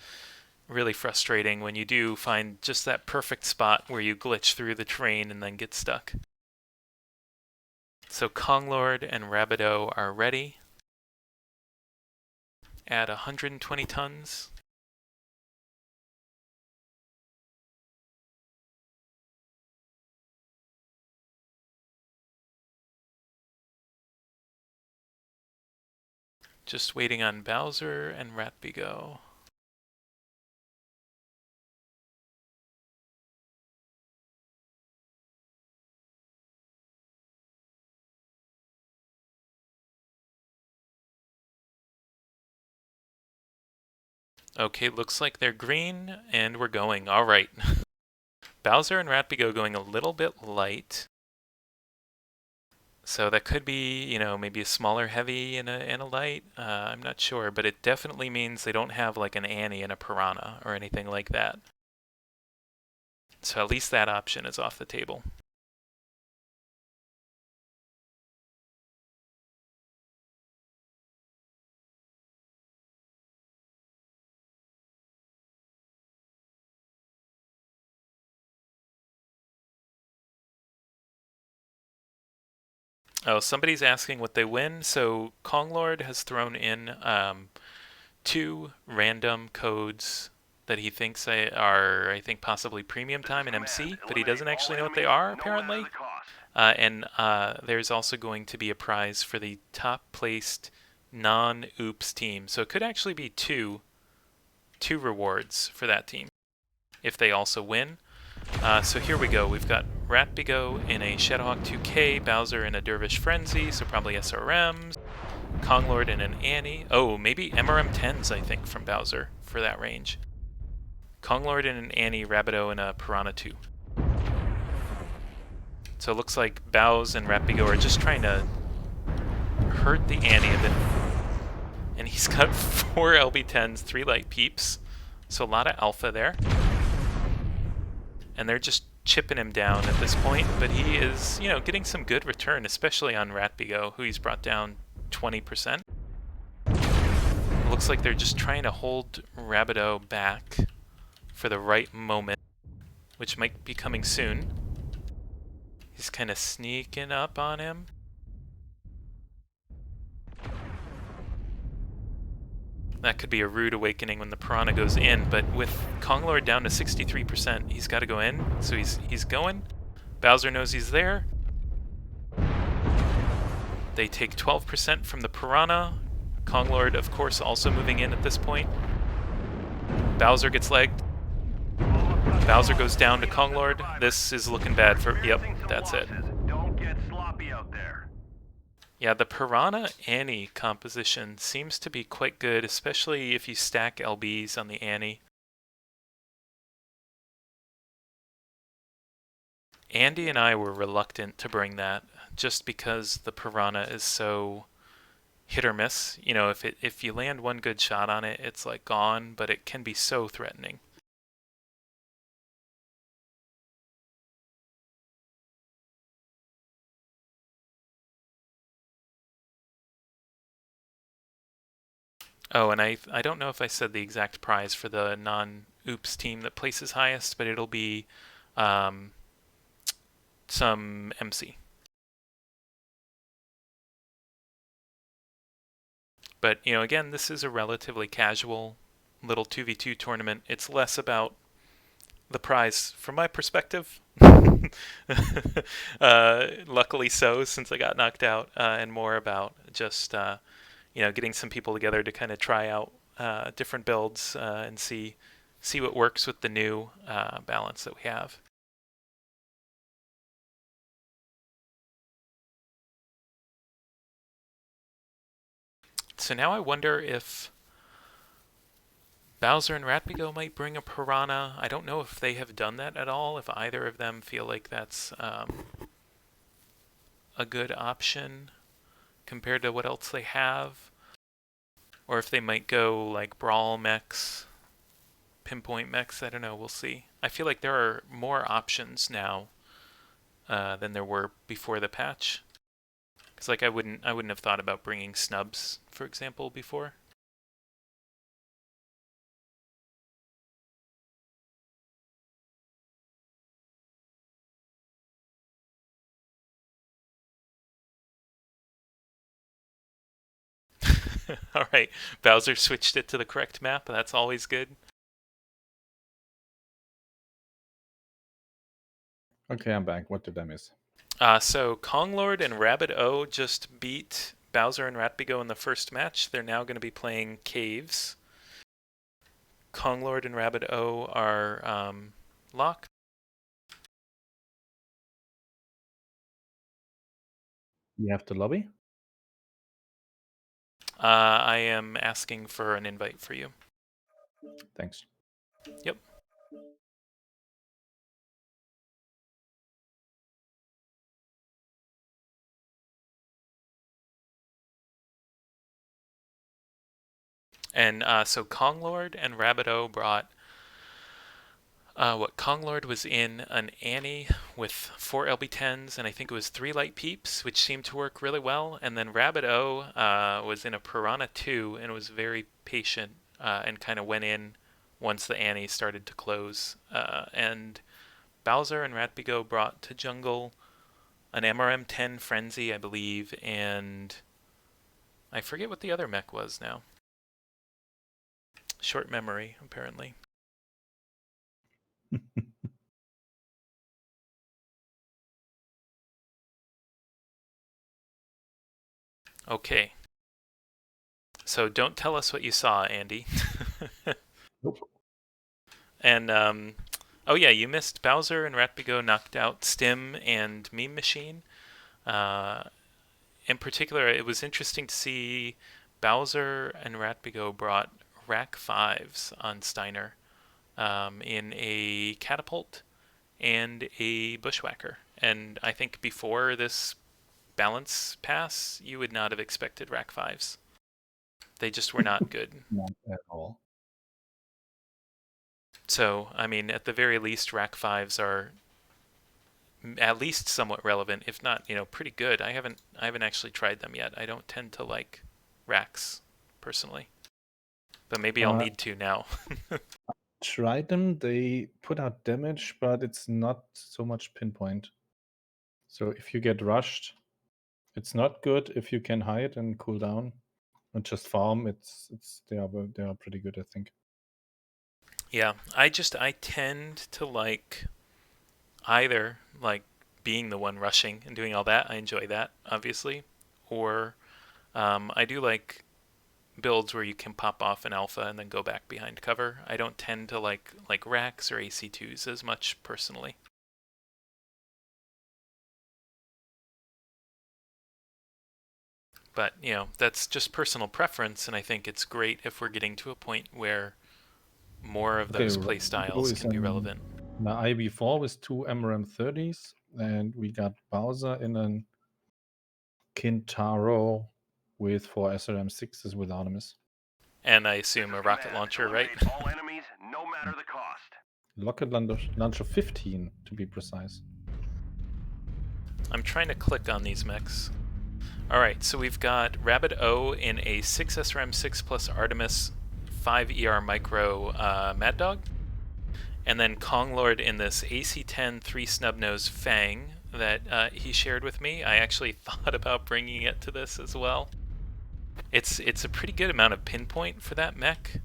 really frustrating when you do find just that perfect spot where you glitch through the terrain and then get stuck. So Konglord and Rabido are ready. Add 120 tons. Just waiting on Bowser and Ratbigo. Okay, looks like they're green, and we're going. All right. Bowser and Ratbigo going a little bit light. So that could be, maybe a smaller heavy and a light. I'm not sure, but it definitely means they don't have like an Annie and a Piranha or anything like that. So at least that option is off the table. Oh, somebody's asking what they win. So Konglord has thrown in 2 random codes that he thinks are, I think, possibly premium time and MC, but he doesn't actually know what they are, apparently. And there's also going to be a prize for the top placed non-oops team. So it could actually be two rewards for that team if they also win. So here we go. We've got Ratbigo in a Shadowhawk 2K, Bowser in a Dervish Frenzy, so probably SRMs, Konglord in an Annie. Oh, maybe MRM 10s, I think, from Bowser for that range. Konglord in an Annie, Rabido in a Piranha 2. So it looks like Bows and Ratbigo are just trying to hurt the Annie a bit. And he's got 4 LB10s, 3 light peeps, so a lot of alpha there. And they're just chipping him down at this point, but he is, getting some good return, especially on Ratbigo, who he's brought down 20%. It looks like they're just trying to hold Rabido back for the right moment, which might be coming soon. He's kind of sneaking up on him. That could be a rude awakening when the Piranha goes in, but with Konglord down to 63%, he's got to go in, so he's going. Bowser knows he's there. They take 12% from the Piranha. Konglord, of course, also moving in at this point. Bowser gets legged. Bowser goes down to Konglord. This is looking bad for... Yep, that's it. Don't get sloppy out there. Yeah, the Piranha Annie composition seems to be quite good, especially if you stack LBs on the Annie. Andy and I were reluctant to bring that just because the Piranha is so hit or miss. If you land one good shot on it, it's like gone, but it can be so threatening. Oh, and I don't know if I said the exact prize for the non-oops team that places highest, but it'll be some MC. But, again, this is a relatively casual little 2v2 tournament. It's less about the prize from my perspective. Luckily so, since I got knocked out, and more about just getting some people together to kind of try out different builds and see what works with the new balance that we have. So now I wonder if Bowser and Ratbigo might bring a Piranha. I don't know if they have done that at all, if either of them feel like that's a good option compared to what else they have. Or if they might go like Brawl mechs, Pinpoint mechs, I don't know, we'll see. I feel like there are more options now than there were before the patch. Because I wouldn't have thought about bringing snubs, for example, before. All right, Bowser switched it to the correct map. That's always good. Okay, I'm back. What did I miss? So Konglord and Rabbit-O just beat Bowser and Ratbigo in the first match. They're now going to be playing Caves. Konglord and Rabbit-O are locked. You have the lobby? I am asking for an invite for you. Thanks. Yep. And so Konglord and Rabbitoh brought Konglord was in an Annie with 4 LB10s, and I think it was 3 light peeps, which seemed to work really well. And then Rabbitoh was in a Piranha 2 and was very patient and kind of went in once the Annie started to close. And Bowser and Ratbigo brought to jungle an MRM-10 Frenzy, I believe, and I forget what the other mech was now. Short memory, apparently. Okay. So don't tell us what you saw, Andy. Nope. And oh yeah, you missed Bowser and Ratbigo knocked out Stim and Meme Machine. In particular, it was interesting to see Bowser and Ratbigo brought Rack 5s on Steiner in a catapult and a bushwhacker. And I think before this balance pass, you would not have expected Rack 5s. They just were not good. Not at all. So, I mean, at the very least, Rack 5s are at least somewhat relevant, if not, pretty good. I haven't actually tried them yet. I don't tend to like racks personally, but maybe I'll need to now. Tried them. They put out damage, but it's not so much pinpoint. So if you get rushed, it's not good. If you can hide and cool down and just farm, they are pretty good, I think. Yeah, I tend to like either like being the one rushing and doing all that. I enjoy that, obviously, or I do like builds where you can pop off an alpha and then go back behind cover. I don't tend to like racks or AC2s as much personally. But, that's just personal preference, and I think it's great if we're getting to a point where more of those play styles can be relevant. The IB4 with 2 MRM30s, and we got Bowser in an Kintaro with 4 SRM6s with Artemis. And I assume a rocket launcher, right? All enemies, no matter the cost. Rocket launcher 15, to be precise. I'm trying to click on these mechs. Alright, so we've got Rabbitoh in a 6 SRM6 plus Artemis 5 ER Micro Mad Dog. And then Konglord in this AC-10 3 Snubnose Fang that he shared with me. I actually thought about bringing it to this as well. It's a pretty good amount of pinpoint for that mech,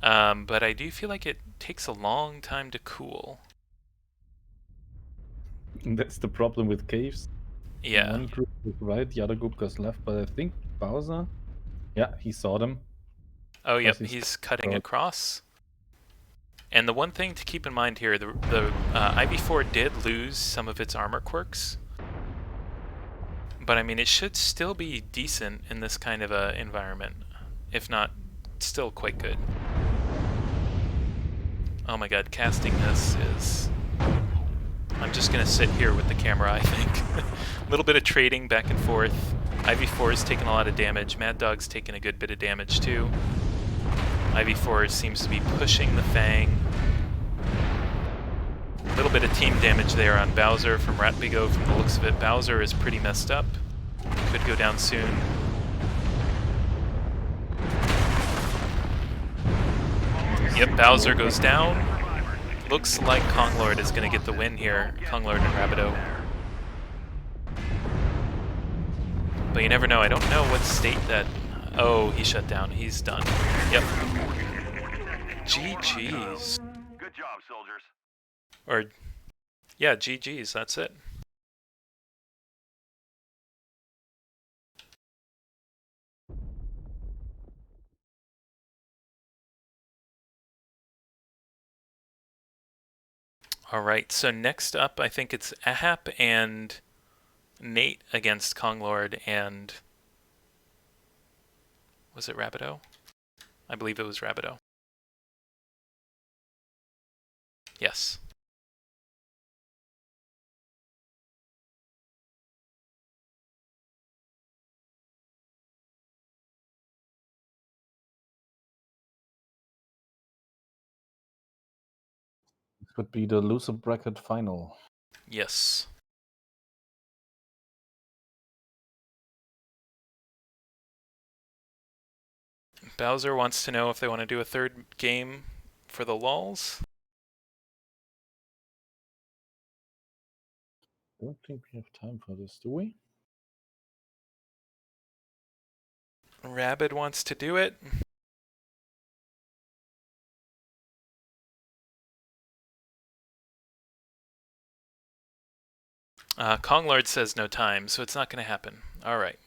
but I do feel like it takes a long time to cool. That's the problem with caves. Yeah. One group goes right, the other group goes left, but I think Bowser, yeah, he saw them. Oh, yep, he's cutting across. And the one thing to keep in mind here, the IV4 did lose some of its armor quirks, but I mean, it should still be decent in this kind of a environment, if not still quite good. Oh my god, casting this is... I'm just going to sit here with the camera, I think. A little bit of trading back and forth. IV4 is taking a lot of damage. Mad Dog's taking a good bit of damage too. IV4 seems to be pushing the Fang. A little bit of team damage there on Bowser from Ratbigo from the looks of it. Bowser is pretty messed up. Could go down soon. Yep, Bowser goes down. Looks like Konglord is going to get the win here. Konglord and Rabbitoh. But you never know. I don't know what state that... Oh, he shut down. He's done. Yep. GG's. Good job, soldiers. Or, yeah, GG's. That's it. Alright, so next up, I think it's Ahap and Nate against Konglord and... Was it Rabbitoh? I believe it was Rabbitoh. Yes. This would be the loser bracket final. Yes. Bowser wants to know if they want to do a third game for the lulls. I don't think we have time for this, do we? Rabid wants to do it. Konglord says no time, so it's not going to happen. All right.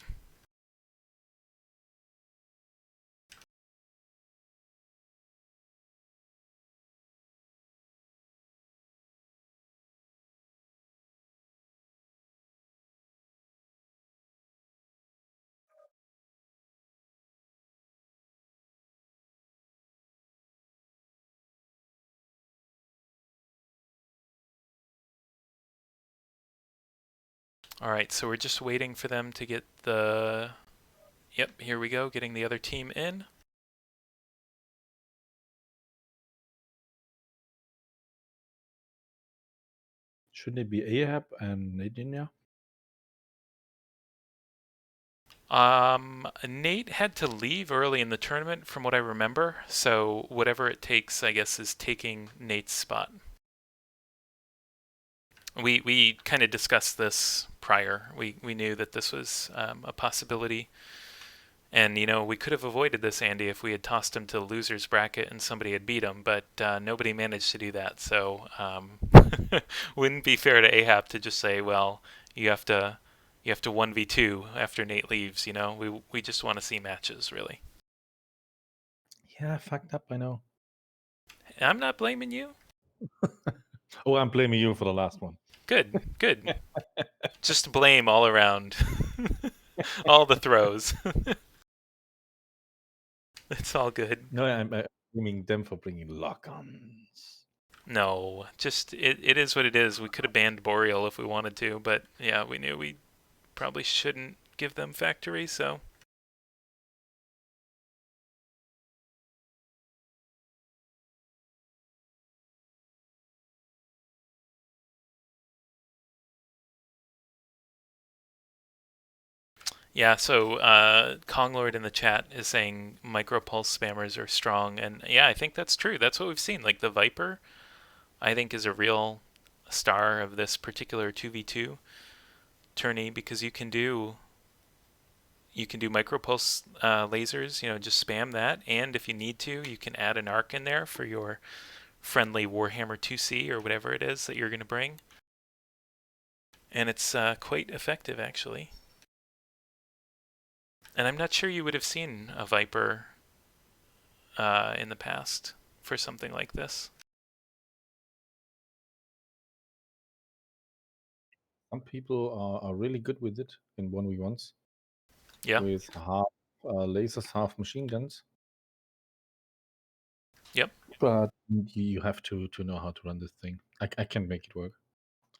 All right, so we're just waiting for them to get the... Yep, here we go, getting the other team in. Shouldn't it be Ahab and Nadine? Nate had to leave early in the tournament, from what I remember. So whatever it takes, I guess, is taking Nate's spot. We kind of discussed this prior. We knew that this was a possibility, and we could have avoided this, Andy, if we had tossed him to the losers bracket and somebody had beat him. But nobody managed to do that. So wouldn't be fair to Ahab to just say, well, you have to 1v2 after Nate leaves. We just want to see matches, really. Yeah, fucked up, I know. I'm not blaming you. Oh, I'm blaming you for the last one. Good. Just blame all around. All the throws. It's all good. No, I'm blaming them for bringing lock-ons. No, just it is what it is. We could have banned Boreal if we wanted to, but yeah, we knew we probably shouldn't give them factory, so... Yeah, so Konglord in the chat is saying micropulse spammers are strong, and yeah, I think that's true. That's what we've seen. Like the Viper, I think is a real star of this particular 2v2 tourney because you can do micropulse lasers, just spam that, and if you need to, you can add an arc in there for your friendly Warhammer 2C or whatever it is that you're going to bring. And it's quite effective, actually. And I'm not sure you would have seen a Viper in the past for something like this. Some people are really good with it in 1v1s. Yeah. With half lasers, half machine guns. Yep. But you have to know how to run this thing. I can make it work.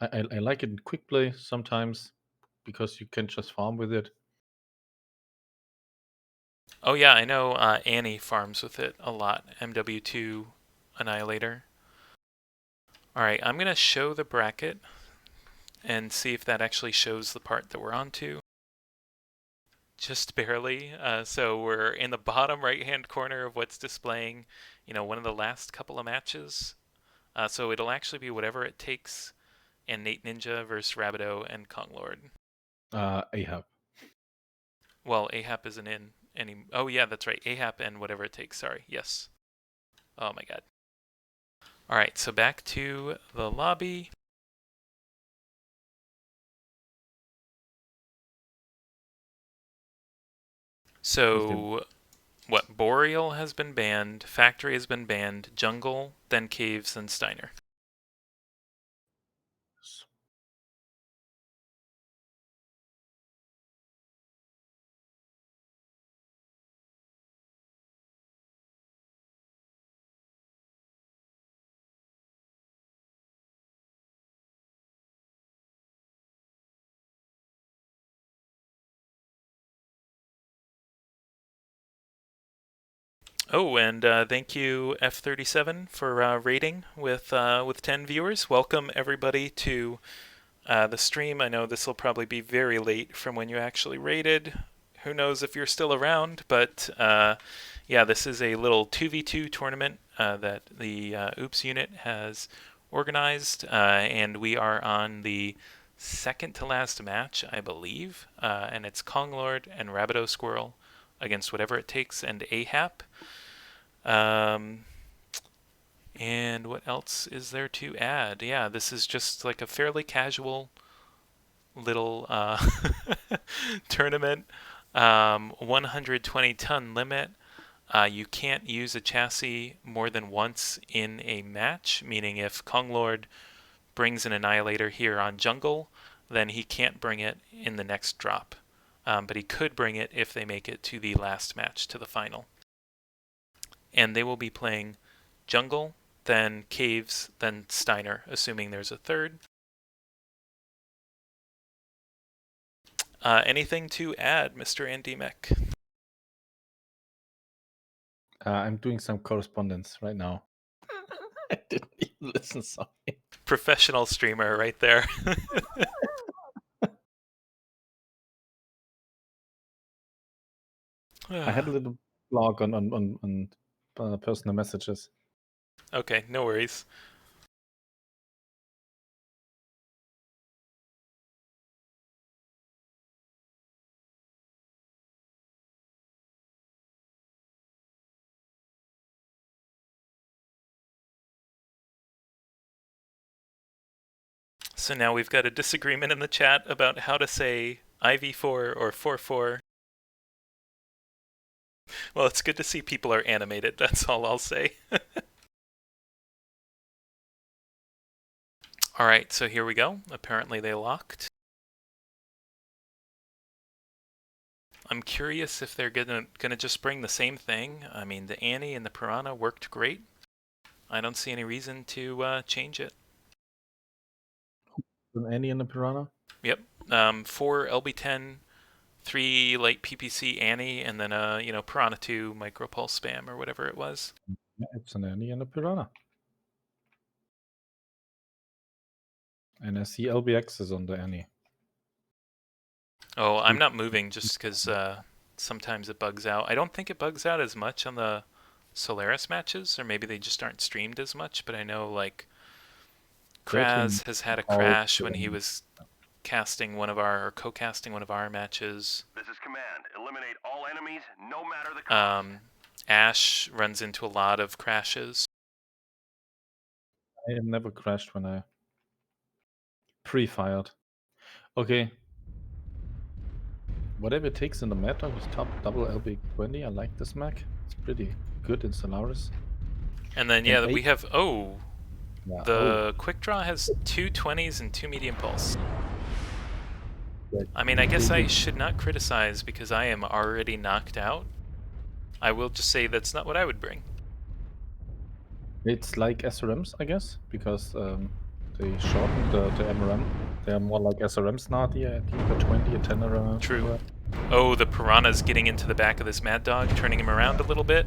I like it in quick play sometimes because you can just farm with it. Oh yeah, I know Annie farms with it a lot. MW2 Annihilator. Alright, I'm going to show the bracket and see if that actually shows the part that we're on to. Just barely. So we're in the bottom right-hand corner of what's displaying, one of the last couple of matches. So it'll actually be whatever it takes, and Nate Ninja versus Rabido and Konglord. Ahab. Well, Ahap isn't in any. Oh yeah, that's right. Ahap and whatever it takes. Sorry. Yes. Oh my god. All right. So back to the lobby. So, what? Boreal has been banned. Factory has been banned. Jungle, then Caves, then Steiner. Oh, and thank you F37 for rating with 10 viewers. Welcome everybody to the stream. I know this will probably be very late from when you actually rated. Who knows if you're still around, but yeah, this is a little 2v2 tournament that the Oops unit has organized, and we are on the second to last match, I believe, and it's Konglord and Rabido Squirrel against Whatever It Takes and Ahap. And what else is there to add? Yeah, this is just like a fairly casual little tournament. 120 ton limit. You can't use a chassis more than once in a match, meaning if Konglord brings an Annihilator here on jungle, then he can't bring it in the next drop. But he could bring it if they make it to the last match, to the final. And they will be playing jungle, then caves, then Steiner, assuming there's a third. Anything to add, Mr. Andimek? I'm doing some correspondence right now. I didn't even listen, sorry. Professional streamer right there. I had a little blog on personal messages. Okay, no worries. So now we've got a disagreement in the chat about how to say IV4 or 4-4. Well, it's good to see people are animated, that's all I'll say. Alright, so here we go. Apparently they locked. I'm curious if they're gonna just bring the same thing. I mean, the Annie and the Piranha worked great. I don't see any reason to change it. An Annie and a Piranha? Yep. 4 LB10, 3 light PPC Annie, and then Piranha 2 micropulse spam or whatever it was. Yeah, it's an Annie and a Piranha. And I see LBX is on the Annie. Oh, I'm not moving just because sometimes it bugs out. I don't think it bugs out as much on the Solaris matches, or maybe they just aren't streamed as much, but I know like Kraz has had a crash when he was casting one of our, or co-casting one of our matches. This is command. Eliminate all enemies, no matter the cost. Ash runs into a lot of crashes. I have never crashed when I pre-fired. Okay. Whatever it takes in the meta with top double LB20, I like this mech. It's pretty good in Solaris. And then yeah, we have the quick draw has 2 20s and 2 medium pulse. I mean, I guess I should not criticize because I am already knocked out. I will just say that's not what I would bring. It's like SRMs, I guess, because they shortened the MRM. They're more like SRMs now. I think a 20, a 10 or a... True. Oh, the Piranha's getting into the back of this Mad Dog, turning him around a little bit.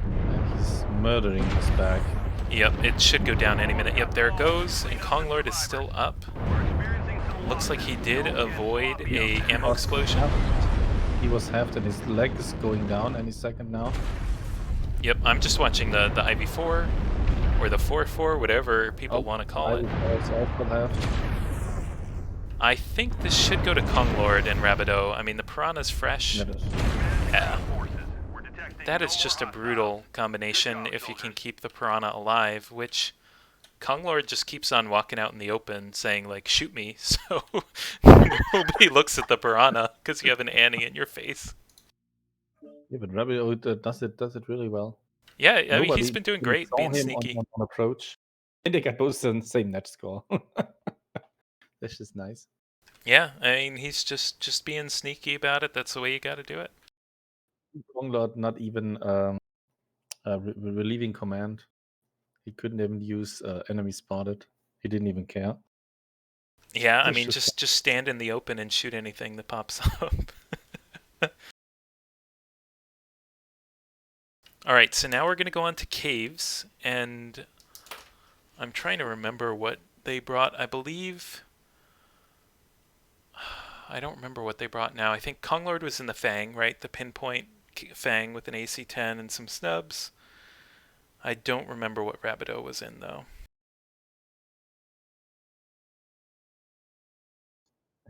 And he's murdering his back. Yep, it should go down any minute. Yep, there it goes, and Konglord is still up. Looks like he did avoid a ammo explosion. He was halved and his leg is going down any second now. Yep, I'm just watching the IV4 or the 4-4, whatever people want to call it. I think this should go to Konglord and Rabido. I mean, the Piranha's fresh. Yeah. That is just a brutal combination if you can keep the Piranha alive, which Konglord just keeps on walking out in the open saying, like, shoot me, so nobody looks at the Piranha because you have an Annie in your face. Yeah, but Rabido does it really well. Yeah, I mean, he's been doing great, being sneaky. On approach. And they got both the same net score. That's just nice. Yeah, I mean, he's just being sneaky about it. That's the way you got to do it. Konglord not even relieving command. He couldn't even use enemy spotted. He didn't even care. Yeah, I mean, just stand in the open and shoot anything that pops up. All right, so now we're going to go on to caves, and I'm trying to remember what they brought. I believe... I don't remember what they brought now. I think Konglord was in the Fang, right? The pinpoint Fang with an AC-10 and some snubs. I don't remember what Rabideau was in, though.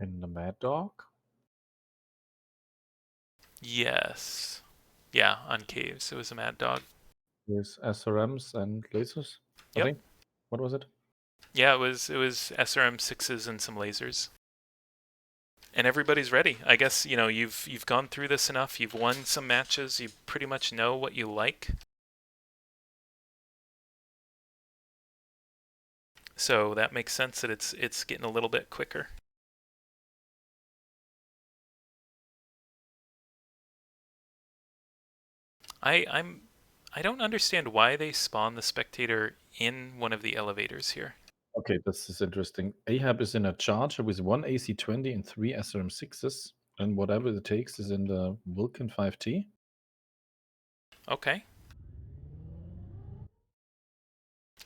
In the Mad Dog? Yes. Yeah, on caves. It was a Mad Dog. With SRMs and lasers, I Yep. think. What was it? Yeah, it was SRM 6s and some lasers. And everybody's ready. I guess, you know, you've gone through this enough. You've won some matches. You pretty much know what you like. So that makes sense that it's getting a little bit quicker. I don't understand why they spawn the spectator in one of the elevators here. Okay, this is interesting. Ahab is in a charger with 1 AC-20 and 3 SRM-6s, and whatever it takes is in the Vulcan 5T. Okay.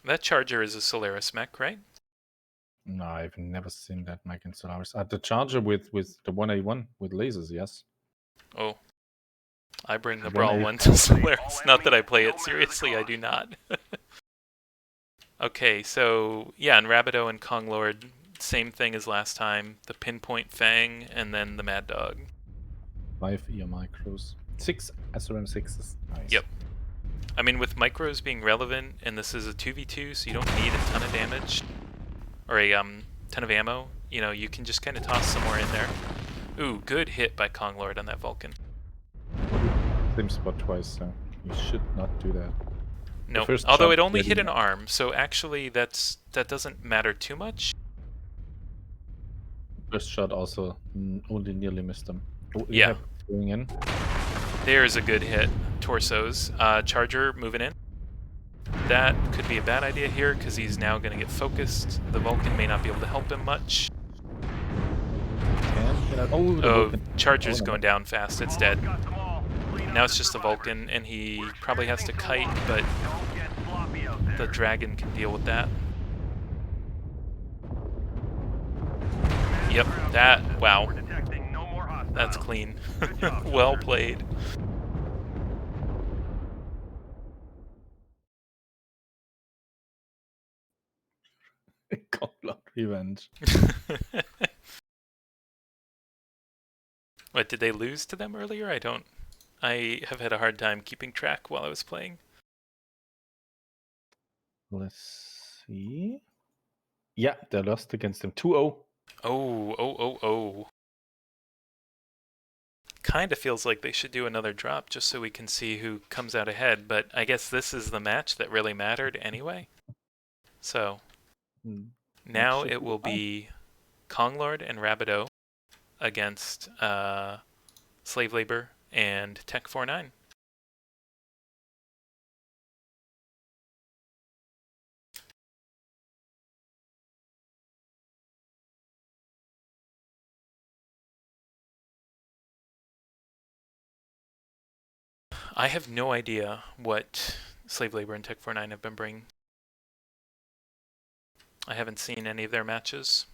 That charger is a Solaris mech, right? No, I've never seen that mech in Solaris. The charger with the 1A1 with lasers, yes. Oh. I bring the 1A. Brawl one to Solaris. Not that I play it seriously, I do not. Okay, so yeah, and Rabideau and Konglord, same thing as last time. The pinpoint Fang and then the Mad Dog. 5 ER micros. 6 SRM-6s. Nice. Yep. I mean, with micros being relevant, and this is a 2v2, so you don't need a ton of damage, or a ton of ammo, you know, you can just kind of toss some more in there. Ooh, good hit by Konglord on that Vulcan. Same spot twice, so you should not do that. No, first although shot it only really hit an matters. arm, so actually that doesn't matter too much. First shot also only nearly missed him. Oh, Yeah. Ahab going in. There's a good hit. Torsos. Charger moving in. That could be a bad idea here because he's now going to get focused. The Vulcan may not be able to help him much. Oh, the Oh, Vulcan. Charger's Oh, no. going down fast. It's dead. Now it's just the Vulcan, and he probably has to kite, but the Dragon can deal with that. Yep, that, wow. That's clean. Well played. Godlord revenge. What, did they lose to them earlier? I have had a hard time keeping track while I was playing. Let's see. Yeah, they lost against him 2-0. Oh. Kind of feels like they should do another drop just so we can see who comes out ahead, but I guess this is the match that really mattered anyway. So, now should it be will fine. be Konglord and Rabideau against Slave Labor and Tech 49. I have no idea what Slave Labor and Tech 49 have been bringing. I haven't seen any of their matches.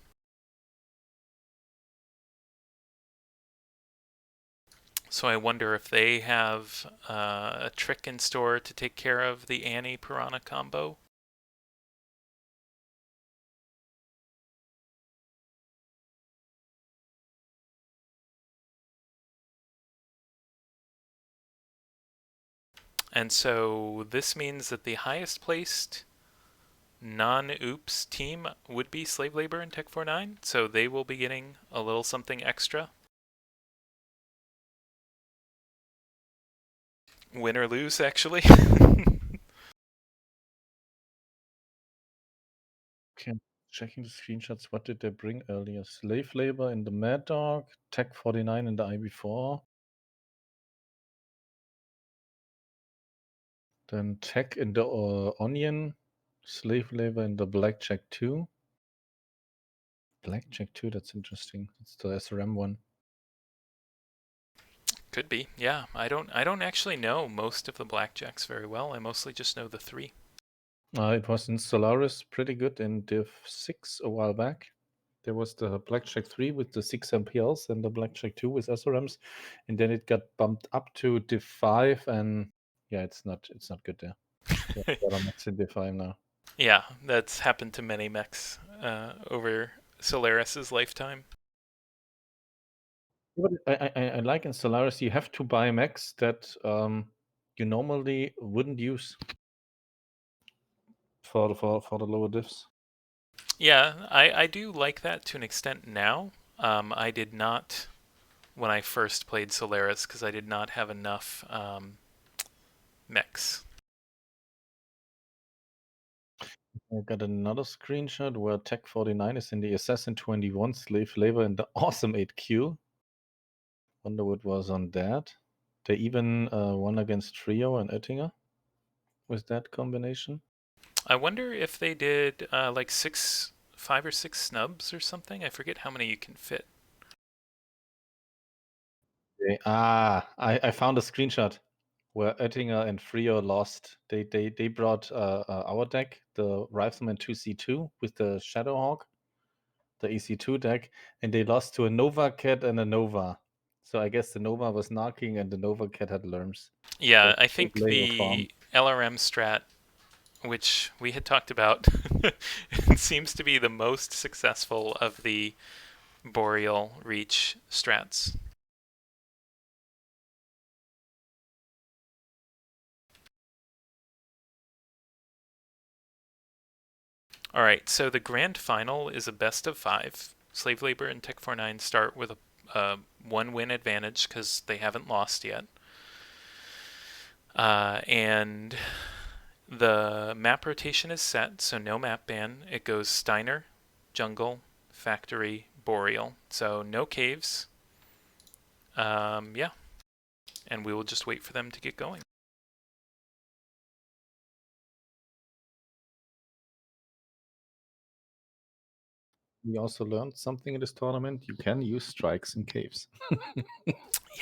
So I wonder if they have a trick in store to take care of the Annie Piranha combo. And so this means that the highest placed non-Oops team would be Slave Labor and Tech 49, so they will be getting a little something extra. Win or lose, actually. Okay, checking the screenshots. What did they bring earlier? Slave Labor in the Mad Dog, Tech 49 in the IB4. Then Tech in the Onion, Slave Labor in the Blackjack 2. Blackjack 2, that's interesting. It's the SRM one. Could be. Yeah, I don't actually know most of the blackjacks very well. I mostly just know the 3. It was in Solaris pretty good in Div 6 a while back. There was the Blackjack 3 with the 6 MPLs and the Blackjack 2 with SRMs, and then it got bumped up to Div 5, and yeah, it's not good there. Yeah, better max in Div 5 now. Yeah, that's happened to many mechs over Solaris's lifetime. But I like in Solaris you have to buy mechs that you normally wouldn't use for the lower diffs. Yeah, I do like that to an extent now. I did not when I first played Solaris because I did not have enough mechs. I got another screenshot where Tech 49 is in the Assassin 21 slave labor in the awesome 8Q. Wonder what was on that. They even won against Trio and Oettinger with that combination. I wonder if they did like 5 or 6 snubs or something. I forget how many you can fit. I found a screenshot where Oettinger and Trio lost. They brought our deck, the Rifleman 2C2 with the Shadowhawk, the EC2 deck, and they lost to a Nova Cat and a Nova. So I guess the Nova was knocking and the Nova Cat had Lerms. Yeah, So I think Lego farm. the LRM strat, which we had talked about, it seems to be the most successful of the Boreal Reach strats. All right, so the grand final is a best of 5. Slave Labor and Tech 49 start with a 1-win advantage because they haven't lost yet. And the map rotation is set, so no map ban. It goes Steiner, Jungle, Factory, Boreal. So no caves. Yeah. And we will just wait for them to get going. We also learned something in this tournament. You can use strikes in caves.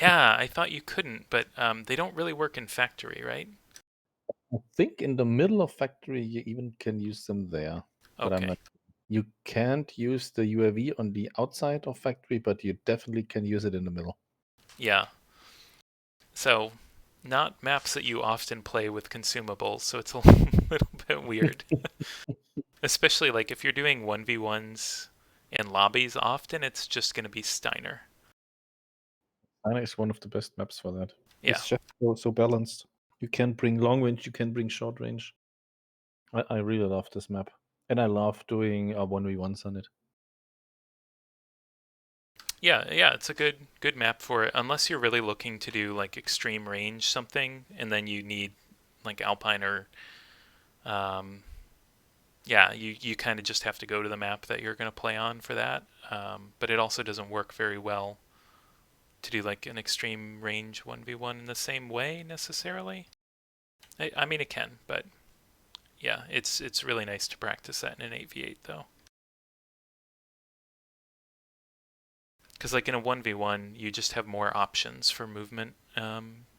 Yeah, I thought you couldn't, but they don't really work in Factory, right? I think in the middle of factory you even can use them there, but I'm Okay. not. You can't use the UAV on the outside of factory, but you definitely can use it in the middle. Yeah. So, not maps that you often play with consumables, so it's a little bit weird. Especially like if you're doing 1v1s in lobbies often, it's just going to be Steiner. China is one of the best maps for that. Yeah. It's just so balanced. You can bring long range, you can bring short range. I really love this map. And I love doing 1v1s on it. Yeah, it's a good map for it, unless you're really looking to do like extreme range something, and then you need like Alpine or, yeah, you kind of just have to go to the map that you're going to play on for that. But it also doesn't work very well to do like an extreme range 1v1 in the same way necessarily. I mean, it can, but yeah, it's really nice to practice that in an 8v8 though. Because like in a 1v1, you just have more options for movement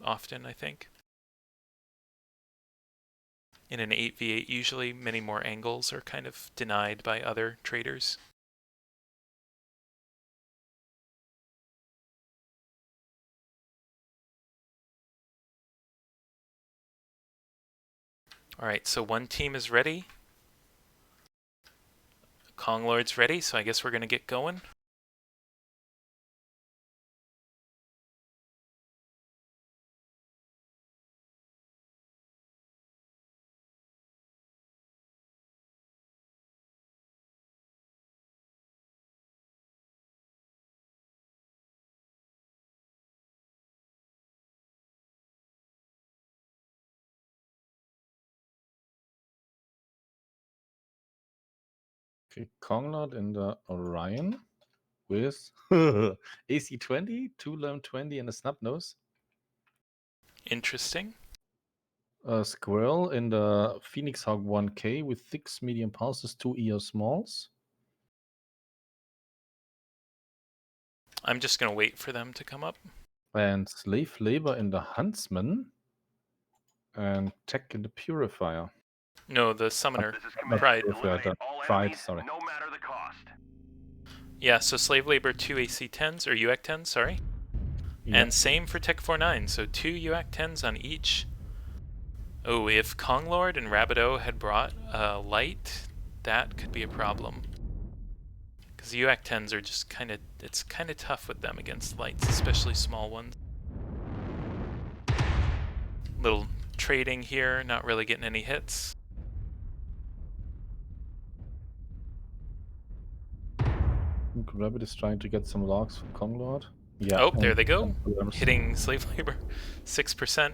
often, I think. In an 8v8, usually many more angles are kind of denied by other traders. Alright, so one team is ready. Kong Lord's ready, so I guess we're going to get going. Okay, Konglad in the Orion with AC20, 2LM20 and a snub nose. Interesting. Squirrel in the Phoenix Hawk 1K with 6 medium pulses, 2 EO smalls. I'm just going to wait for them to come up. And slave labor in the huntsman. And tech in the purifier. No, the summoner. This is Commander. Pride. Eliminate all Pride, enemies, sorry. no matter the cost. Yeah, so slave labor 2 AC 10s, or UAC 10s, sorry. Yeah. And same for Tech 49, so 2 UAC 10s on each. Oh, if Konglord and Rabideau had brought light, that could be a problem. Because UAC 10s are just it's kind of tough with them against lights, especially small ones. Little trading here, not really getting any hits. Rabbit is trying to get some logs from Konglord. Yeah. Oh, there they go. Alarms. Hitting slave labor. 6%.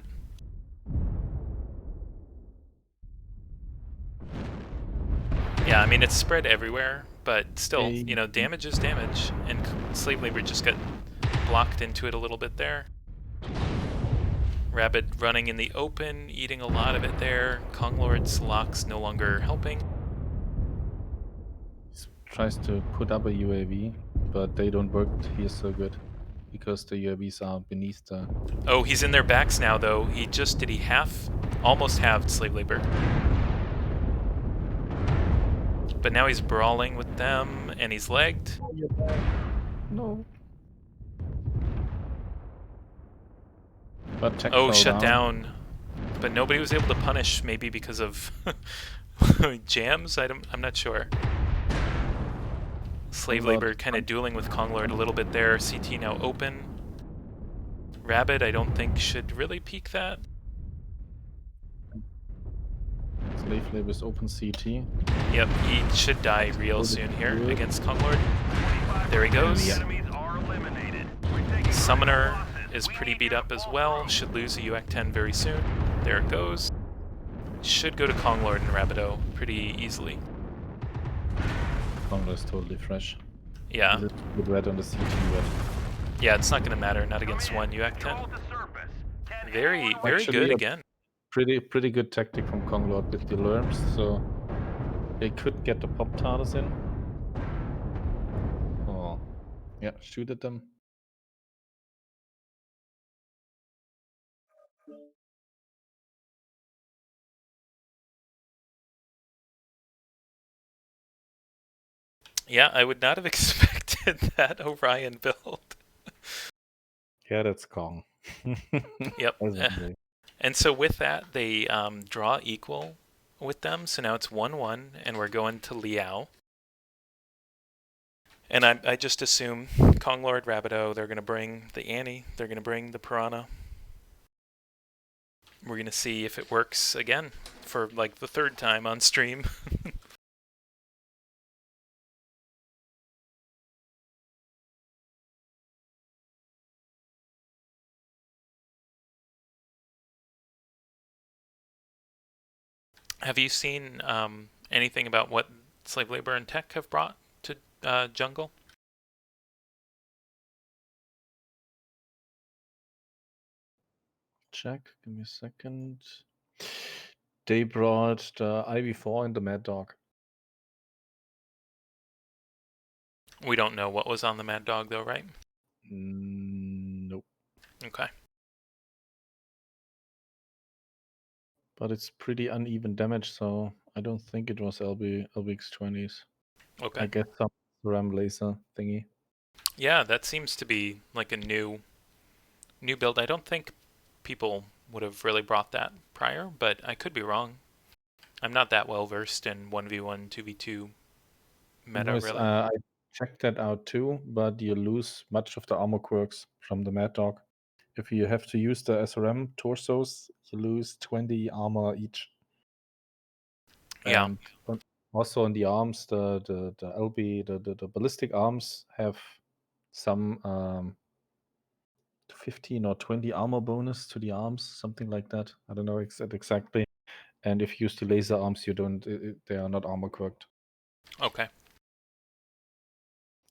Yeah, I mean, it's spread everywhere, but still, you know, damage is damage. And slave labor just got blocked into it a little bit there. Rabbit running in the open, eating a lot of it there. Konglord's locks no longer helping. Tries to put up a UAV, but they don't work here so good because the UAVs are beneath the. Oh, he's in their backs now, though. Did he almost halved slave labor. But now he's brawling with them, and he's legged. No. But tech Oh, fell shut down. But nobody was able to punish, maybe because of jams? I'm not sure. Slave labor kind of dueling with Konglord a little bit there. CT now open. Rabbit, I don't think should really peek that. Slave labor's open CT. Yep, he should die real soon here against Konglord. There he goes. Enemies are eliminated. We're taking Summoner losses. is We pretty need beat you up as all well. out. Should lose a UAC 10 very soon. There it goes. Should go to Konglord and Rabideau pretty easily. Konglord is totally fresh. Yeah. Is it with red on the CT red? Yeah, it's not going to matter. Not against one UAC 10. Control the surface. Can Very anyone- good Actually, again. Pretty good tactic from Konglord with the alarms, so they could get the pop TARDIS in. Oh, yeah, shoot at them. Yeah, I would not have expected that Orion build. Yeah, that's Kong. Yep. Presently. And so with that, they draw equal with them. So now it's 1-1, and we're going to Liao. And I just assume Konglord, Rabideau, they're going to bring the Annie, they're going to bring the Piranha. We're going to see if it works again for like the third time on stream. Have you seen anything about what slave labor and tech have brought to jungle? Check, give me a second. They brought the IV4 and the Mad Dog. We don't know what was on the Mad Dog though, right? Nope. Okay. But it's pretty uneven damage, so I don't think it was LBX20s. Okay. I guess some RAM laser thingy. Yeah, that seems to be like a new build. I don't think people would have really brought that prior, but I could be wrong. I'm not that well versed in 1v1, 2v2 meta, Anyways, really. I checked that out too, but you lose much of the armor quirks from the Mad Dog. If you have to use the SRM torsos, you lose 20 armor each. Yeah. And also on the arms, the LB, the ballistic arms have some 15 or 20 armor bonus to the arms, something like that. I don't know exactly. And if you use the laser arms, you don't. They are not armor quirked. Okay.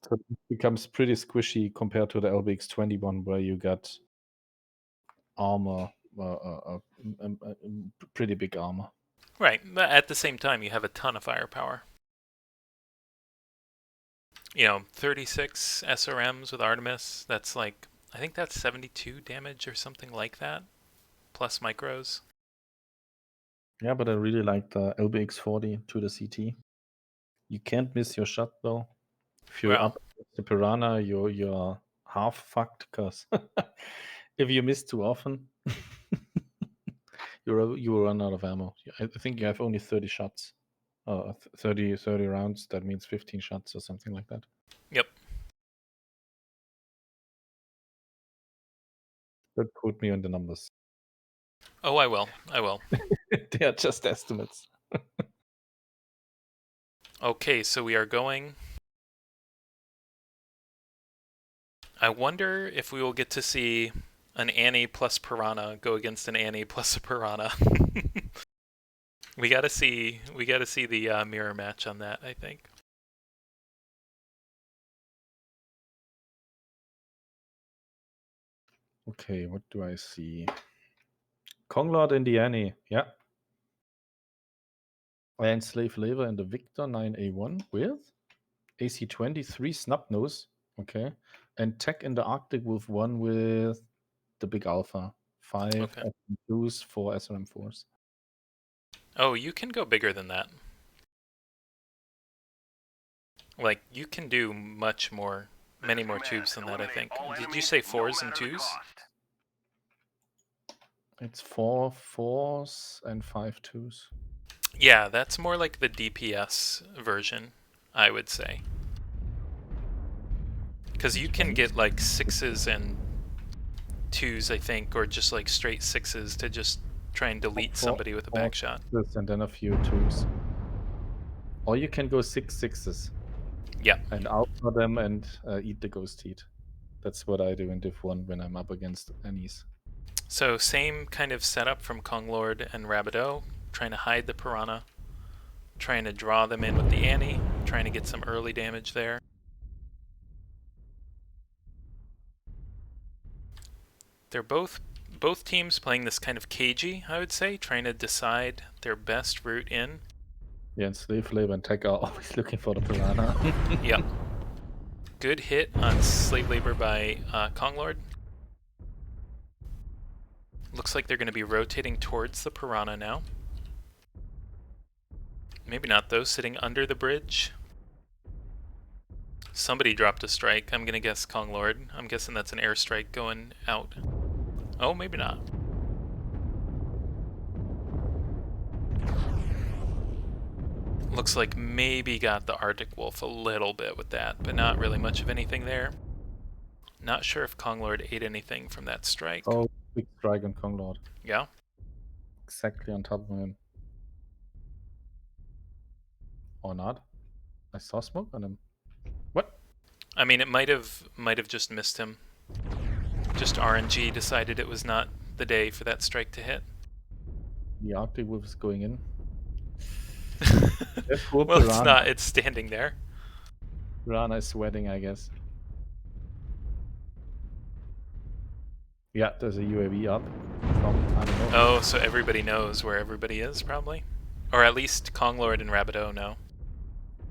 So it becomes pretty squishy compared to the LBX21, where you got armor, pretty big armor. Right. But at the same time, you have a ton of firepower. 36 SRMs with Artemis. That's like, I think that's 72 damage or something like that, plus micros. Yeah, but I really like the LBX40 to the CT. You can't miss your shot though. If you're Well, up against the Piranha, you're half fucked because if you miss too often, you will run out of ammo. I think you have only 30 shots. 30 rounds. That means 15 shots or something like that. yep. Don't quote me on the numbers. Oh, I will. I will. They are just estimates. Okay, so we are going. I wonder if we will get to see an Annie plus Piranha go against an Annie plus a Piranha. we gotta see the mirror match on that, I think. Okay, what do I see? Konglord and the Annie, yeah. I enslave Labor and the Victor 9A1 with AC-20, 3 Snubnose, okay. And Tech in the Arctic with 1 with the Big Alpha. 5 Okay. SRM2s, 4 SRM4s. Oh, you can go bigger than that. Like, you can do much more, many more tubes than that, I think. Did you say 4s and 2s? It's 4 4s and 5 2s. Yeah, that's more like the DPS version, I would say. Because you can get like 6s and 2s, I think, or just like straight 6s to just try and delete somebody with a back shot. And then a few 2s. Or you can go 6 6s. Yeah. And alpha them and eat the ghost heat. That's what I do in Div 1 when I'm up against Annies. So same kind of setup from Konglord and Rabideau, trying to hide the Piranha, trying to draw them in with the Annie, trying to get some early damage there. They're both teams playing this kind of cagey, I would say, trying to decide their best route in. Yeah, and Slave Labor and Tech are always looking for the Piranha. Yep. Good hit on Slave Labor by Konglord. Looks like they're going to be rotating towards the Piranha now. Maybe not those sitting under the bridge. Somebody dropped a strike. I'm going to guess Konglord. I'm guessing that's an airstrike going out. Oh, maybe not. Looks like maybe got the Arctic Wolf a little bit with that, but not really much of anything there. Not sure if Konglord ate anything from that strike. Oh, big strike on Konglord. Yeah? Exactly on top of him. Or not. I saw smoke on him. What? I mean, it might have just missed him. Just RNG decided it was not the day for that strike to hit. The Arctic Wolf is going in. Well, it's not. It's standing there. Piranha is sweating, I guess. Yeah, there's a UAV up. From, I don't know. Oh, so everybody knows where everybody is, probably? Or at least Konglord and Rabideau know.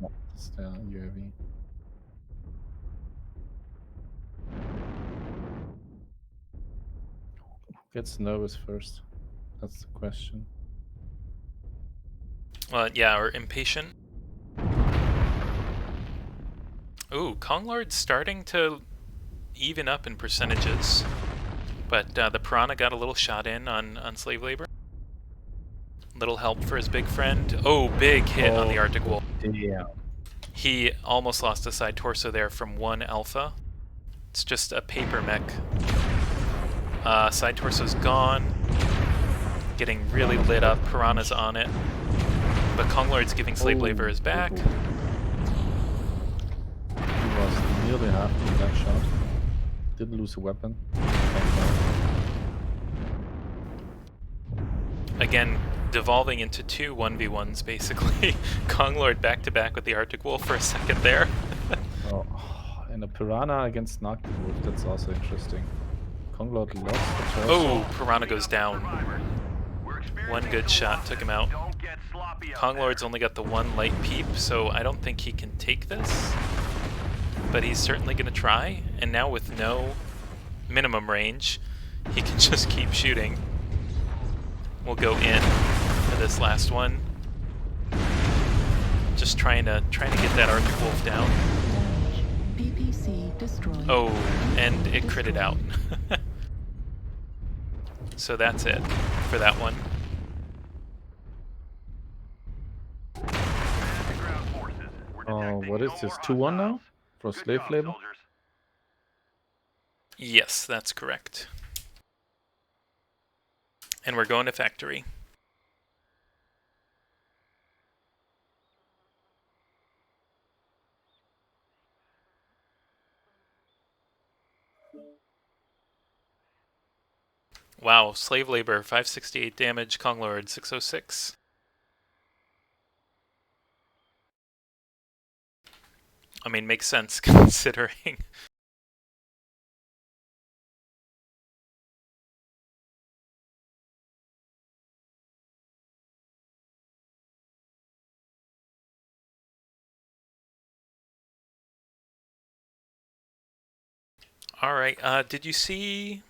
No, it's the UAV. Who gets nervous first? That's the question. Well, yeah, or impatient. Ooh, Konglord's starting to even up in percentages. But the Piranha got a little shot in on Slave Labor. Little help for his big friend. Oh, big hit on the Arctic Wolf. Yeah. He almost lost a side torso there from 1 Alpha. It's just a paper mech. Side torso's gone. Getting really lit up. Piranha's on it. But Konglord's giving Slave Labor his back. He was nearly half in that shot. Didn't lose a weapon. Again, devolving into 2 1v1s basically. Konglord back to back with the Arctic Wolf for a second there. Oh, and a Piranha against an Arctic Wolf, that's also interesting. Konglord lost the torso. Oh, Piranha goes down. One good shot took him out. Konglord's only got the 1 light peep, so I don't think he can take this. But he's certainly going to try, and now with no minimum range, he can just keep shooting. We'll go in for this last one. Just trying to get that Arctic Wolf down. Damage. PPC destroyed. Oh, and it critted out. So that's it for that one. Oh, what is this? 2-1 now for slave labor? Yes, that's correct. And we're going to factory. Wow, slave labor, 568 damage, Konglord, 606. I mean, makes sense considering. All right. Did you see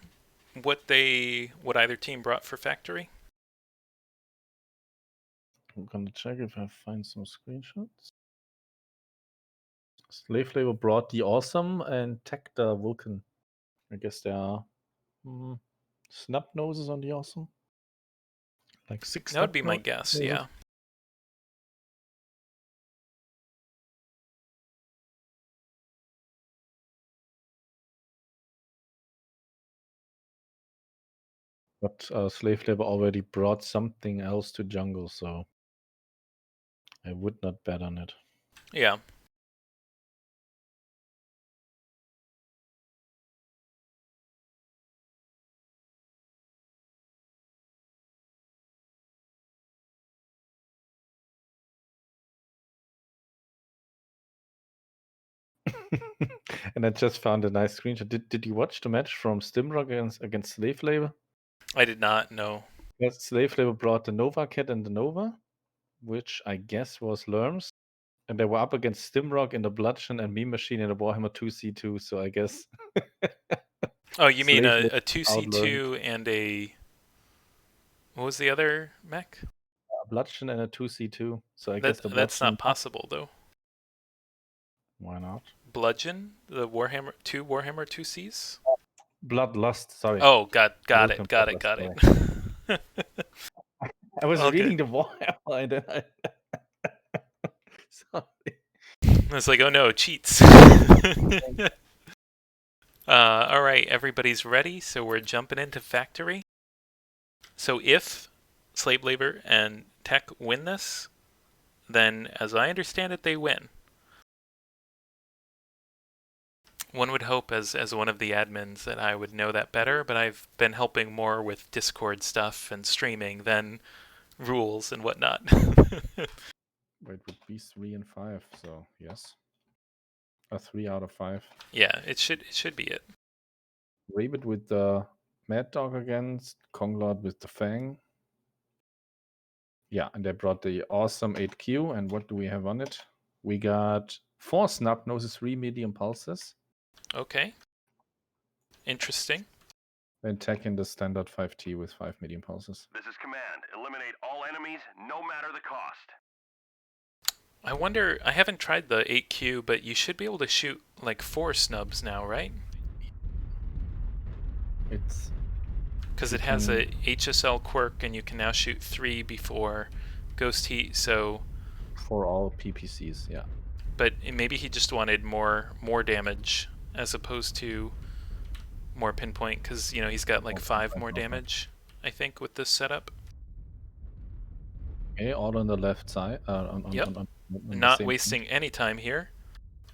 what either team brought for factory? I'm gonna check if I find some screenshots. Slave labor brought the Awesome and Tech the Vulcan. I guess there are snub noses on the Awesome. Like 6 That would be my snub guess. noses. Yeah. But slave labor already brought something else to jungle, so I would not bet on it. Yeah. And I just found a nice screenshot. Did you watch the match from Stimrock against slave labor? I did not know. Yes, slave labor brought the Nova Cat and the Nova, which I guess was Lerms. And they were up against Stimrock in the Bludgeon and Meme Machine in the Warhammer 2C2, so I guess. Oh, you mean Slave a 2C2 and a... What was the other mech? Bludgeon and a 2C2, so I guess the That's Bludgeon. not possible, though. Why not? Bludgeon? The Warhammer 2Cs? Bloodlust, sorry. Oh, got Welcome, it, got Bloodlust, it. I was Okay. reading the Warhammer and then I... Sorry. I was like, oh no, cheats. All right, everybody's ready, so we're jumping into factory. So if slave labor and tech win this, then as I understand it, they win. One would hope as one of the admins that I would know that better, but I've been helping more with Discord stuff and streaming than rules and whatnot. Wait, would be 3 and 5, so yes. A 3 out of 5. Yeah, it should be it. Rabbit with the Mad Dog against Konglord with the Fang. Yeah, and they brought the awesome 8Q, and what do we have on it? We got 4 snub noses, 3 medium pulses. Okay. Interesting. And tech in the standard 5T with 5 medium pulses. This is command. Eliminate all enemies, no matter the cost. I wonder, I haven't tried the 8Q, but you should be able to shoot like 4 snubs now, right? It's... Because it has a HSL quirk and you can now shoot 3 before Ghost Heat, so... For all PPCs, yeah. But maybe he just wanted more damage as opposed to more pinpoint, because, you know, he's got like 5 more damage, I think, with this setup. Okay, all on the left side. Yep. On Not wasting any time here.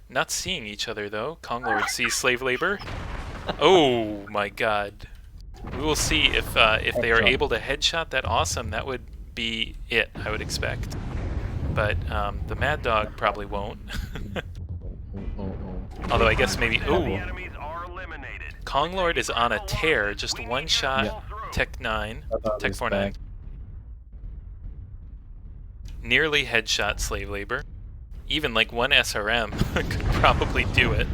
Not seeing each other, though. Konglord sees slave labor. Oh my god. We will see if they are able to headshot that awesome. That would be it, I would expect. But the Mad Dog probably won't. Although I guess maybe... Ooh! Konglord is on a tear. Just one shot. Yeah. Tech 9. Tech 4-9. Nearly headshot slave labor. Even like one SRM could probably do it.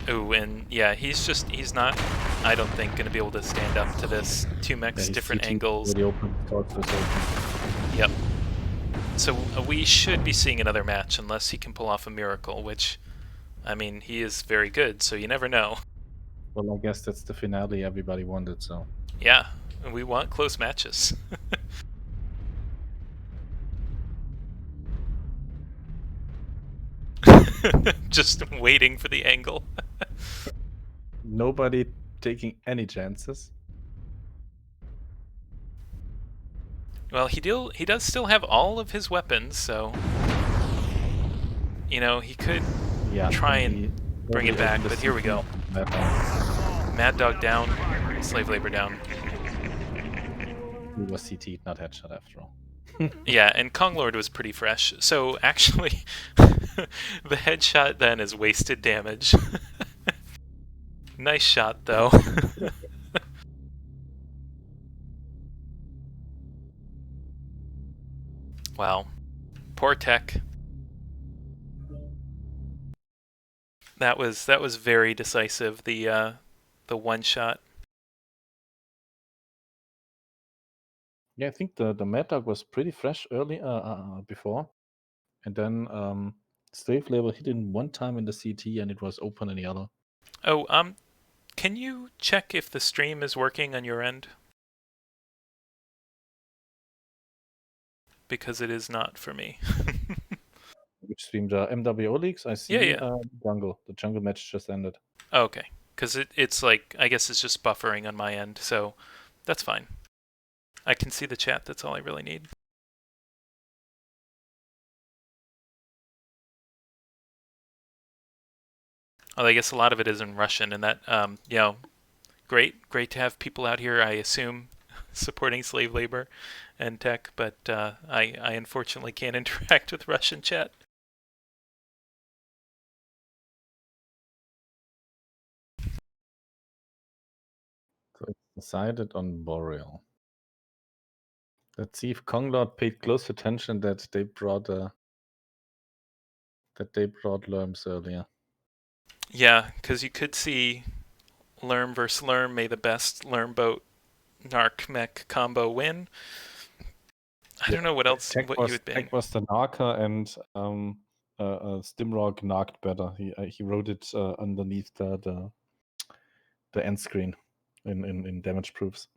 Oh, and yeah, he's not, I don't think, going to be able to stand up to this. Two mechs, he's different CT angles. already open. Torch was open. Yep. So we should be seeing another match unless he can pull off a miracle, which, I mean, he is very good, so you never know. Well, I guess that's the finale everybody wanted, so. Yeah, we want close matches. Just waiting for the angle. Nobody taking any chances. Well, he does still have all of his weapons, so you know he could try and bring it back. But here we go. Mad Dog down, Slave Labor down. He was CT, not headshot after all. Yeah, and Kong Lord was pretty fresh. So actually, the headshot then is wasted damage. Nice shot though. Wow, poor Tech. That was very decisive. The one shot. Yeah, I think the Mad Dog was pretty fresh early before, and then Slave Label hit in one time in the CT, and it was open in the other. Oh, can you check if the stream is working on your end? Because it is not for me. Which stream? The MWO leagues? I see. Yeah. Jungle. The jungle match just ended. Oh, okay. Because it's like, I guess it's just buffering on my end, so that's fine. I can see the chat, that's all I really need. Well, I guess a lot of it is in Russian, and that, you know, great to have people out here, I assume, supporting slave labor and tech, but I unfortunately can't interact with Russian chat. So it's decided on Boreal. Let's see if Konglord paid close attention that they brought Lerms earlier. Yeah, because you could see Lerm versus Lerm, may the best Lerm boat Narc mech combo win. I don't know what else you would bang. Tech was the Narca, and Stimrock narked better. He wrote it underneath the end screen in damage proofs.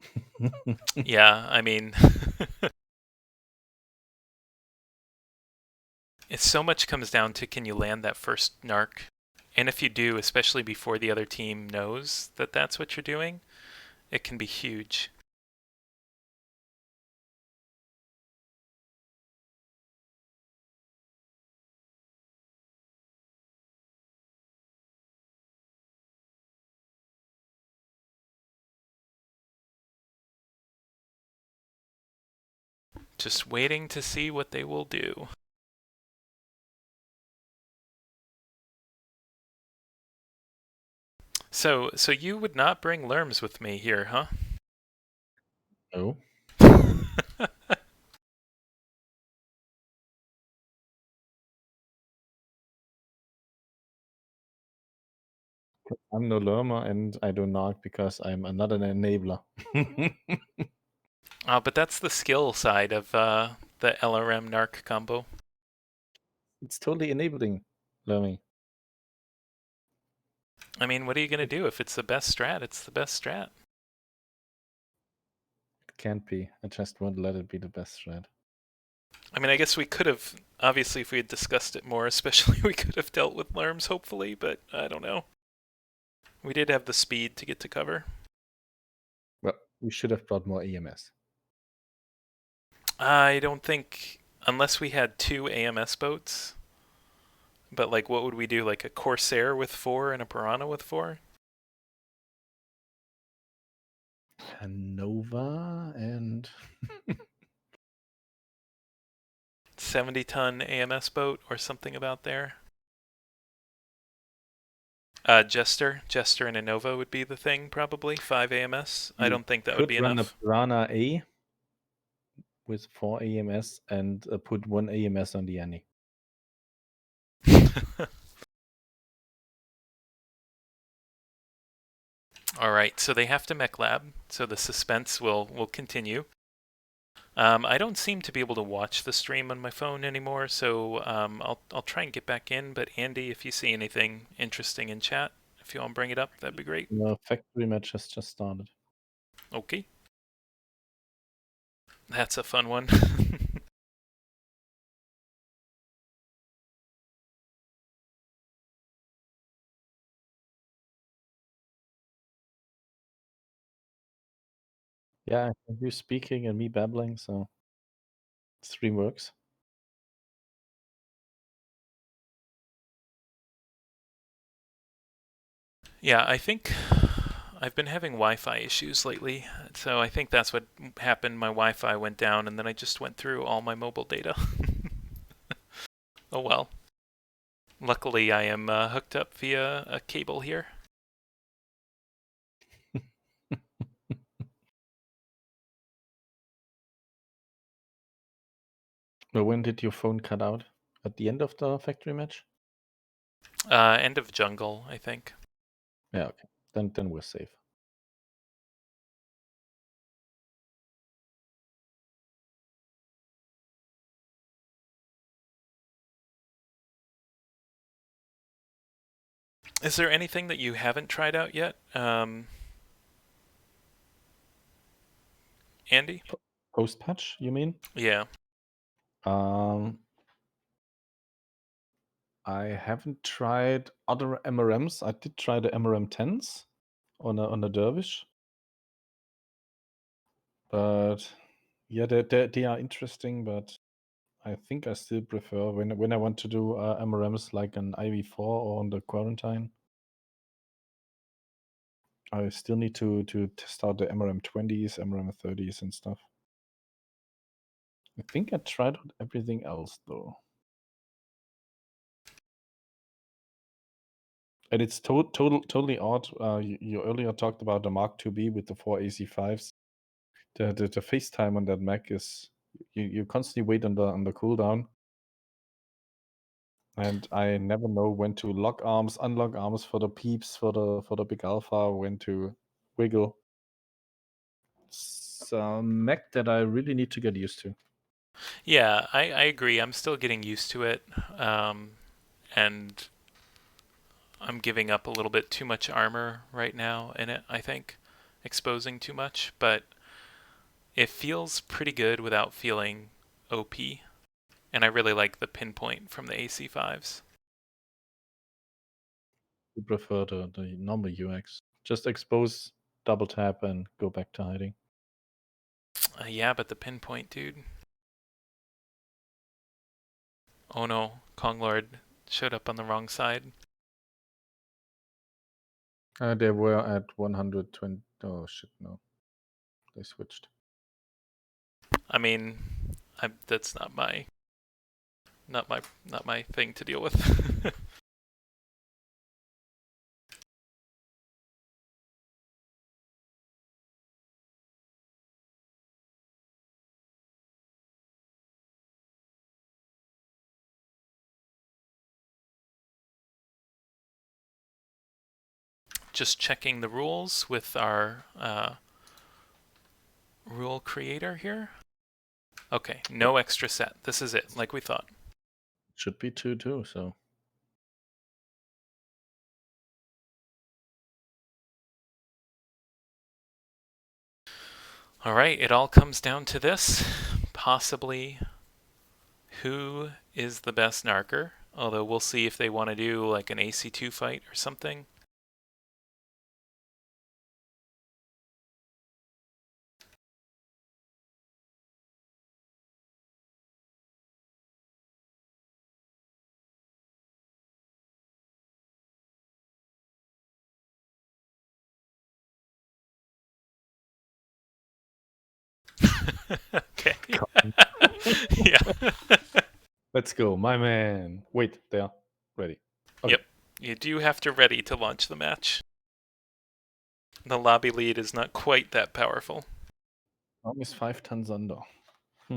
Yeah, I mean, it so much comes down to can you land that first narc, and if you do, especially before the other team knows that that's what you're doing, it can be huge. Just waiting to see what they will do. So you would not bring Lerms with me here, huh? No. I'm no Lermer, and I do narc because I'm another enabler. But that's the skill side of the LRM narc combo. It's totally enabling Lerming. I mean, what are you going to do? If it's the best strat, it's the best strat. It can't be. I just won't let it be the best strat. I mean, I guess we could have, obviously, if we had discussed it more, especially, we could have dealt with Lerms, hopefully, but I don't know. We did have the speed to get to cover. Well, we should have brought more EMS. I don't think, unless we had 2 AMS boats, but like, what would we do? Like a Corsair with 4 and a Piranha with 4? A Nova and 70-ton AMS boat or something about there. Jester and a Nova would be the thing, probably. 5 AMS. I don't think that would be enough. Could run a Piranha A with 4 AMS and put 1 AMS on the Annie. All right, so they have to mech lab, so the suspense will continue. I don't seem to be able to watch the stream on my phone anymore, so I'll try and get back in. But Andy, if you see anything interesting in chat, if you want to bring it up, that'd be great. The factory match has just started. Okay, that's a fun one. Yeah, you speaking and me babbling, so stream works. Yeah, I think I've been having Wi-Fi issues lately, so I think that's what happened. My Wi-Fi went down, and then I just went through all my mobile data. Oh well. Luckily, I am hooked up via a cable here. But when did your phone cut out? At the end of the factory match? End of jungle, I think. Yeah, okay. Then we're safe. Is there anything that you haven't tried out yet, Andy? Post patch, you mean? Yeah. I haven't tried other MRMs. I did try the MRM 10s on a Dervish. But yeah, they are interesting, but I think I still prefer when I want to do MRMs like an IV4 or on the quarantine. I still need to test out the MRM 20s, MRM 30s and stuff. I think I tried out everything else though. And it's totally odd. You earlier talked about the Mark IIB with the 4 AC5s. The FaceTime on that Mac is you constantly wait on the cooldown. And I never know when to lock arms, unlock arms for the peeps, for the big alpha, when to wiggle. It's a Mac that I really need to get used to. Yeah, I agree. I'm still getting used to it. And I'm giving up a little bit too much armor right now in it, I think. Exposing too much, but it feels pretty good without feeling OP. And I really like the pinpoint from the AC5s. I prefer the normal UX. Just expose, double tap, and go back to hiding. Yeah, but the pinpoint, dude. Oh no, Kong Lord showed up on the wrong side. They were at 120. Oh shit, no. They switched. I mean, that's not my thing to deal with. Just checking the rules with our rule creator here. Okay, no extra set. This is it, like we thought. Should be 2-2, so. All right, it all comes down to this. Possibly who is the best narker, although we'll see if they want to do like an AC2 fight or something. Okay. Yeah. Let's go, my man. Wait, they are ready. Okay. Yep. You do have to ready to launch the match. The lobby lead is not quite that powerful. Is 5 tons under. I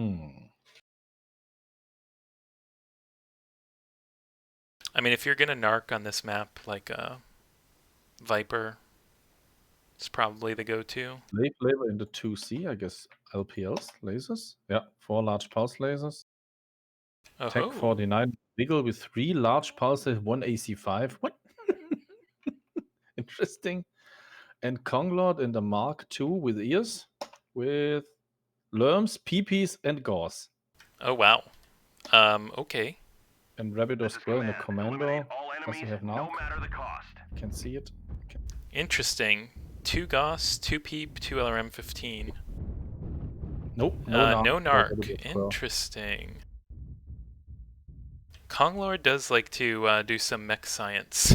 mean, if you're gonna narc on this map like a Viper, It's probably the go-to. Slave labor into 2C, I guess. LPLs, lasers. Yeah, 4 large pulse lasers. Tech Oh, 49 Wiggle with 3 large pulses, 1 AC5. What? Interesting. And Konglord in the Mark II with ears, with Lerms, PPs, and Gauze. oh wow. Okay. And Rabbit or This is Squirrel in the command. Commando. Eliminate all Does he enemies, have no now? matter the cost. Can see it. Interesting. 2 Goss, 2 Peep, 2 LRM-15. Nope, no narc. No for narc. Rabbit or Squirrel. Interesting. Konglord does like to do some mech science.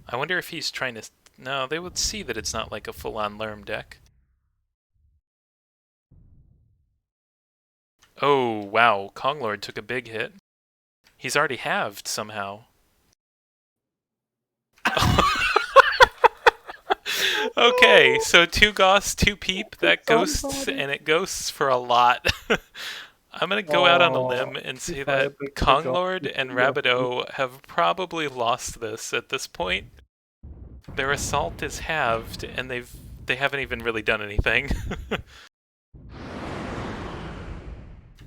I wonder if he's trying to... No, they would see that it's not like a full-on Lerm deck. Oh, wow. Konglord took a big hit. He's already halved somehow. Okay, so 2 Goss, 2 Peep, that ghosts, and it ghosts for a lot. I'm gonna go out on a limb and say if I that had the Konglord Ghost, and it would have been- Rabideau have probably lost this at this point. Their assault is halved, and they haven't even really done anything.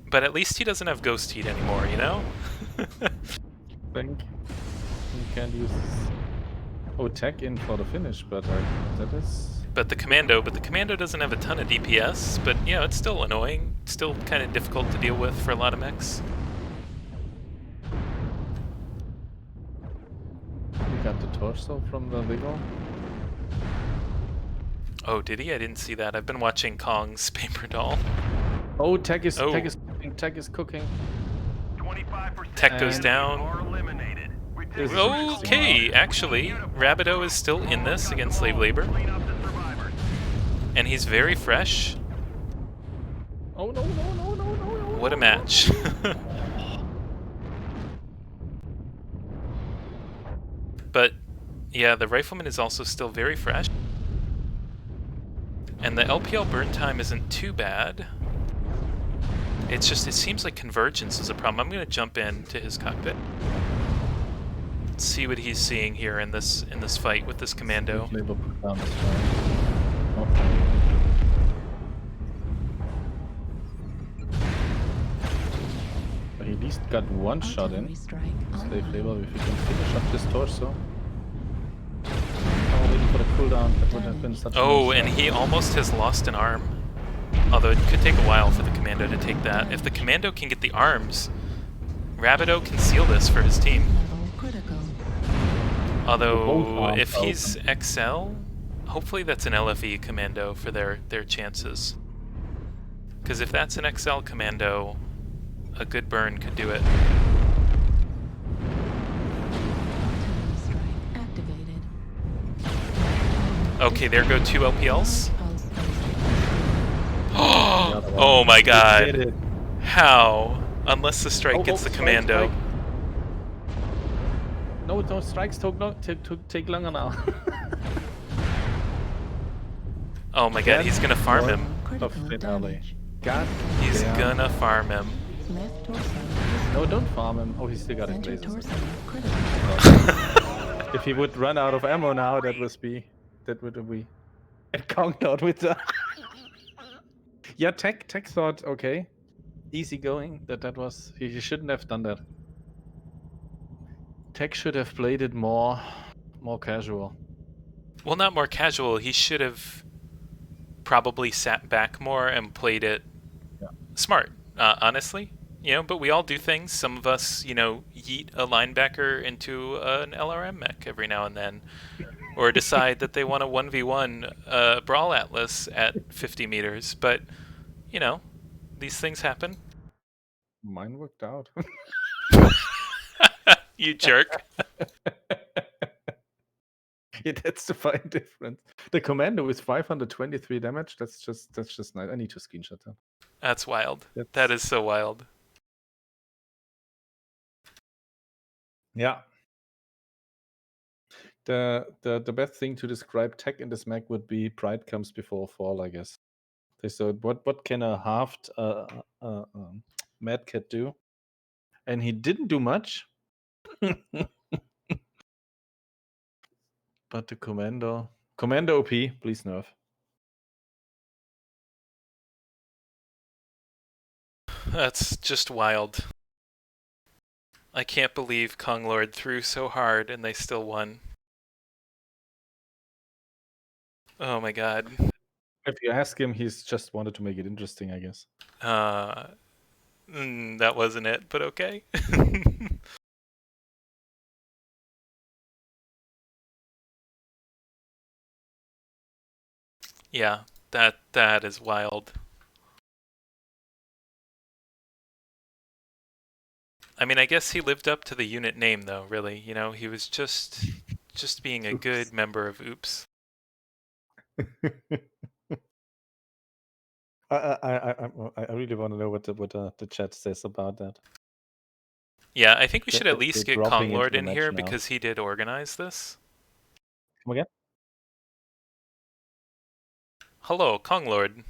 But at least he doesn't have Ghost Heat anymore, you know? think you can use tech in for the finish, but that is But the Commando doesn't have a ton of DPS, but you know, it's still annoying. It's still kind of difficult to deal with for a lot of mechs. he got the torso from the Wiggle. Oh, did he? I didn't see that. I've been watching Kong's paper doll. Oh, tech is Oh. tech is cooking. 25% Tech goes And- down. are eliminated. This is Okay, actually, Rabideau is still in this against slave labor, Clean up the survivors. and he's very fresh. Oh no. What a match. But yeah, the rifleman is also still very fresh. And the LPL burn time isn't too bad. It's just, it seems like convergence is a problem. I'm gonna jump into his cockpit. See what he's seeing here in this fight with this commando. Labor put down this fire. Oh. But he at least got one shot in. Artillery strike Slave online. labor, if he can finish up this torso. Oh, waiting for the cooldown. That would have been such a Oh, nice and shot. he almost has lost an arm. Although it could take a while for the commando to take that. If the commando can get the arms, Rabideau can seal this for his team. Level critical. Both Although, arms if are he's XL, hopefully that's an LFE commando for their chances. Because if that's an XL commando, a good burn could do it. Artillery strike activated. Okay, there go 2 LPLs. Pulse laser. Oh my He did god. it. How? Unless the strike gets the strike, commando. strike. No, strikes take longer now. Oh my god, he's gonna farm him. Critical finale. damage. God He's damn. gonna farm him. Left torso. No, don't farm him. Oh, he still got his Center lasers. torso. Critical. If he would run out of ammo now, that would be. And conked out with the. Yeah, tech thought okay, easy going. That was he shouldn't have done that. Tech should have played it more casual. Well, not more casual. He should have probably sat back more and played it smart, honestly. You know, but we all do things. Some of us, you know, yeet a linebacker into an LRM mech every now and then. Or decide that they want a 1v1 Brawl Atlas at 50 meters. But, you know, these things happen. Mine worked out. You jerk. Yeah, that's the fine difference. The commando with 523 damage. That's just nice. I need to screenshot that. That's wild. That's- That is so wild. Yeah. The best thing to describe tech in this mech would be pride comes before fall, I guess. So what can a halved Mad Cat do? And he didn't do much. But the Commander OP, please nerf. That's just wild. I can't believe Kong Lord threw so hard and they still won. Oh my god. If you ask him, he's just wanted to make it interesting, I guess. That wasn't it, but okay. Yeah, that is wild. I mean, I guess he lived up to the unit name, though. Really, you know, he was just being a good member of Oops. I really want to know what the chat says about that. Yeah, I think we should at least they're get dropping Kong Lord into the in match here now. because he did organize this. Come again? Hello, Kong Lord.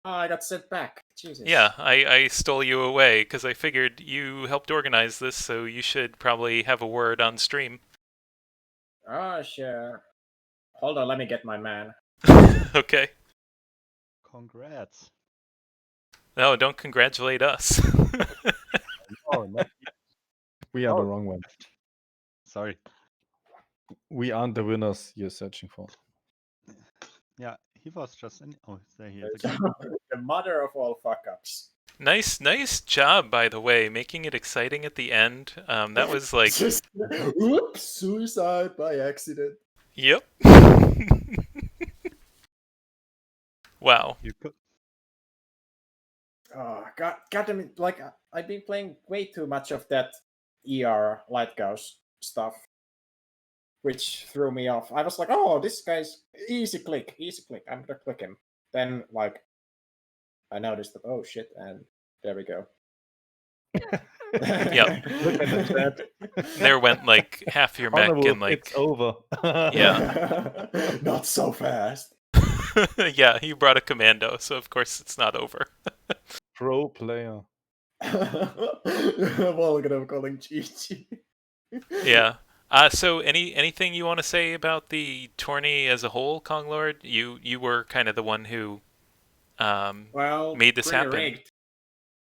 Oh, I got sent back. Jesus. Yeah, I stole you away because I figured you helped organize this, so you should probably have a word on stream. Oh, sure. Hold on, let me get my man. Okay. Congrats. No, don't congratulate us. Oh, no. We are Oh. the wrong one. Sorry. We aren't the winners you're searching for. Yeah, he was just in. Oh, there he is The again. mother of all fuck-ups. Nice job, by the way, making it exciting at the end. That was like, Just, oops, suicide by accident. yep. Wow. You could. Oh, God damn it. Like, I've been playing way too much of that ER Lighthouse stuff, which threw me off. I was like, oh, this guy's easy click. I'm gonna click him. Then, like, I noticed that, oh shit, and there we go. Yep. Look at the chat. There went like half your mech Honorable, and like, it's over. Yeah. Not so fast. Yeah, you brought a commando, so of course it's not over. Pro player. Volganov calling GG. Yeah. So anything you want to say about the tourney as a whole, Kong Lord? You were kind of the one who Well, made this pretty happen. rigged,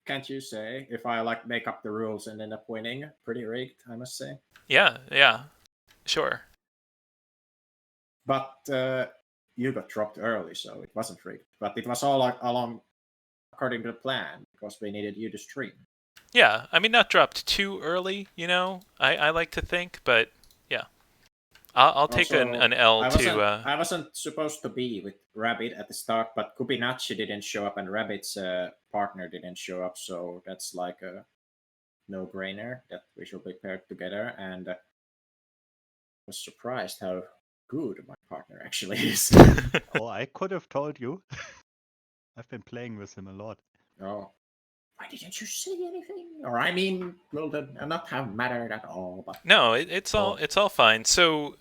can't you say? If I like make up the rules and end up winning, pretty rigged, I must say. Yeah, sure. But you got dropped early, so it wasn't rigged. But it was all like along according to the plan because we needed you to stream. Yeah, I mean, not dropped too early, you know. I like to think, but yeah, I'll take Also, an L to. I wasn't supposed to be with Rabbit at the start, but Kubinachi didn't show up, and Rabbit's partner didn't show up, so that's like a no-brainer that we should be paired together. And I was surprised how good my partner actually is. Oh, I could have told you. I've been playing with him a lot. Oh, why didn't you say anything? Or I mean, well, that not have mattered at all. But No, it's all fine. So,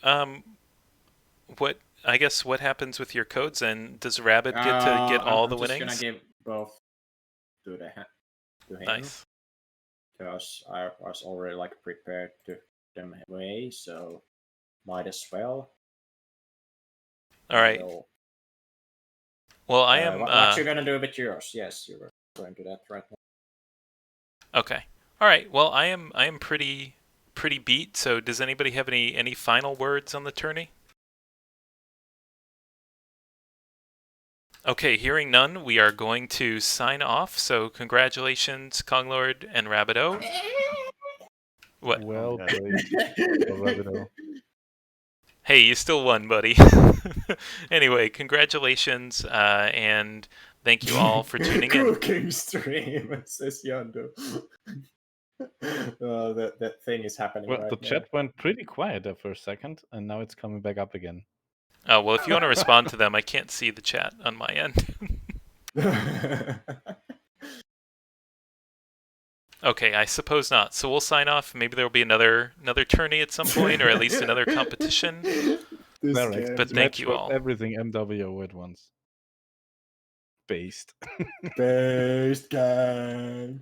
what happens with your codes, and does Rabbit get to get all the winnings? I'm just gonna give both to him. Nice. Because I was already like prepared to them away, so might as well. All right. So, Well, I am. What you gonna do with yours? Yes, you were going to that right now. Okay. All right. Well, I am pretty beat. So, does anybody have any final words on the tourney? Okay, hearing none, we are going to sign off. So, congratulations, Konglord and Rabido. What? Well played, Rabido. Hey, you still won, buddy. Anyway, congratulations, and thank you all for tuning in. Cooking stream, says Yando. That thing is happening Well, right the now. chat went pretty quiet there for a second, and now it's coming back up again. Oh, well, if you want to respond to them, I can't see the chat on my end. Okay, I suppose not. So we'll sign off. Maybe there will be another tourney at some point, or at least another competition. But thank you all. Everything MWO at once. Based. Based gang.